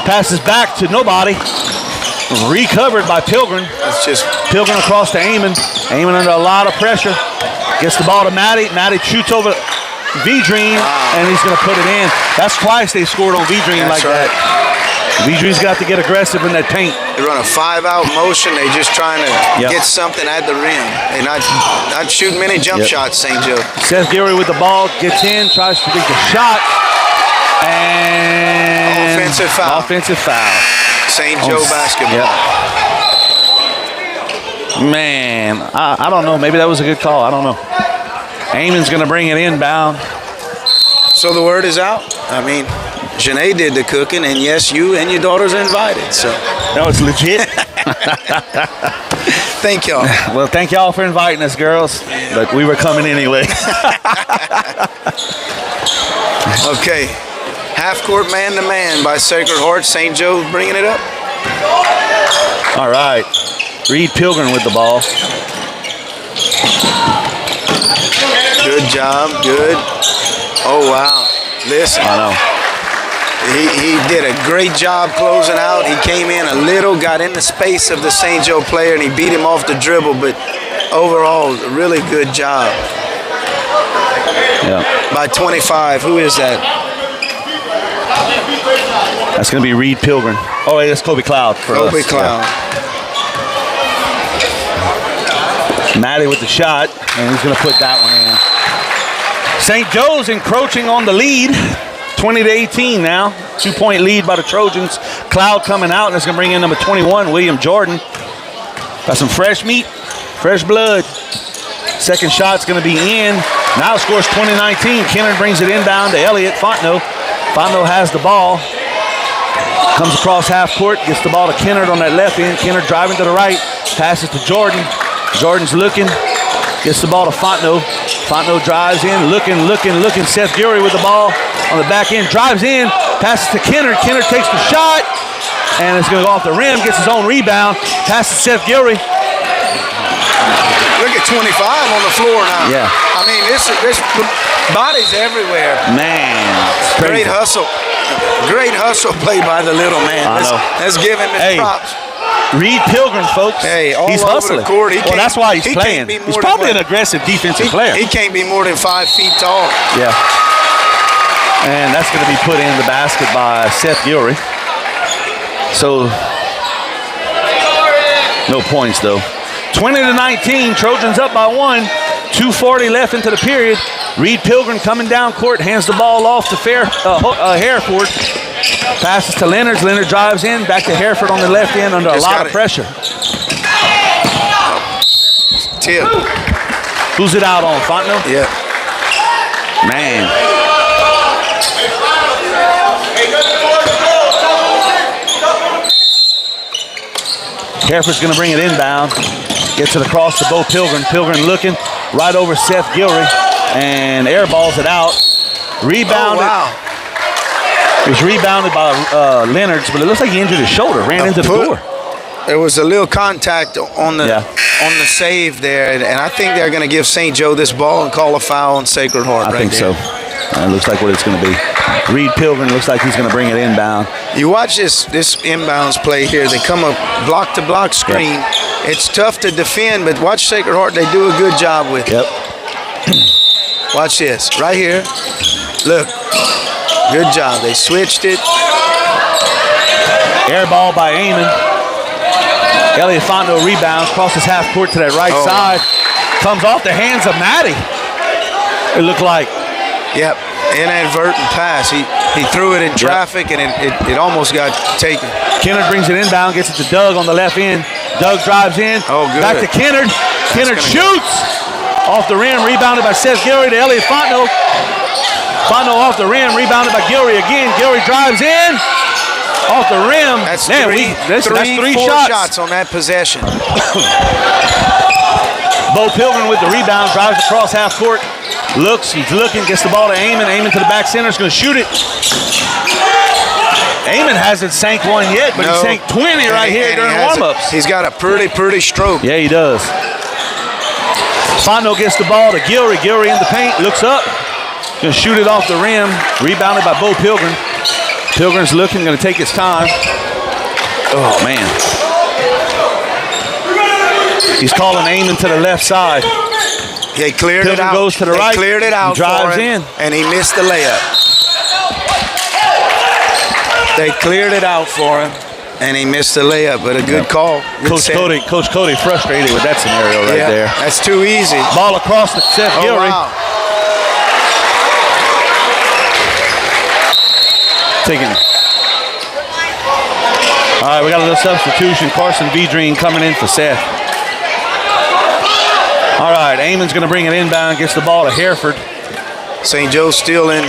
Passes back to nobody. Recovered by Pilgrim. It's just Pilgrim across to Eamon. Eamon under a lot of pressure. Gets the ball to Matty. Matty shoots over V-Dream, and he's going to put it in. That's twice they scored on V-Dream like that. V-Dream's got to get aggressive in that paint. They run a 5-out motion. They just trying to get something at the rim. They're not shooting many jump shots, St. Joe. Seth Gilroy with the ball, gets in, tries to take the shot, and offensive foul. St. Joe basketball. Yep. Man, I don't know. Maybe that was a good call. I don't know. Eamon's going to bring it inbound. So the word is out. I mean, Janae did the cooking, and yes, you and your daughters are invited. So no, it's legit. Thank y'all. Well, thank y'all for inviting us, girls. But we were coming anyway. Okay. Half-court man-to-man by Sacred Heart. St. Joe bringing it up. All right. Reed Pilgrim with the ball. Good job. Good. Oh, wow. Listen. I know. He did a great job closing out. He came in a little, got in the space of the St. Joe player, and he beat him off the dribble. But overall, a really good job. Yeah. By 25. Who is that? That's going to be Reed Pilgrim. Oh, wait, that's Kobe Cloud for us. Kobe Cloud. Yeah. Matty with the shot, and he's going to put that one in. St. Joe's encroaching on the lead. 20-18 now. 2-point lead by the Trojans. Cloud coming out, and it's going to bring in number 21, William Jordan. Got some fresh meat, fresh blood. Second shot's going to be in. Now the score's 20-19. Kennard brings it inbound to Elliott Fontenot. Fontenot has the ball. Comes across half court, gets the ball to Kennard on that left end. Kennard driving to the right, passes to Jordan. Jordan's looking, gets the ball to Fontenot. Fontenot drives in, looking. Seth Gilroy with the ball on the back end, drives in, passes to Kennard. Kennard takes the shot, and it's going to go off the rim, gets his own rebound, passes to Seth Gilroy. Look at 25 on the floor now. Yeah. I mean, this bodies everywhere. Man, great hustle. Great hustle play by the little man. Let's give him his props. Reed Pilgrim, folks. Hey, he's over hustling. the court. That's why he's playing. He's probably an aggressive defensive player. He can't be more than 5 feet tall. Yeah. And that's going to be put in the basket by Seth Gilroy. So, no points though. 20-19, Trojans up by 1. 2:40 left into the period. Reed Pilgrim coming down court, hands the ball off to Hereford. Passes to Leonard. Leonard drives in, back to Hereford on the left end under a lot of pressure. Tip. Who's it out on? Fontenot? Yeah. Man. Hereford's going to bring it inbound. Gets it across to Bo Pilgrim. Pilgrim looking right over Seth Gilroy and airballs it out. Rebounded. Oh, wow. It was rebounded by Leonard's, but it looks like he injured his shoulder, ran into the door. There was a little contact on the save there, and I think they're going to give St. Joe this ball and call a foul on Sacred Heart. I think so. It looks like what it's going to be. Reed Pilgrim looks like he's going to bring it inbound. You watch this inbounds play here. They come up block-to-block screen. Yep. It's tough to defend, but watch Sacred Heart. They do a good job with it. Yep. Watch this. Right here. Look. Good job. They switched it. Air ball by Eamon. Elliott Fontenot rebounds, crosses half court to that right side. Comes off the hands of Matty. It looked like. Yep. Inadvertent pass. He threw it in traffic, and it almost got taken. Kennard brings it inbound, gets it to Doug on the left end. Doug drives in. Oh, good. Back to Kennard. Kennard shoots. Off the rim, rebounded by Seth Gilroy to Elliott Fontenot. Fano off the rim, rebounded by Gilry again. Gilry drives in. Off the rim. That's that's three four shots. shots on that possession. Bo Pilgrim with the rebound, drives across half court. Looks, he's looking, gets the ball to Amon. Amon to the back center, is going to shoot it. Amon hasn't sank one yet, but he sank 20 right here during warm-ups. He's got a pretty stroke. Yeah, he does. Fano gets the ball to Gilry. Gilry in the paint, looks up. Going to shoot it off the rim. Rebounded by Bo Pilgrim. Pilgrim's looking, going to take his time. Oh, man. He's calling Amon to the left side. They cleared it out. Goes to the right. Cleared it out. Drives for him, in. and he missed the layup. They cleared it out for him, and he missed the layup. But a good call. Good Coach Cody frustrated with that scenario right there. That's too easy. Ball across to Seth Gilry. Wow. Taking. All right, we got a little substitution. Carson Vedrine coming in for Seth. All right, Amon's going to bring it inbound, gets the ball to Hereford. St. Joe's still in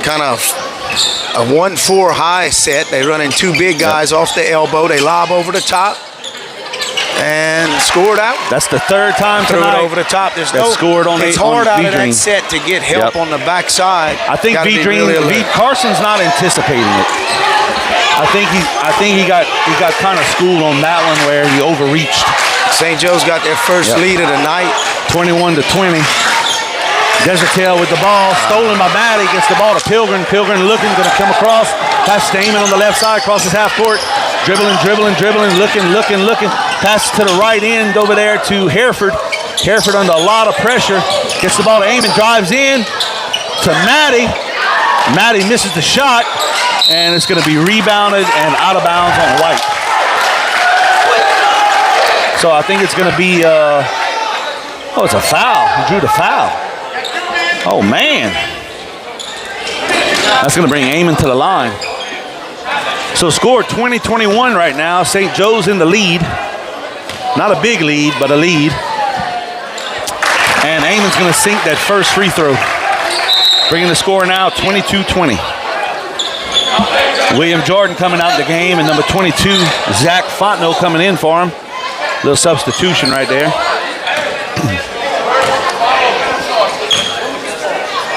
kind of a 1-4 high set. They run in two big guys off the elbow. They lob over the top and scored out. That's the third time Threw tonight. it over the top. It's hard on out of Vedrine. that set to get help on the backside. I think Carson's not anticipating it. I think he got kind of schooled on that one where he overreached. St. Joe's got their first lead of the night. 21-20. Desertel with the ball, stolen by Maddie, gets the ball to Pilgrim. Pilgrim looking, gonna come across. Pass to Amon on the left side, crosses half court. Dribbling, looking. Passes to the right end over there to Hereford. Hereford under a lot of pressure. Gets the ball to Amon, drives in to Maddie. Maddie misses the shot, and it's gonna be rebounded and out of bounds on White. So I think it's going to be, it's a foul. He drew the foul. Oh, man. That's going to bring Amon to the line. So score 20-21 right now. St. Joe's in the lead. Not a big lead, but a lead. And Amon's going to sink that first free throw. Bringing the score now 22-20. William Jordan coming out in the game, and number 22, Zach Fontenot coming in for him. Little substitution right there.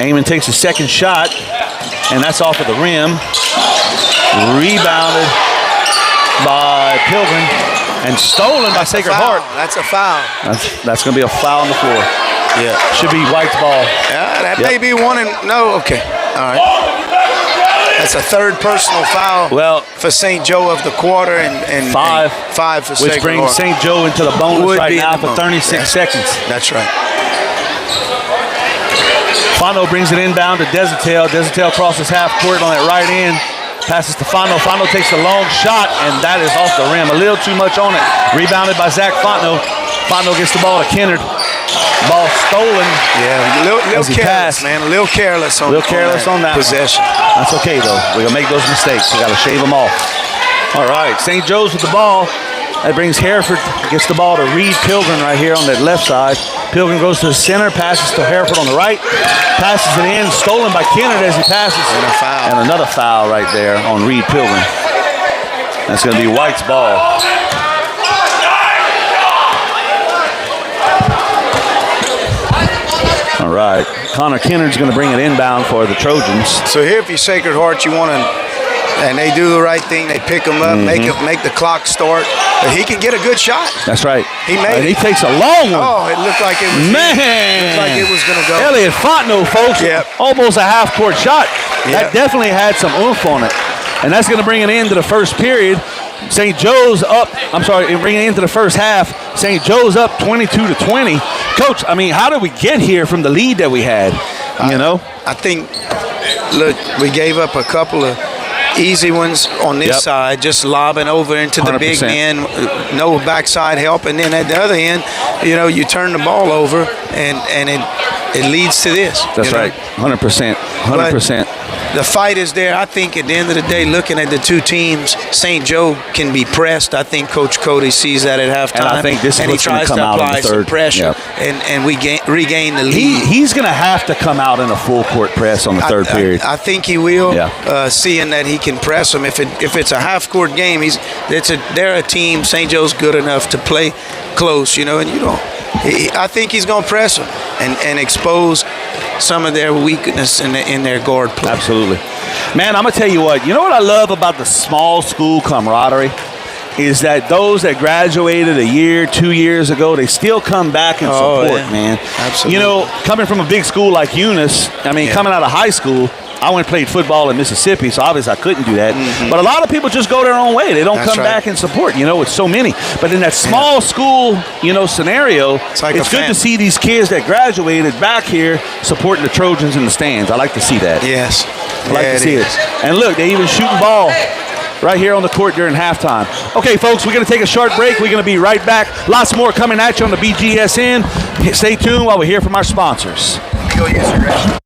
Amon takes a second shot, and that's off of the rim. Rebounded by Pilgrim and stolen by Sacred Heart. That's a foul. That's going to be a foul on the floor. Yeah, should be White's ball. Yeah, that may be one. Okay. All right. That's a third personal foul for St. Joe of the quarter and five for Sacred Heart. Which brings St. Joe into the bonus right now for 36 seconds. That's right. Fano brings it inbound to Desertel. Desertel crosses half court on that right end. Passes to Fano. Fano takes a long shot, and that is off the rim. A little too much on it. Rebounded by Zach Fontenot. Fontenot gets the ball to Kennard. Ball stolen. Yeah, little careless, man. A little careless on that possession. That's okay, though. We're going to make those mistakes. We got to shave them off. All right, St. Joe's with the ball. That brings Hereford, gets the ball to Reed Pilgrim right here on that left side. Pilgrim goes to the center, passes to Hereford on the right. Passes it in, stolen by Kennard as he passes. And a foul. And another foul right there on Reed Pilgrim. That's going to be White's ball. All right, Connor Kennard's going to bring it inbound for the Trojans. So here, if you're Sacred Heart, you want to, and they do the right thing. They pick him up, make the clock start. But he can get a good shot. That's right. He made it. He takes a long one. Oh, it looked like it was. Man, looked like it was going to go. Elliot Fontenot, folks. Yep. Almost a half-court shot. Yep. That definitely had some oomph on it, and that's going to bring it into the first period. St. Joe's up. Bringing it into the first half. St. Joe's up 22-20. Coach, I mean, how did we get here from the lead that we had? I think, look, we gave up a couple of easy ones on this side, just lobbing over into the 100%. Big men, no backside help, and then at the other end, you turn the ball over, and it leads to this. That's right, 100%, 100%. the fight is there. I think at the end of the day, looking at the two teams, St. Joe can be pressed. I think Coach Cody sees that at halftime. And I think this is and he what's going tries to come to out in apply the third. some pressure, and we regain the lead. He's going to have to come out in a full court press on the third period. I think he will, seeing that he can press them. If it's a half court game, they're a team. St. Joe's good enough to play close, and I think he's going to press them and expose some of their weakness in their guard play. Absolutely. Man, I'm going to tell you what. You know what I love about the small school camaraderie? Is that those that graduated a year, 2 years ago, they still come back and support, man. Absolutely. Coming from a big school like Eunice, coming out of high school, I went and played football in Mississippi, so obviously I couldn't do that. Mm-hmm. But a lot of people just go their own way. They don't come back and support, with so many. But in that small school, scenario, it's good to see these kids that graduated back here supporting the Trojans in the stands. I like to see that. Yes. I like to see it. And look, they even shooting ball right here on the court during halftime. Okay, folks, we're going to take a short break. We're going to be right back. Lots more coming at you on the BGSN. Stay tuned while we hear from our sponsors. Go use your rest.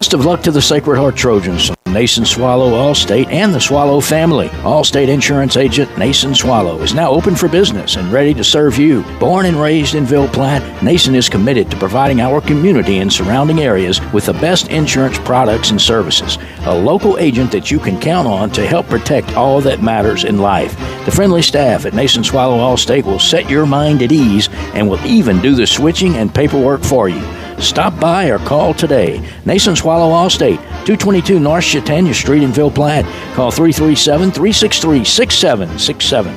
Best of luck to the Sacred Heart Trojans, Nason Swallow Allstate, and the Swallow family. Allstate Insurance Agent Nason Swallow is now open for business and ready to serve you. Born and raised in Ville Platte, Nason is committed to providing our community and surrounding areas with the best insurance products and services. A local agent that you can count on to help protect all that matters in life. The friendly staff at Nason Swallow Allstate will set your mind at ease and will even do the switching and paperwork for you. Stop by or call today. Nason Swallow Allstate, 222 North Chautauqua Street in Ville Platte. Call 337-363-6767.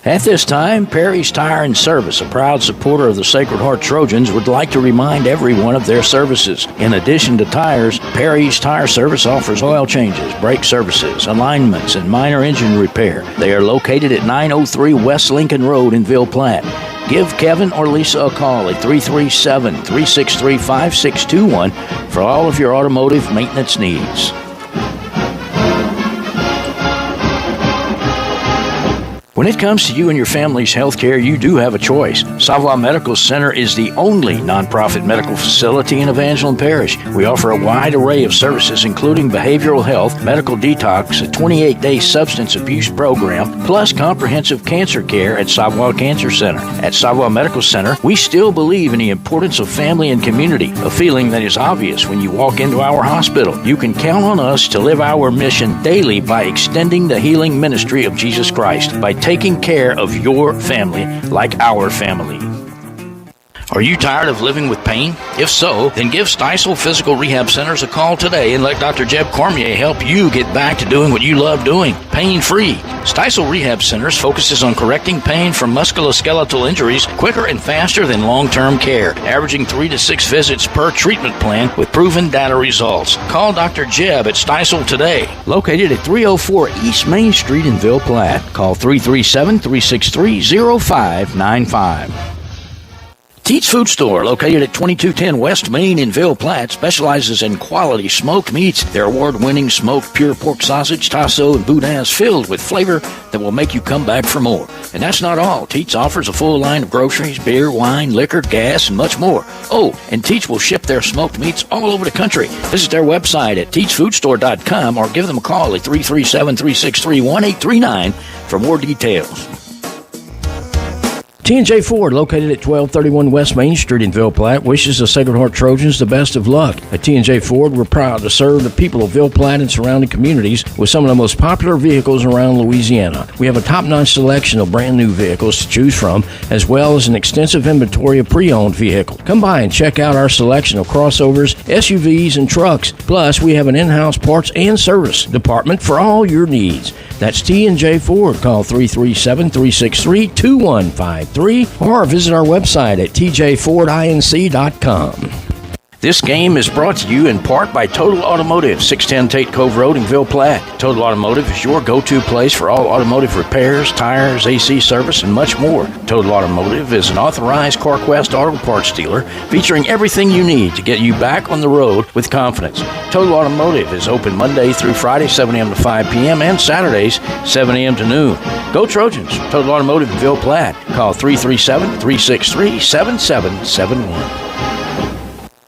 At this time, Perry's Tire and Service, a proud supporter of the Sacred Heart Trojans, would like to remind everyone of their services. In addition to tires, Perry's Tire Service offers oil changes, brake services, alignments, and minor engine repair. They are located at 903 West Lincoln Road in Ville Platte. Give Kevin or Lisa a call at 337-363-5621 for all of your automotive maintenance needs. When it comes to you and your family's health care, you do have a choice. Savoy Medical Center is the only nonprofit medical facility in Evangeline Parish. We offer a wide array of services, including behavioral health, medical detox, a 28-day substance abuse program, plus comprehensive cancer care at Savoy Cancer Center. At Savoy Medical Center, we still believe in the importance of family and community, a feeling that is obvious when you walk into our hospital. You can count on us to live our mission daily by extending the healing ministry of Jesus Christ, by taking care of your family like our family. Are you tired of living with pain? If so, then give Steisel Physical Rehab Centers a call today and let Dr. Jeb Cormier help you get back to doing what you love doing, pain-free. Steisel Rehab Centers focuses on correcting pain from musculoskeletal injuries quicker and faster than long-term care, averaging 3 to 6 visits per treatment plan with proven data results. Call Dr. Jeb at Steisel today, located at 304 East Main Street in Ville Platte. Call 337-363-0595. Teats Food Store, located at 2210 West Main in Ville Platte, specializes in quality smoked meats. Their award-winning smoked pure pork sausage, tasso, and boudin is filled with flavor that will make you come back for more. And that's not all. Teats offers a full line of groceries, beer, wine, liquor, gas, and much more. Oh, and Teats will ship their smoked meats all over the country. Visit their website at teatsfoodstore.com or give them a call at 337-363-1839 for more details. T&J Ford, located at 1231 West Main Street in Ville Platte, wishes the Sacred Heart Trojans the best of luck. At T&J Ford, we're proud to serve the people of Ville Platte and surrounding communities with some of the most popular vehicles around Louisiana. We have a top-notch selection of brand-new vehicles to choose from, as well as an extensive inventory of pre-owned vehicles. Come by and check out our selection of crossovers, SUVs, and trucks. Plus, we have an in-house parts and service department for all your needs. That's T&J Ford. Call 337-363-2153 or visit our website at tjfordinc.com. This game is brought to you in part by Total Automotive, 610 Tate Cove Road in Ville Platte. Total Automotive is your go-to place for all automotive repairs, tires, AC service, and much more. Total Automotive is an authorized CarQuest auto parts dealer featuring everything you need to get you back on the road with confidence. Total Automotive is open Monday through Friday, 7 a.m. to 5 p.m., and Saturdays, 7 a.m. to noon. Go Trojans! Total Automotive in Ville Platte. Call 337-363-7771.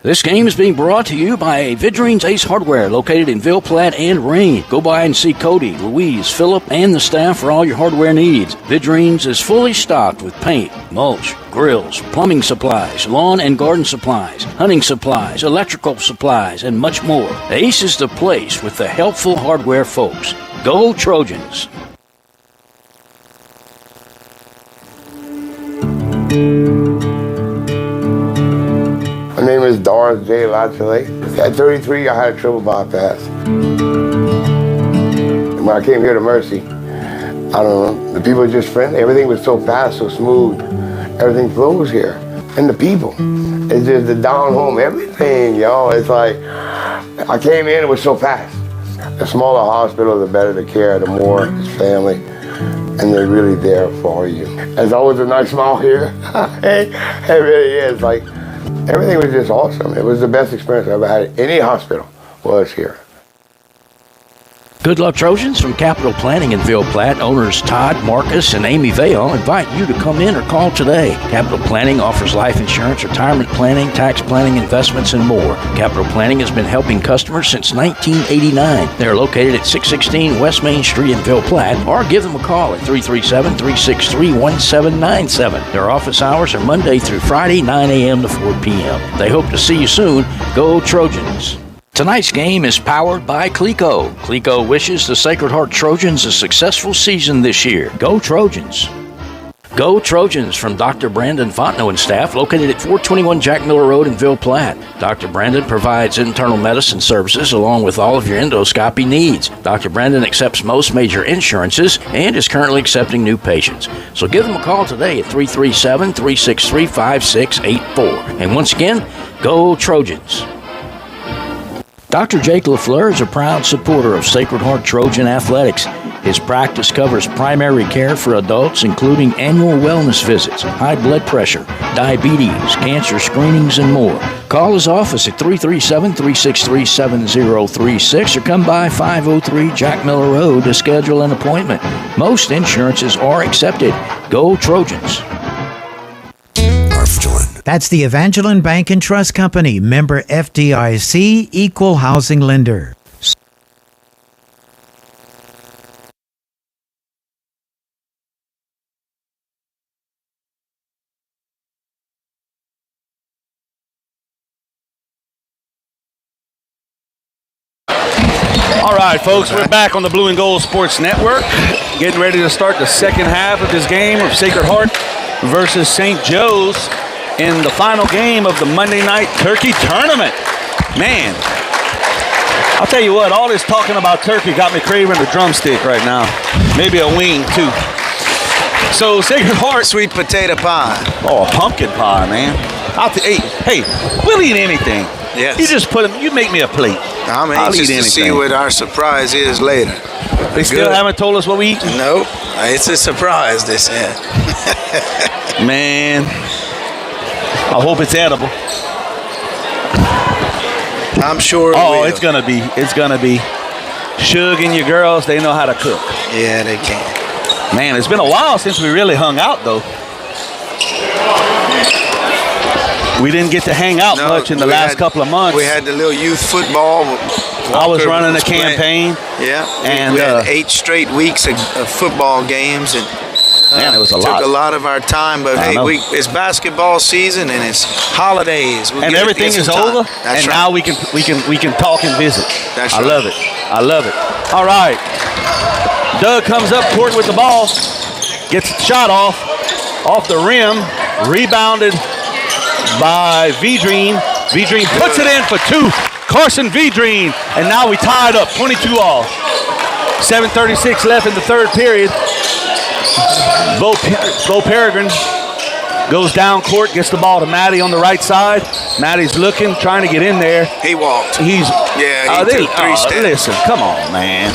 This game is being brought to you by Vidrines Ace Hardware, located in Ville Platte and Rayne. Go by and see Cody, Louise, Philip, and the staff for all your hardware needs. Vidrines is fully stocked with paint, mulch, grills, plumbing supplies, lawn and garden supplies, hunting supplies, electrical supplies, and much more. Ace is the place with the helpful hardware folks. Go Trojans! My name is Doris J. Lachele. At 33, I had a triple bypass. When I came here to Mercy, I don't know, the people were just friendly. Everything was so fast, so smooth. Everything flows here. And the people, it's just the down home, everything, y'all. It's like, I came in, it was so fast. The smaller hospital, the better the care, the more it's family. And they're really there for you. There's always a nice smile here. It really is. Like, everything was just awesome. It was the best experience I ever had at any hospital was here. Good luck, Trojans. From Capital Planning in Ville Platte, owners Todd, Marcus, and Amy Vale invite you to come in or call today. Capital Planning offers life insurance, retirement planning, tax planning, investments, and more. Capital Planning has been helping customers since 1989. They are located at 616 West Main Street in Ville Platte, or give them a call at 337-363-1797. Their office hours are Monday through Friday, 9 a.m. to 4 p.m. They hope to see you soon. Go Trojans! Tonight's game is powered by Cleco. Cleco wishes the Sacred Heart Trojans a successful season this year. Go Trojans! Go Trojans from Dr. Brandon Fontenot and staff, located at 421 Jack Miller Road in Ville Platte. Dr. Brandon provides internal medicine services along with all of your endoscopy needs. Dr. Brandon accepts most major insurances and is currently accepting new patients. So give them a call today at 337-363-5684. And once again, go Trojans! Dr. Jake LaFleur is a proud supporter of Sacred Heart Trojan Athletics. His practice covers primary care for adults, including annual wellness visits, high blood pressure, diabetes, cancer screenings, and more. Call his office at 337-363-7036 or come by 503 Jack Miller Road to schedule an appointment. Most insurances are accepted. Go Trojans! That's the Evangeline Bank and Trust Company, member FDIC, equal housing lender. All right, folks, we're back on the Blue and Gold Sports Network, getting ready to start the second half of this game of Sacred Heart versus St. Joe's in the final game of the Monday Night Turkey Tournament. Man, I'll tell you what, all this talking about turkey got me craving a drumstick right now. Maybe a wing, too. So, Sacred Heart. Sweet potato pie. Oh, a pumpkin pie, man. Hey, we'll eat anything. Yes. You just put them, you make me a plate. I'm I'll eat anxious to anything. see what our surprise is later. They still haven't told us what we eat? Nope. It's a surprise, they said. Man, I hope it's edible. I'm sure it's gonna be. Suge and your girls, they know how to cook. Yeah, they can. Man, it's been a while since we really hung out, though. We didn't get to hang out much in the last couple of months. We had the little youth football. I was running a campaign. Yeah, and we had 8 straight weeks of football games, and man, it was a took lot. a lot of our time. But hey, it's basketball season and it's holidays, and everything is over. And now we can talk and visit. That's I right. love it. I love it. All right, Doug comes up court with the ball, gets the shot off the rim, rebounded by Vidrine. Vidrine puts it in for 2. Carson Vidrine, and now we tied up 22 all. 7:36 left in the third period. Bo Peregrine Goes down court, gets the ball to Matty on the right side. Matty's looking, trying to get in there. He walked. He took 3 steps. Listen, come on, man.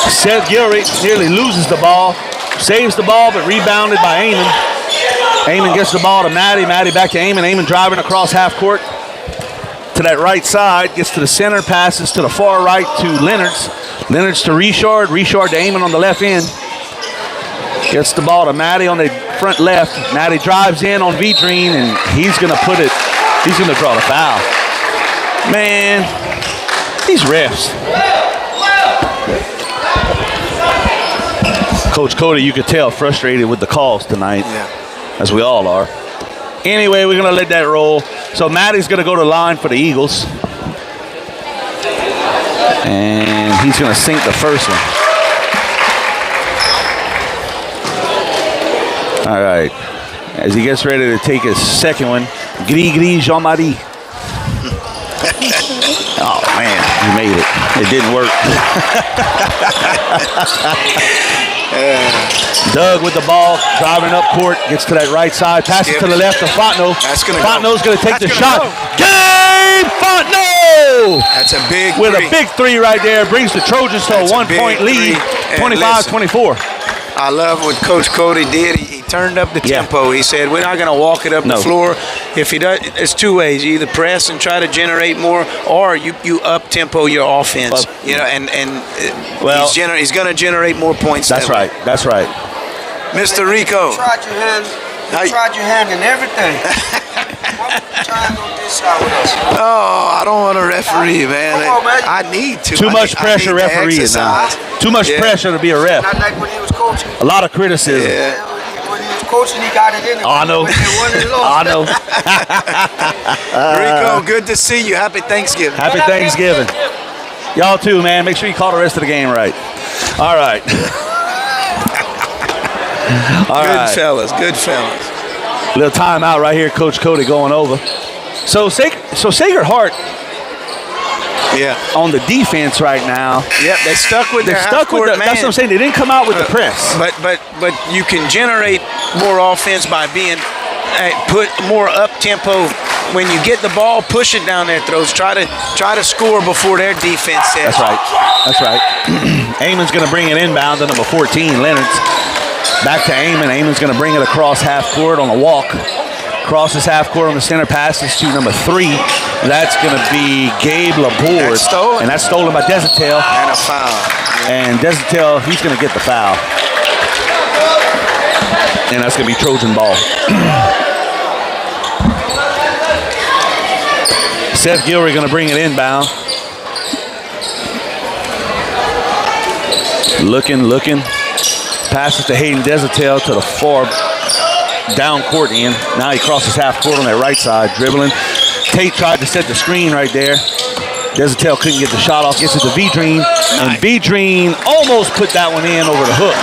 Seth Gilreath nearly loses the ball. Saves the ball, but rebounded by Amon. Amon gets the ball to Matty. Matty back to Amon. Amon driving across half court to that right side. Gets to the center, passes to the far right to Leonards. Leonards to Richard. Richard to Amon on the left end. Gets the ball to Matty on the front left. Matty drives in on Vidrine, and he's going to put it, he's going to draw the foul. Man, these refs. Coach Cody, you could tell, frustrated with the calls tonight, as we all are. Anyway, we're going to let that roll. So Matty's going to go to the line for the Eagles. And he's going to sink the first one. All right. As he gets ready to take his second one, Gris Jean-Marie. Oh, man, he made it. It didn't work. Doug with the ball, driving up court, gets to that right side, passes to the left to Fontenot. Fontenot's going to take the shot. Gabe Fontenot! That's a big with a big three right there, brings the Trojans to a 1-point lead, 25-24. I love what Coach Cody did. He turned up the tempo. He said, we're not going to walk it up the floor. If he does, it's two ways. You either press and try to generate more, or you up-tempo your offense. You know, and he's going to generate more points. That's right. That's right. Mr. Rico. You tried your hand in everything. Why would you try on this side with us? Oh, I don't want to referee, man. Come on, man. I need to. Too much pressure refereeing now. Too much pressure to be a ref. Not like when he was coaching. A lot of criticism. Yeah. When he was coaching, he got it in him. I know. I know. Rico, good to see you. Happy Thanksgiving. Happy Thanksgiving. Y'all too, man. Make sure you call the rest of the game right. All right. Good fellas. Good fellas. Little timeout right here. Coach Cody going over. So Sacred Heart. Yeah. On the defense right now. Yep, they stuck with their half-court man. That's what I'm saying. They didn't come out with the press. But you can generate more offense by being put more up tempo. When you get the ball, push it down their throats. Try to score before their defense sets. That's right. That's right. Amon's going to bring it inbound to number 14, Leonards. Back to Amon. Amon's going to bring it across half court on a walk. Crosses half court on the center, passes to number 3. That's going to be Gabe Laborde. And that's stolen by Desatel. And a foul. And Desatel, he's going to get the foul. And that's going to be Trojan ball. Seth Gilreath going to bring it inbound. Looking. Passes to Hayden Desatel to the far down court end. Now he crosses half court on that right side, dribbling. Tate tried to set the screen right there. Desatel couldn't get the shot off. Gets it to Vidrine. And Vidrine almost put that one in over the hook.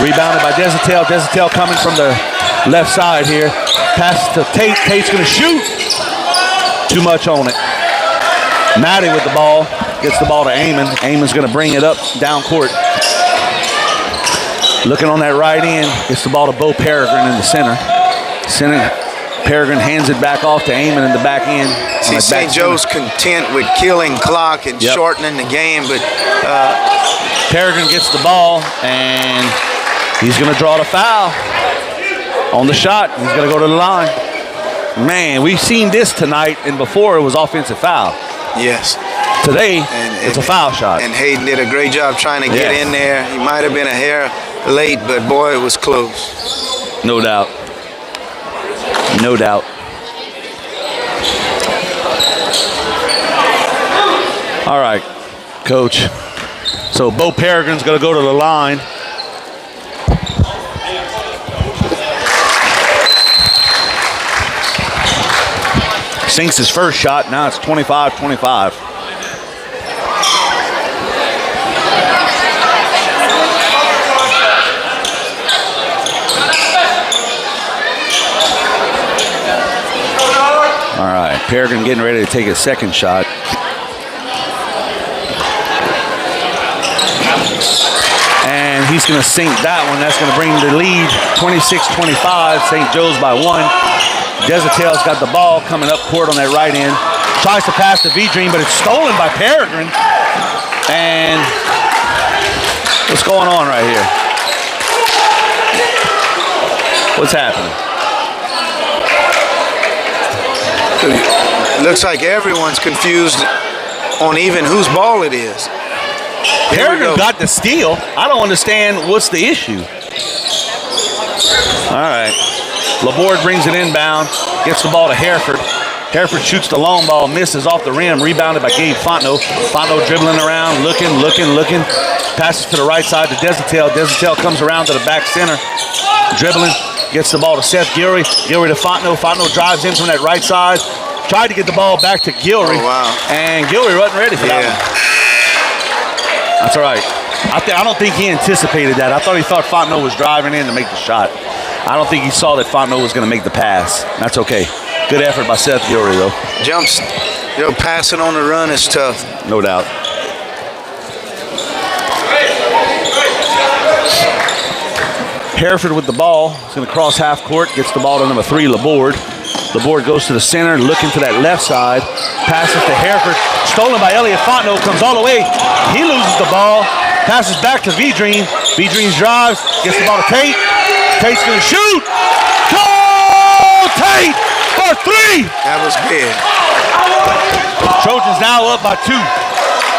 Rebounded by Desatel. Desatel coming from the left side here. Passes to Tate. Tate's going to shoot. Too much on it. Matty with the ball. Gets the ball to Amon. Amon's going to bring it up down court. Looking on that right end, gets the ball to Bo Peregrine in the center. Peregrine hands it back off to Amon in the back end. See, St. Joe's content with killing clock and shortening the game, but Peregrine gets the ball, and he's going to draw the foul on the shot. He's going to go to the line. Man, we've seen this tonight, and before it was offensive foul. Yes. Today, it's a foul shot. And Hayden did a great job trying to get in there. He might have been a hair late, but boy, it was close. No doubt. No doubt. All right, Coach. So Bo Peregrine's going to go to the line. Sinks his first shot. Now it's 25-25. All right, Peregrine getting ready to take his second shot. And he's going to sink that one. That's going to bring the lead 26-25. St. Joe's by 1. Desautel's got the ball coming up court on that right end. Tries to pass to V-Dream, but it's stolen by Peregrine. And what's going on right here? What's happening? It looks like everyone's confused on even whose ball it is. Peregrine got the steal. I don't understand what's the issue. All right. Laborde brings it inbound, gets the ball to Hereford. Hereford shoots the long ball, misses off the rim, rebounded by Gabe Fontenot. Fontenot dribbling around, looking. Passes to the right side to Desautel. Desautel comes around to the back center, dribbling, gets the ball to Seth Gilry. Gilry to Fontenot. Fontenot drives in from that right side. Tried to get the ball back to Gilry. Oh, wow. And Gilry wasn't ready for that one. That's all right. I don't think he anticipated that. I thought Fontenot was driving in to make the shot. I don't think he saw that Fontenot was going to make the pass. That's okay. Good effort by Seth Gilry, though. Jumps, passing on the run is tough. No doubt. Hereford with the ball. He's going to cross half court. Gets the ball to number 3, Laborde. Laborde goes to the center, looking to that left side. Passes to Hereford. Stolen by Elliot Fontenot. Comes all the way. He loses the ball. Passes back to V-Dream. V-Dream drives. Gets the ball to Tate. Tate's going to shoot. Goal! Tate for 3. That was big. Trojans now up by 2.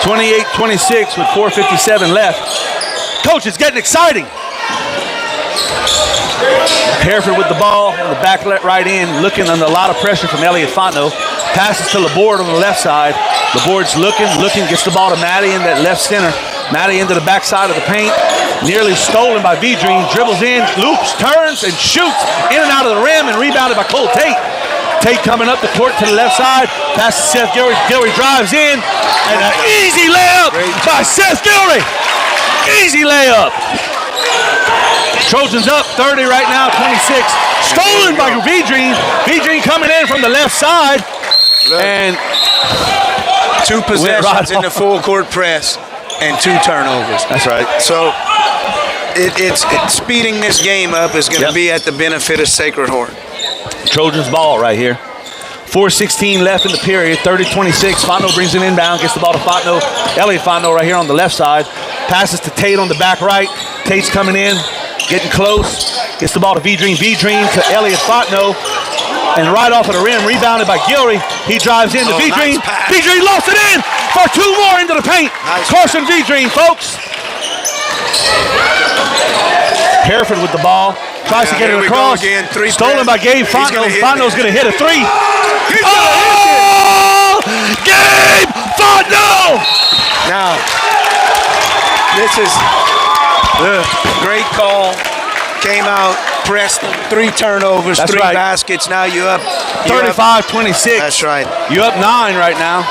28-26 with 4:57 left. Coach, it's getting exciting. Hereford with the ball on the back right end, looking under a lot of pressure from Elliot Fontenot. Passes to Laborde on the left side. Laborde's looking, gets the ball to Matty in that left center. Matty into the backside of the paint. Nearly stolen by V-Dream. Dribbles in, loops, turns, and shoots in and out of the rim, and rebounded by Cole Tate. Tate coming up the court to the left side. Passes Seth Gilry. Gilry drives in, and an easy layup by Seth Gilry. Easy layup. Trojans up 30 right now, 26. Stolen by V-Dream. V-Dream coming in from the left side. And 2 possessions in the full court press and 2 turnovers. That's right. So it's speeding this game up is going to be at the benefit of Sacred Heart. Trojans ball right here. 4:16 left in the period. 30-26. Fontenot brings it inbound. Gets the ball to Fontenot. Elliot Fontenot right here on the left side. Passes to Tate on the back right. Tate's coming in. Getting close. Gets the ball to V-Dream. V-Dream to Elliot Fontenot. And right off of the rim, rebounded by Gilry. He drives into V-Dream. Nice V-Dream lost it in for 2 more into the paint. Carson V-Dream, folks. Hereford with the ball. Tries to get it across. Stolen by Gabe Fontenot. Fontenot's going to hit a 3. Gabe Fontenot! Now, this is the great call. Came out, pressed 3 turnovers, That's 3 right. baskets. Now you up 35-26. That's right. You up 9 right now.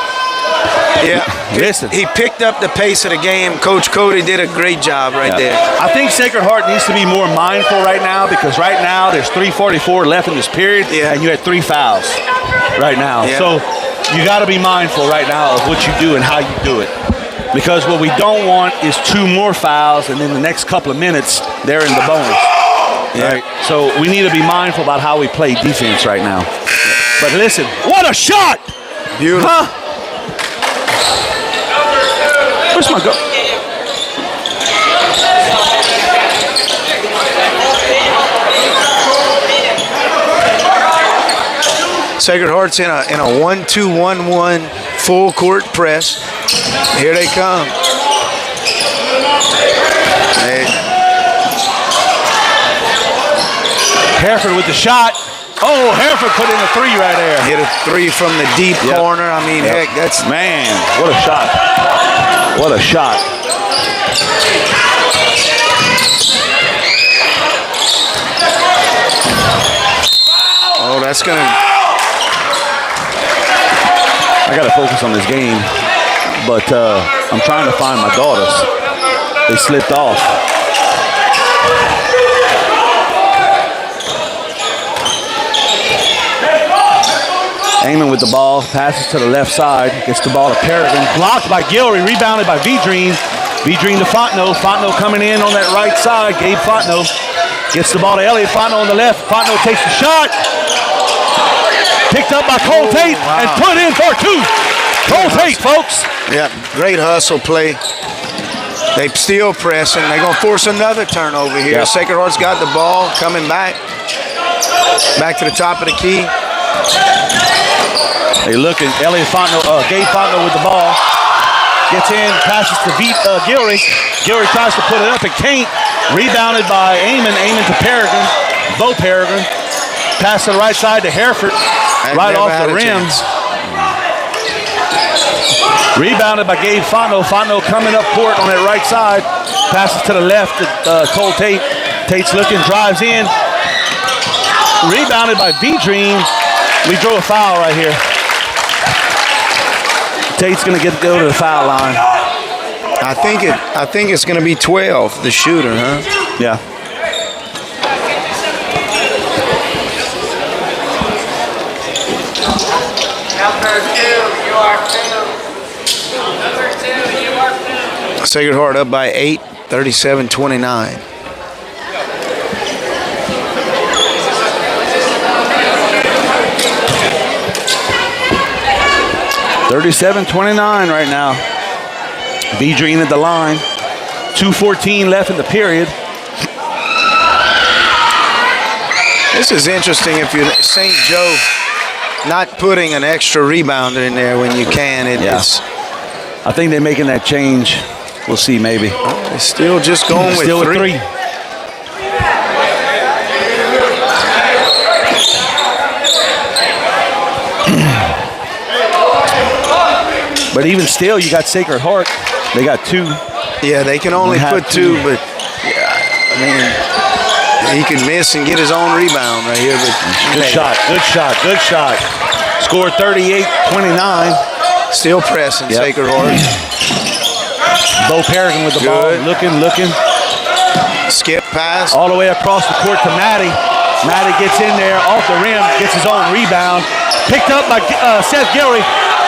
Yeah. Listen. He picked up the pace of the game. Coach Cody did a great job right there. I think Sacred Heart needs to be more mindful right now, because right now there's 3:44 left in this period, and you had 3 fouls right now. Yeah. So you got to be mindful right now of what you do and how you do it. Because what we don't want is 2 more fouls, and then the next couple of minutes, they're in the bonus. Right? So we need to be mindful about how we play defense right now. But listen, what a shot! Beautiful. Huh? Where's my go? Sacred Heart's in a 1-2-1-1 full court press. Here they come. Hereford with the shot. Oh, Hereford put in a 3 right there. Hit a 3 from the deep corner. I mean, heck, that's... Man, what a shot. What a shot. Oh, that's going to... I got to focus on this game, but I'm trying to find my daughters. They slipped off. Amon with the ball, passes to the left side, gets the ball to Peregrine, blocked by Gilry, rebounded by V-Dream. V-Dream to Fontenot. Fontenot coming in on that right side. Gabe Fontenot gets the ball to Elliott Fontenot on the left. Fontenot takes the shot. Picked up by Cole Tate and put in for 2. Cole Tate, folks. Yeah, great hustle play. They still pressing. They're going to force another turnover here. Yeah. Sacred Heart's got the ball coming back. Back to the top of the key. They looking. Elliott Fontenot, Gabe Fontenot with the ball. Gets in, passes to Gilry. Gilry tries to put it up and can't. Rebounded by Amon. Amon to Peregrine. Bo Peregrine. Pass to the right side to Hereford. Right off the rim. Rebounded by Gabe Fontenot. Fontenot coming up court on that right side. Passes to the left to Cole Tate. Tate's looking, drives in. Rebounded by V-Dream. We drew a foul right here. Tate's gonna go to the foul line. I think it's gonna be 12, the shooter, huh? Yeah. Sacred Heart up by 8, 37-29. $37-29 right now. V-Dream at the line. 2:14 left in the period. This is interesting if you're St. Joe not putting an extra rebounder in there when you can. It's, I think they're making that change. We'll see, maybe. They're still just going with still three. With 3. But even still, you got Sacred Heart. They got 2. Yeah, they can only put 2, but I mean, he could miss and get his own rebound right here. But good shot. Scored 38-29. Still pressing, Sacred Heart. Bo Peregrine with the ball. Looking. Skip pass. All the way across the court to Matty. Matty gets in there, off the rim, gets his own rebound. Picked up by Seth Gilry.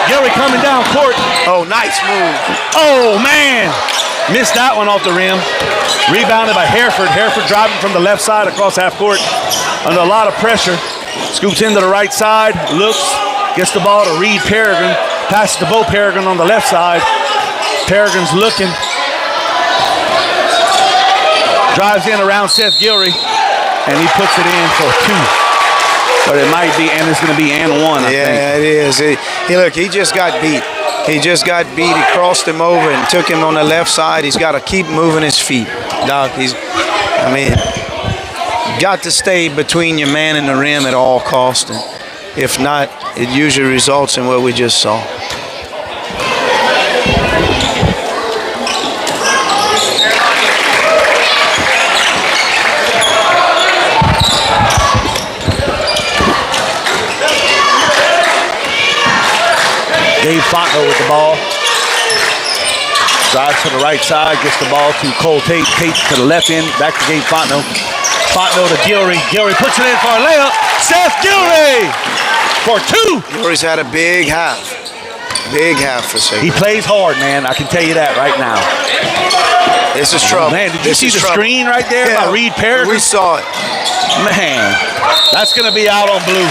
Gilry coming down court. Oh, nice move. Oh, man. Missed that one off the rim. Rebounded by Hereford. Hereford driving from the left side across half court under a lot of pressure. Scoops into the right side. Looks. Gets the ball to Reed Peregrine. Passes to Bo Peregrine on the left side. Peregrine's looking. Drives in around Seth Gilry. And he puts it in for 2. But it might be, and it's going to be and 1, I think. Yeah, it is. Look, he just got beat. He crossed him over and took him on the left side. He's got to keep moving his feet, Doc. Got to stay between your man and the rim at all costs. And if not, it usually results in what we just saw. Gabe Fontenot with the ball. Drives to the right side, gets the ball to Cole Tate. Tate to the left end, back to Gabe Fontenot. Fontenot to Gilry. Gilry puts it in for a layup. Seth Gilry for 2. Gilry's had a big half. Big half for Sacred. He plays hard, man. I can tell you that right now. This is trouble. Man, did you see the screen right there by Reed Peregrine? We saw it. Man, that's going to be out on blue.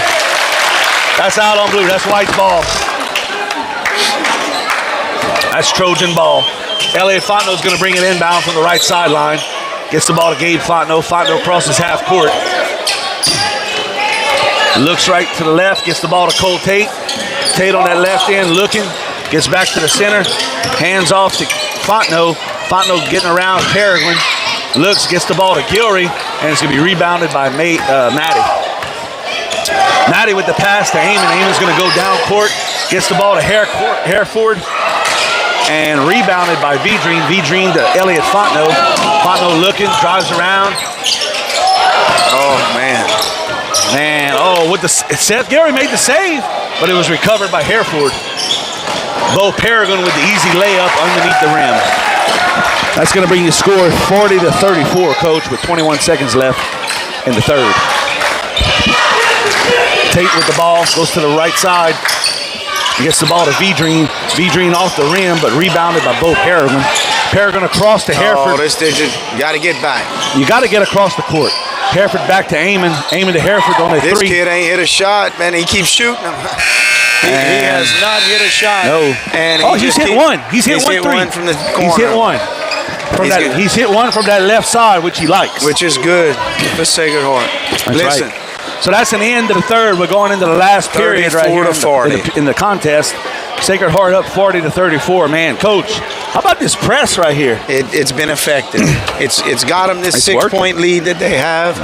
That's out on blue. That's White's ball. That's Trojan ball. Elliott Fontenot's going to bring it inbound from the right sideline. Gets the ball to Gabe Fontenot. Fontenot crosses half court. Looks right to the left. Gets the ball to Cole Tate. Tate on that left end looking. Gets back to the center. Hands off to Fontenot. Fontenot getting around Peregrine. Looks, gets the ball to Gilry. And it's going to be rebounded by Matty. Matty with the pass to Amon. Amon's going to go down court. Gets the ball to Hereford. And rebounded by V-Dream. V-Dream to Elliott Fontenot. Fontenot looking, drives around. Oh, man. With the Seth Gilry made the save, but it was recovered by Hereford. Bo Peregrine with the easy layup underneath the rim. That's going to bring the score 40-34, Coach, with 21 seconds left in the third. Tate with the ball, goes to the right side. Gets the ball to Vidrine. Vidrine off the rim, but rebounded by Bo Peregrine. Peregrine across to Hereford. Oh, this just got to get back. You got to get across the court. Hereford back to Amon. Amon to Hereford on a This three. kid ain't hit a shot, man. He keeps shooting them. He has not hit a shot. No. And He's hit one. He's hit one three. One from the corner. He's hit one. He's hit one from that left side, which he likes. Which is good for Sacred Heart. Listen. Right. So that's an end to the third. We're going into the last period right here 40. in the contest. Sacred Heart up 40-34. Man, Coach, how about this press right here? It's been effective. It's got them this 6-point lead that they have.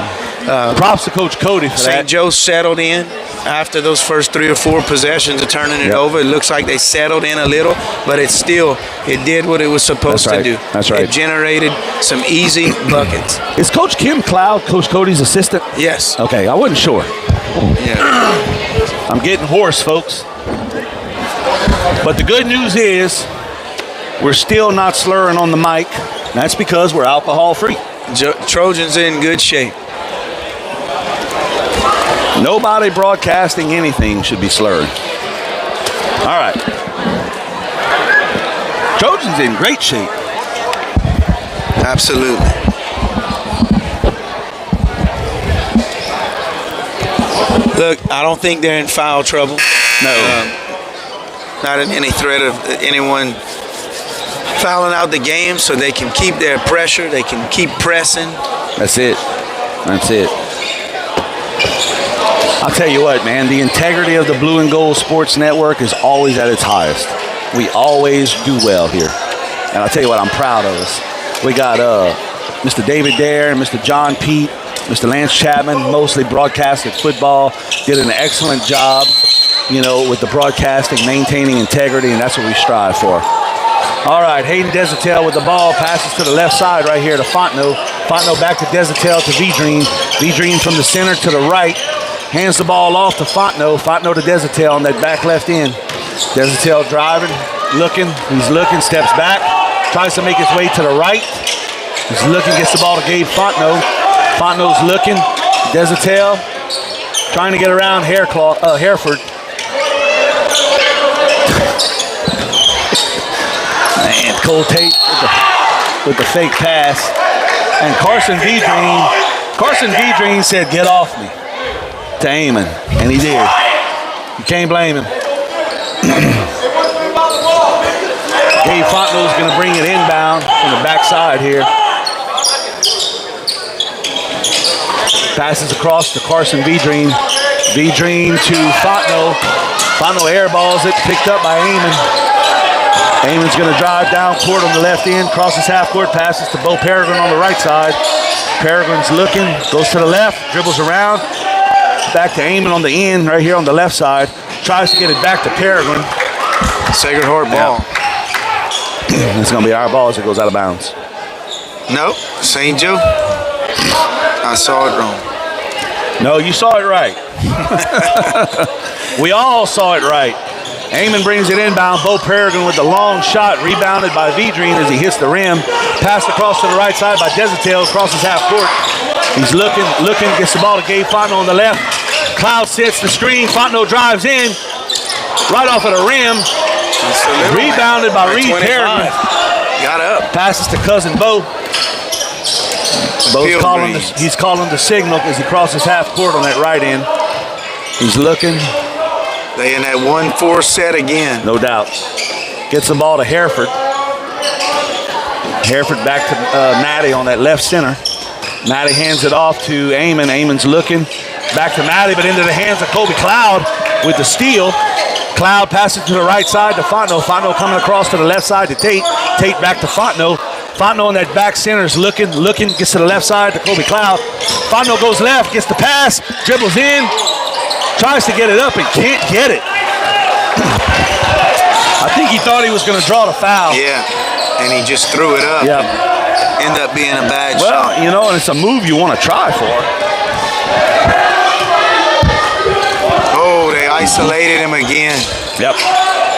Props to Coach Cody for that. St. Joe settled in after those first 3 or 4 possessions of turning it over. It looks like they settled in a little, but it did what it was supposed to do. That's right. It generated some easy buckets. Is Coach Kim Cloud Coach Cody's assistant? Yes. Okay, I wasn't sure. Yeah. I'm getting hoarse, folks. But the good news is we're still not slurring on the mic. That's because we're alcohol free. Trojans in good shape. Nobody broadcasting anything should be slurring. All right. Trojans in great shape. Absolutely. Look, I don't think they're in foul trouble. No. Not in any threat of anyone fouling out the game, so they can keep their pressure. They can keep pressing. That's it. That's it. I'll tell you what, man, the integrity of the Blue and Gold Sports Network is always at its highest. We always do well here. And I'll tell you what, I'm proud of us. We got Mr. David Dare and Mr. John Pete, Mr. Lance Chapman, mostly broadcasted football, did an excellent job, with the broadcasting, maintaining integrity, and that's what we strive for. All right, Hayden Desatel with the ball, passes to the left side right here to Fontenot. Fontenot back to Desatel to Vidrine. Vidrine from the center to the right. Hands the ball off to Fontenot. Fontenot to Desatel on that back left end. Desatel driving, looking. He's looking, steps back, tries to make his way to the right. He's looking, gets the ball to Gabe Fontenot. Fontenot's looking. Desatel trying to get around Hereford. Man, Cole Tate with the fake pass. And Carson Vidrine said, "Get off me," to Amon, and he did. You can't blame him. Gabe Fontenot's going to bring it inbound from the backside here. Passes across to Carson Vidrine. Vidrine to Fontenot. Fontenot airballs it, picked up by Amon. Amon's going to drive down court on the left end, crosses half court, passes to Bo Peregrine on the right side. Peregrine's looking, goes to the left, dribbles around, back to Amon on the end, right here on the left side. Tries to get it back to Peregrine. Sacred Heart ball. Yeah. It's going to be our ball as it goes out of bounds. No, St. Joe. I saw it wrong. No, you saw it right. We all saw it right. Amon brings it inbound. Bo Peregrine with the long shot, rebounded by Vidrine as he hits the rim. Passed across to the right side by Desatel, crosses half court. He's looking, gets the ball to Gabe Fontenot on the left. Cloud sets the screen. Fontenot drives in, right off of the rim. Rebounded by Reed Peregrine. Got up. Passes to cousin Bo. Bo's calling the signal as he crosses half court on that right end. He's looking. They in that 1-4 set again. No doubt. Gets the ball to Hereford. Hereford back to Matty on that left center. Matty hands it off to Amon. Amon's looking. Back to Matty, but into the hands of Kobe Cloud with the steal. Cloud passes to the right side to Fontenot. Fontenot coming across to the left side to Tate. Tate back to Fontenot. Fontenot on that back center is looking, gets to the left side to Kobe Cloud. Fontenot goes left, gets the pass, dribbles in, tries to get it up and can't get it. I think he thought he was going to draw the foul. Yeah, and he just threw it up. Yeah. Ended up being a bad shot. Well, and it's a move you want to try for. Oh, they isolated him again. Yep.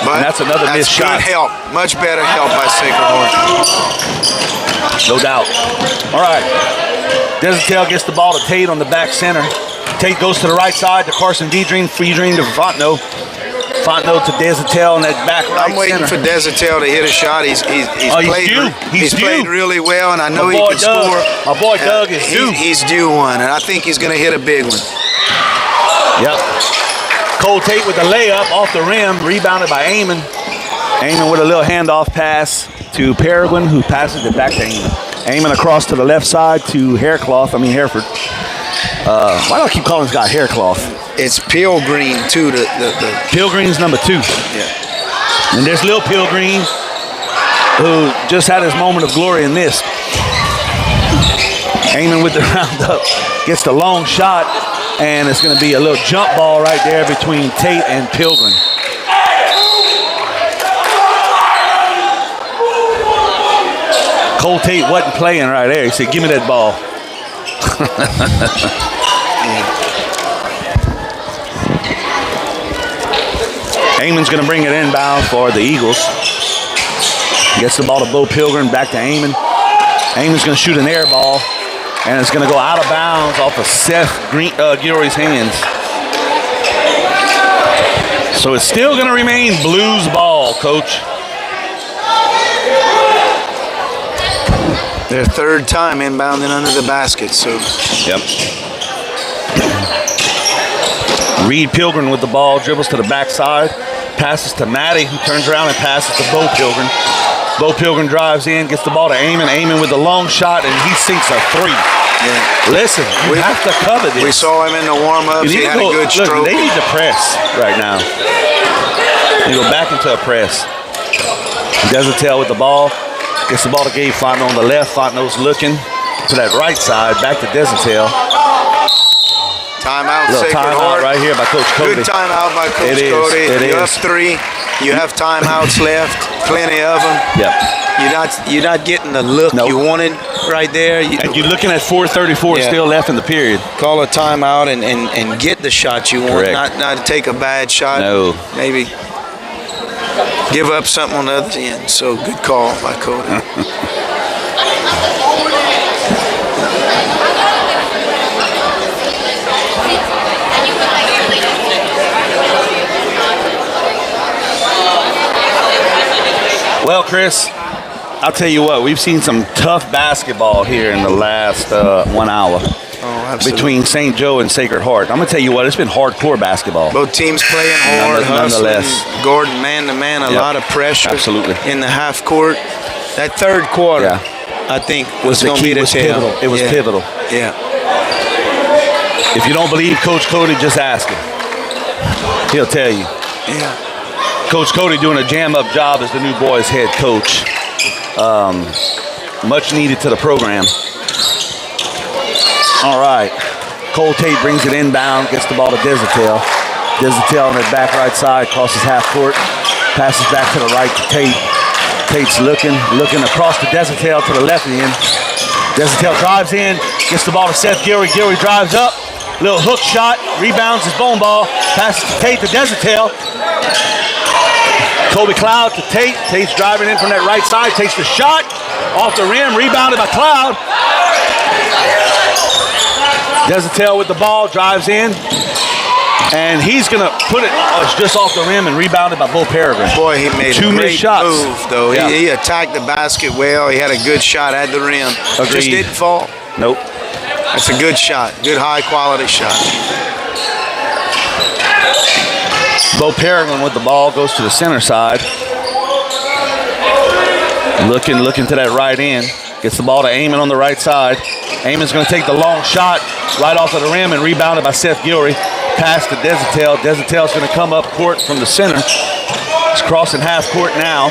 But and that's another missed shot. Good help. Much better help by Sacred Heart. No doubt. All right. Desatel gets the ball to Tate on the back center. Tate goes to the right side to Carson Vidrine. Vidrine to Fontenot. Fontenot to Desatel in that back right I'm waiting center. for Desatel to hit a shot. He's played. He's played really well, and I know he can score. My boy Doug is due. He's due one, and I think he's going to hit a big one. Yep. Cole Tate with the layup off the rim, rebounded by Amon. Amon with a little handoff pass to Peregrine, who passes it back to Amon. Amon across to the left side to Hereford. Why do I keep calling this guy Haircloth? It's Pilgreen, too. The Pilgreen's number 2. Yeah. And there's Lil Pilgreen, who just had his moment of glory in this. Amon with the roundup, gets the long shot, and it's going to be a little jump ball right there between Tate and Pilgrim. Cole Tate wasn't playing right there. He said, give me that ball. Amon's going to bring it inbound for the Eagles. Gets the ball to Bo Pilgrim, back to Amon. Amon's going to shoot an air ball, and it's going to go out of bounds off of Seth Gilroy's hands. So it's still going to remain Blues ball, Coach. Their third time inbounding under the basket, so. Yep. Reed Pilgrim with the ball, dribbles to the backside, passes to Matty, who turns around and passes to Bo Pilgrim. Bo Pilgrim drives in, gets the ball to Amon. Amon with the long shot, and he sinks a 3. Yeah. Listen, we have to cover this. We saw him in the warm-ups. He had a good stroke. Look, they need to press right now. They go back into a press. Desatel with the ball. Gets the ball to Gabe Fontenot on the left. Fontenot's looking to that right side. Back to Desatel. Timeout, Sacred Heart. Right here by Coach Cody. Good timeout by Coach Cody. You're up 3. You have timeouts left. Plenty of them. Yep. You're not getting the look you wanted right there. And you're looking at 4:34 still left in the period. Call a timeout and get the shot you want. Not to take a bad shot. No. Maybe give up something on the other end. So good call by Cody. Well, Chris, I'll tell you what, we've seen some tough basketball here in the last 1 hour. Between St. Joe and Sacred Heart. I'm going to tell you what, it's been hardcore basketball. Both teams playing hard, nonetheless. Gordon man-to-man, a lot of pressure. Absolutely. In the half court. That third quarter, I think, was going to be the tale. Pivotal. It was pivotal. Yeah. If you don't believe Coach Cody, just ask him. He'll tell you. Yeah. Coach Cody doing a jam-up job as the new boys head coach. Much needed to the program. All right. Cole Tate brings it inbound, gets the ball to Desatel. Desatel on the back right side, crosses half court, passes back to the right to Tate. Tate's looking across to Desatel to the left end. Desatel drives in, gets the ball to Seth Gilroy. Gilroy drives up, little hook shot, rebounds his bone ball, passes to Tate to Desatel. Kobe Cloud to Tate. Tate's driving in from that right side, takes the shot, off the rim, rebounded by Cloud. Desatel with the ball, drives in, and he's going to put it just off the rim and rebounded by Bo Peregrine. Boy, he made Two a great missed shots. move, though. Yeah. He attacked the basket well. He had a good shot at the rim. Agreed. Just didn't fall. Nope. That's a good shot. Good high-quality shot. Bo Peregrine with the ball, goes to the center side. Looking to that right end. Gets the ball to Amon on the right side. Amon's going to take the long shot right off of the rim and rebounded by Seth Gilroy. Pass to Desatel. Desatel's going to come up court from the center. He's crossing half court now.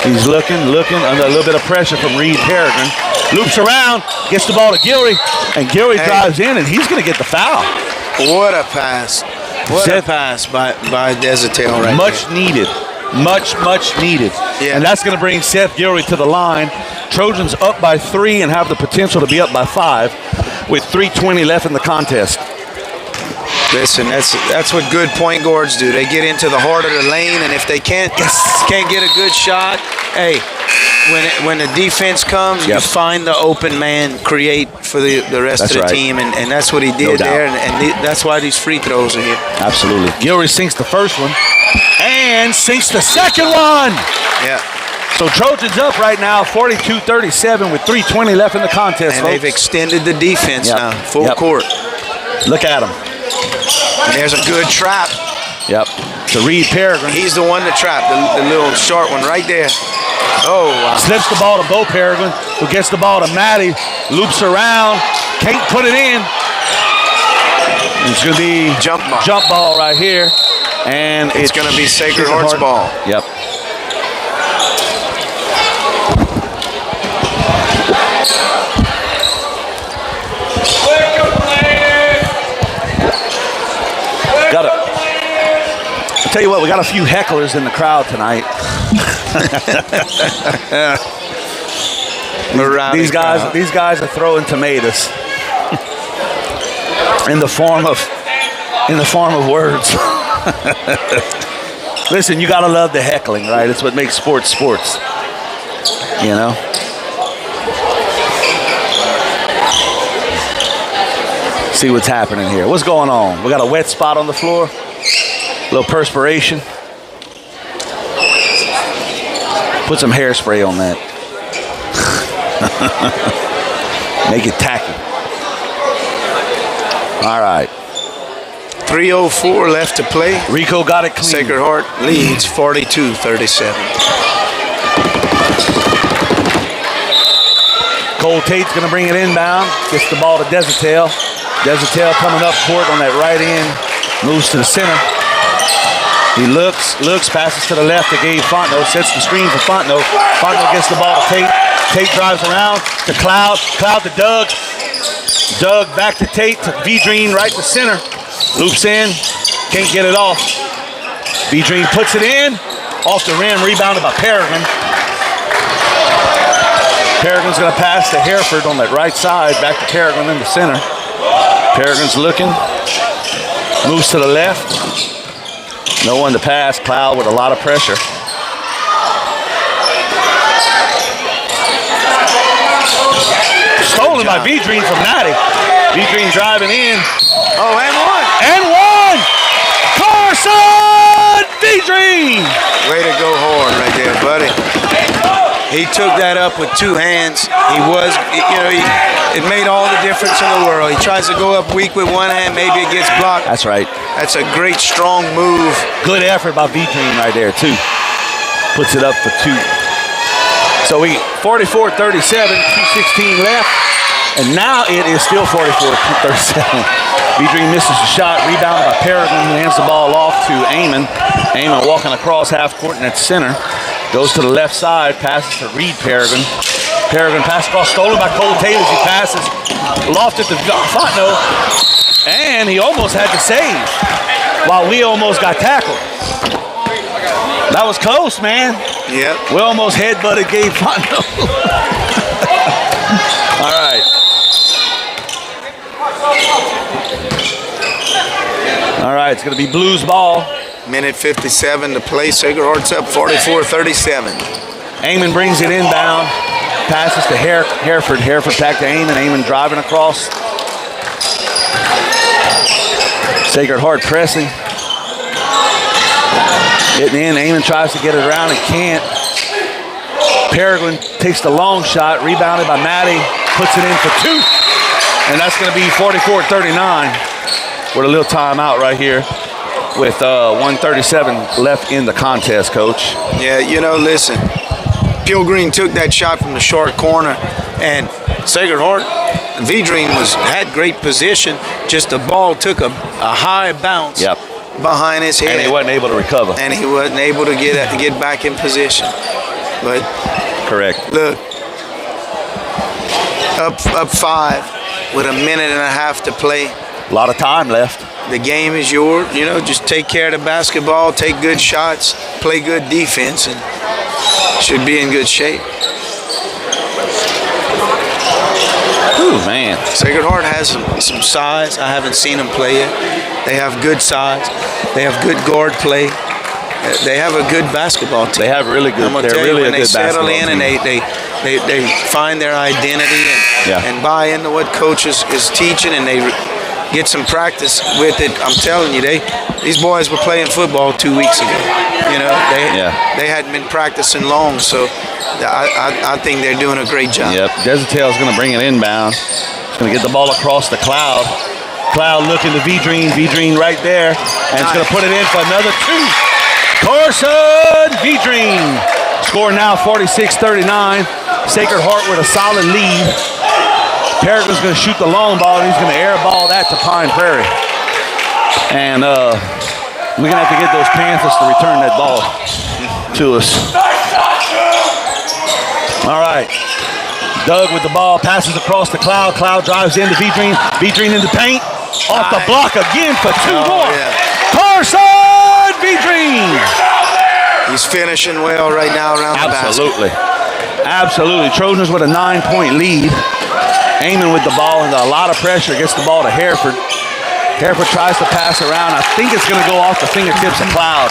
He's looking under a little bit of pressure from Reed Peregrine. Loops around, gets the ball to Gilroy, and Gilroy drives in, and he's going to get the foul. What a pass. What a pass by Desatel right Much needed. Much needed. Yeah. And that's going to bring Seth Gilroy to the line. Trojans up by 3 and have the potential to be up by 5 with 3:20 left in the contest. Listen, that's what good point guards do. They get into the heart of the lane, and if they can't get a good shot, hey, when the defense comes, you find the open man, create for the rest of the team, and that's what he did there, and that's why these free throws are here. Absolutely. Gilroy sinks the first one. And sinks the second one. Yeah. So Trojans up right now, 42-37 with 3:20 left in the contest, And folks. they've extended the defense Yep. now, full Yep. court. Look at him. And there's a good trap. Yep. To Reed Peregrine. He's the one to trap, the little short one right there. Oh, wow. Slips the ball to Bo Peregrine, who gets the ball to Matty, loops around, can't put it in. It's going to be Jump ball. Jump ball right here. And It's going to be Sacred Heart's ball. Yep. I'll tell you what, we got a few hecklers in the crowd tonight. These guys are throwing tomatoes in the form of words. Listen, you gotta love the heckling, right? It's what makes sports. You know? See what's happening here. What's going on? We got a wet spot on the floor. A little perspiration. Put some hairspray on that. Make it tacky. All right. 3:04 left to play. Rico got it clean. Sacred Heart leads 42-37. Cole Tate's going to bring it inbound. Gets the ball to Desertel. Desertel coming up court on that right end. Moves to the center. He looks, passes to the left to Gabe Fontenot, sets the screen for Fontenot. Fontenot gets the ball to Tate. Tate drives around to Cloud. Cloud to Doug. Doug back to Tate to V-Dream right to center. Loops in, can't get it off. V-Dream puts it in. Off the rim, rebounded by Peregrine. Peregrine's gonna pass to Hereford on that right side, back to Peregrine in the center. Peregrine's looking, moves to the left. No one to pass. Cloud with a lot of pressure. Stolen by V-Dream from Natty. V-Dream driving in. Oh, and one. And one! Carson V-Dream! Way to go hard right there, buddy. He took that up with two hands. It made all the difference in the world. He tries to go up weak with one hand, maybe it gets blocked. That's right. That's a great, strong move. Good effort by V-Dream right there, too. Puts it up for two. So we 44-37, 2:16 left. And now it is still 44-37. V-Dream misses the shot, rebounded by Peregrine, who hands the ball off to Amon. Amon walking across half court in that center. Goes to the left side, passes to Reed Peregrine. Peregrine pass across, stolen by Cole Taylor as he passes. Lofted to Fontenot. And he almost had to save while we almost got tackled. That was close, man. Yep. We almost headbutted Gabe Fontenot. All right. All right, it's going to be Blues ball. Minute 57 to play. Sacred Heart's up 44-37. Amon brings it inbound. Passes to Hereford. Hereford back to Amon. Amon driving across. Sacred Heart pressing. Getting in. Amon tries to get it around and can't. Peregrine takes the long shot. Rebounded by Matty. Puts it in for two. And that's going to be 44-39. With a little timeout right here. With 1:37 left in the contest, Coach. Yeah, listen. Pilgreen took that shot from the short corner, and Sacred Heart, V-Dream had great position. Just the ball took a high bounce behind his head, and he wasn't able to recover. And he wasn't able to get back in position. But correct. Look, up 5 with a minute and a half to play. A lot of time left. The game is yours. Just take care of the basketball, take good shots, play good defense, and should be in good shape. Ooh, man. Sacred Heart has some size. I haven't seen them play yet. They have good size. They have good guard play. They have a good basketball team. They have really good. They're really a good basketball team. When they settle in and they find their identity and buy into what coach is teaching, and get some practice with it. I'm telling you, these boys were playing football 2 weeks ago. You know, they hadn't been practicing long, so I think they're doing a great job. Yep, Desertail's going to bring it inbound. He's going to get the ball across the Cloud. Cloud looking to V-Dream. V-Dream right there, and it's going to put it in for another 2. Carson V-Dream. Score now 46-39. Sacred Heart with a solid lead. Peregrine's going to shoot the long ball, and he's going to air ball that to Pine Prairie. And we're going to have to get those Panthers to return that ball to us. All right. Doug with the ball, passes across the Cloud. Cloud drives into V-Dream. V-Dream in the paint. Off the block again for 2 more. Carson V-Dream. He's finishing well right now around the basket. Absolutely. Trojans with a 9-point lead. Aiming with the ball under a lot of pressure. Gets the ball to Hereford. Hereford tries to pass around. I think it's going to go off the fingertips of Cloud.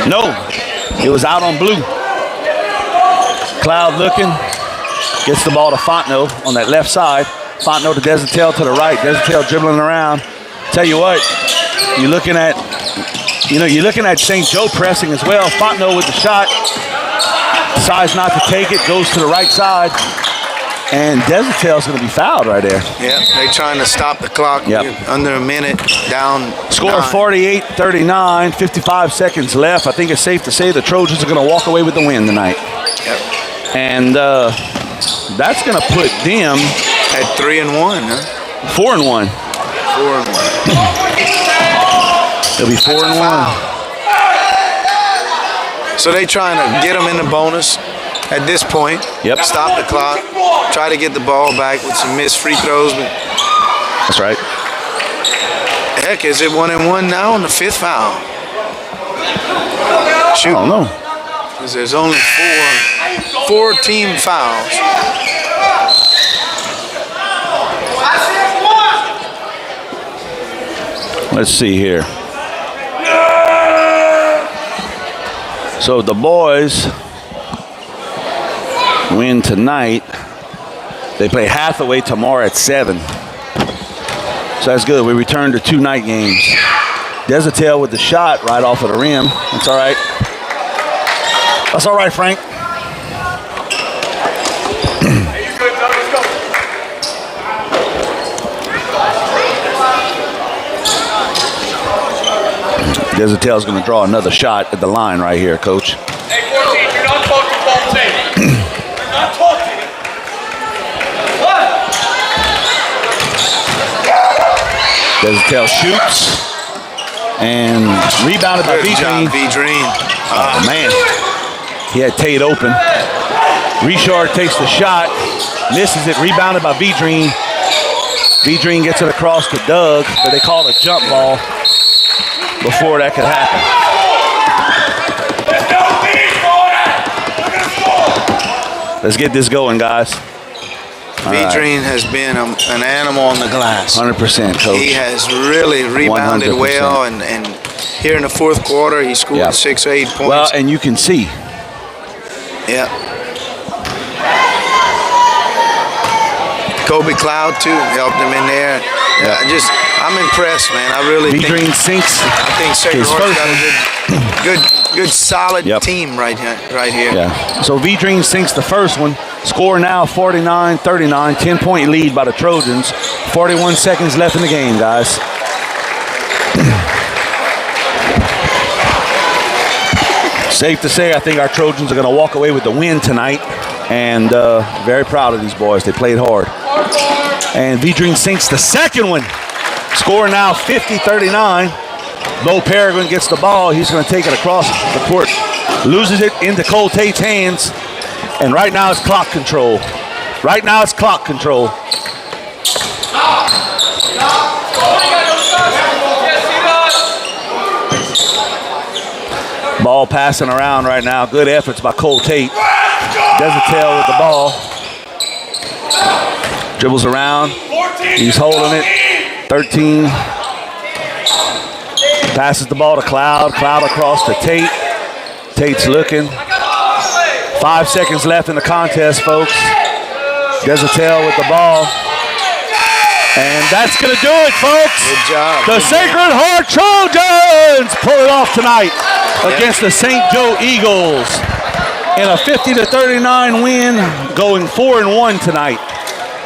No. It was out on blue. Cloud looking. Gets the ball to Fontenot on that left side. Fontenot to Desertail to the right. Desertail dribbling around. Tell you what, you're looking at St. Joe pressing as well. Fontenot with the shot. Decides not to take it. Goes to the right side. And Desertail's going to be fouled right there. Yeah, they're trying to stop the clock. Yep. Under a minute down. Score 48-39. 55 seconds left. I think it's safe to say the Trojans are going to walk away with the win tonight. Yep. And that's going to put them at 3-1, huh? 4-1. 4-1. It'll be 4-1. So they trying to get them in the bonus at this point. Yep. Stop the clock. Try to get the ball back with some missed free throws. But that's right. Heck, is it 1-1 now on the 5th foul? Shoot. I don't know. Because there's only four team fouls. Let's see here. So the boys win tonight. They play Hathaway tomorrow at 7. So that's good. We return to 2 night games. Desertail with the shot right off of the rim. That's all right. That's all right, Frank. Desertail's going to draw another shot at the line right here, Coach. Hey, 14, you're not talking ball tape. You're not talking. Desertail shoots and rebounded by V-Dream. Oh, man. He had Tate open. Richard takes the shot, misses it, rebounded by V-Dream. V-Dream gets it across to Doug, but they call it a jump ball before that could happen. Let's get this going, guys. V-Dream has been an animal on the glass. 100%, Coach. He has really rebounded 100%. well, and here in the 4th quarter, he scored 6 or 8 points. Well, and you can see. Yeah. Kobe Cloud, too, helped him in there. I'm impressed, man. I really think V-Dream sinks. I think Sacred Heart's got a good, solid team right here. Yeah. So V-Dream sinks the first one. Score now 49-39. 10-point lead by the Trojans. 41 seconds left in the game, guys. Safe to say, I think our Trojans are going to walk away with the win tonight. And very proud of these boys. They played hard. And V-Dream sinks the second one. Score now 50-39. Bo Peregrine gets the ball. He's going to take it across the court. Loses it into Cole Tate's hands. And right now it's clock control. Ball passing around right now. Good efforts by Cole Tate. Desertail with the ball. Dribbles around. He's holding it. 13. Passes the ball to Cloud. Cloud across to Tate. Tate's looking. 5 seconds left in the contest, folks. Desatel with the ball. And that's going to do it, folks. Good job. The Sacred Heart Trojans pull it off tonight against the St. Joe Eagles in a 50-39 win, going 4-1 tonight.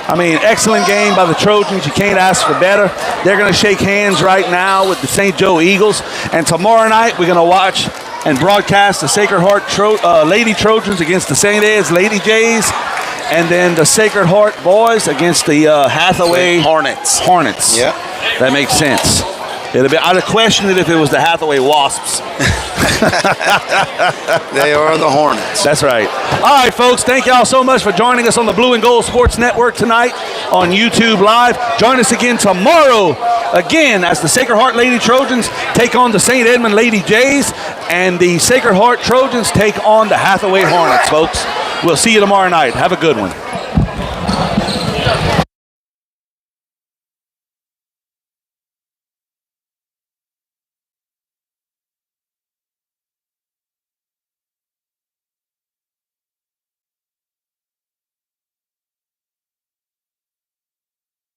I mean, excellent game by the Trojans. You can't ask for better. They're going to shake hands right now with the St. Joe Eagles. And tomorrow night, we're going to watch and broadcast the Sacred Heart Lady Trojans against the St. Ed's Lady Jays. And then the Sacred Heart boys against the Hathaway Hornets. Yeah. That makes sense. I'd have questioned it if it was the Hathaway Wasps. They are the Hornets. That's right. All right, folks. Thank y'all so much for joining us on the Blue and Gold Sports Network tonight on YouTube Live. Join us again tomorrow, again, as the Sacred Heart Lady Trojans take on the St. Edmund Lady Jays, and the Sacred Heart Trojans take on the Hathaway Hornets, folks. We'll see you tomorrow night. Have a good one.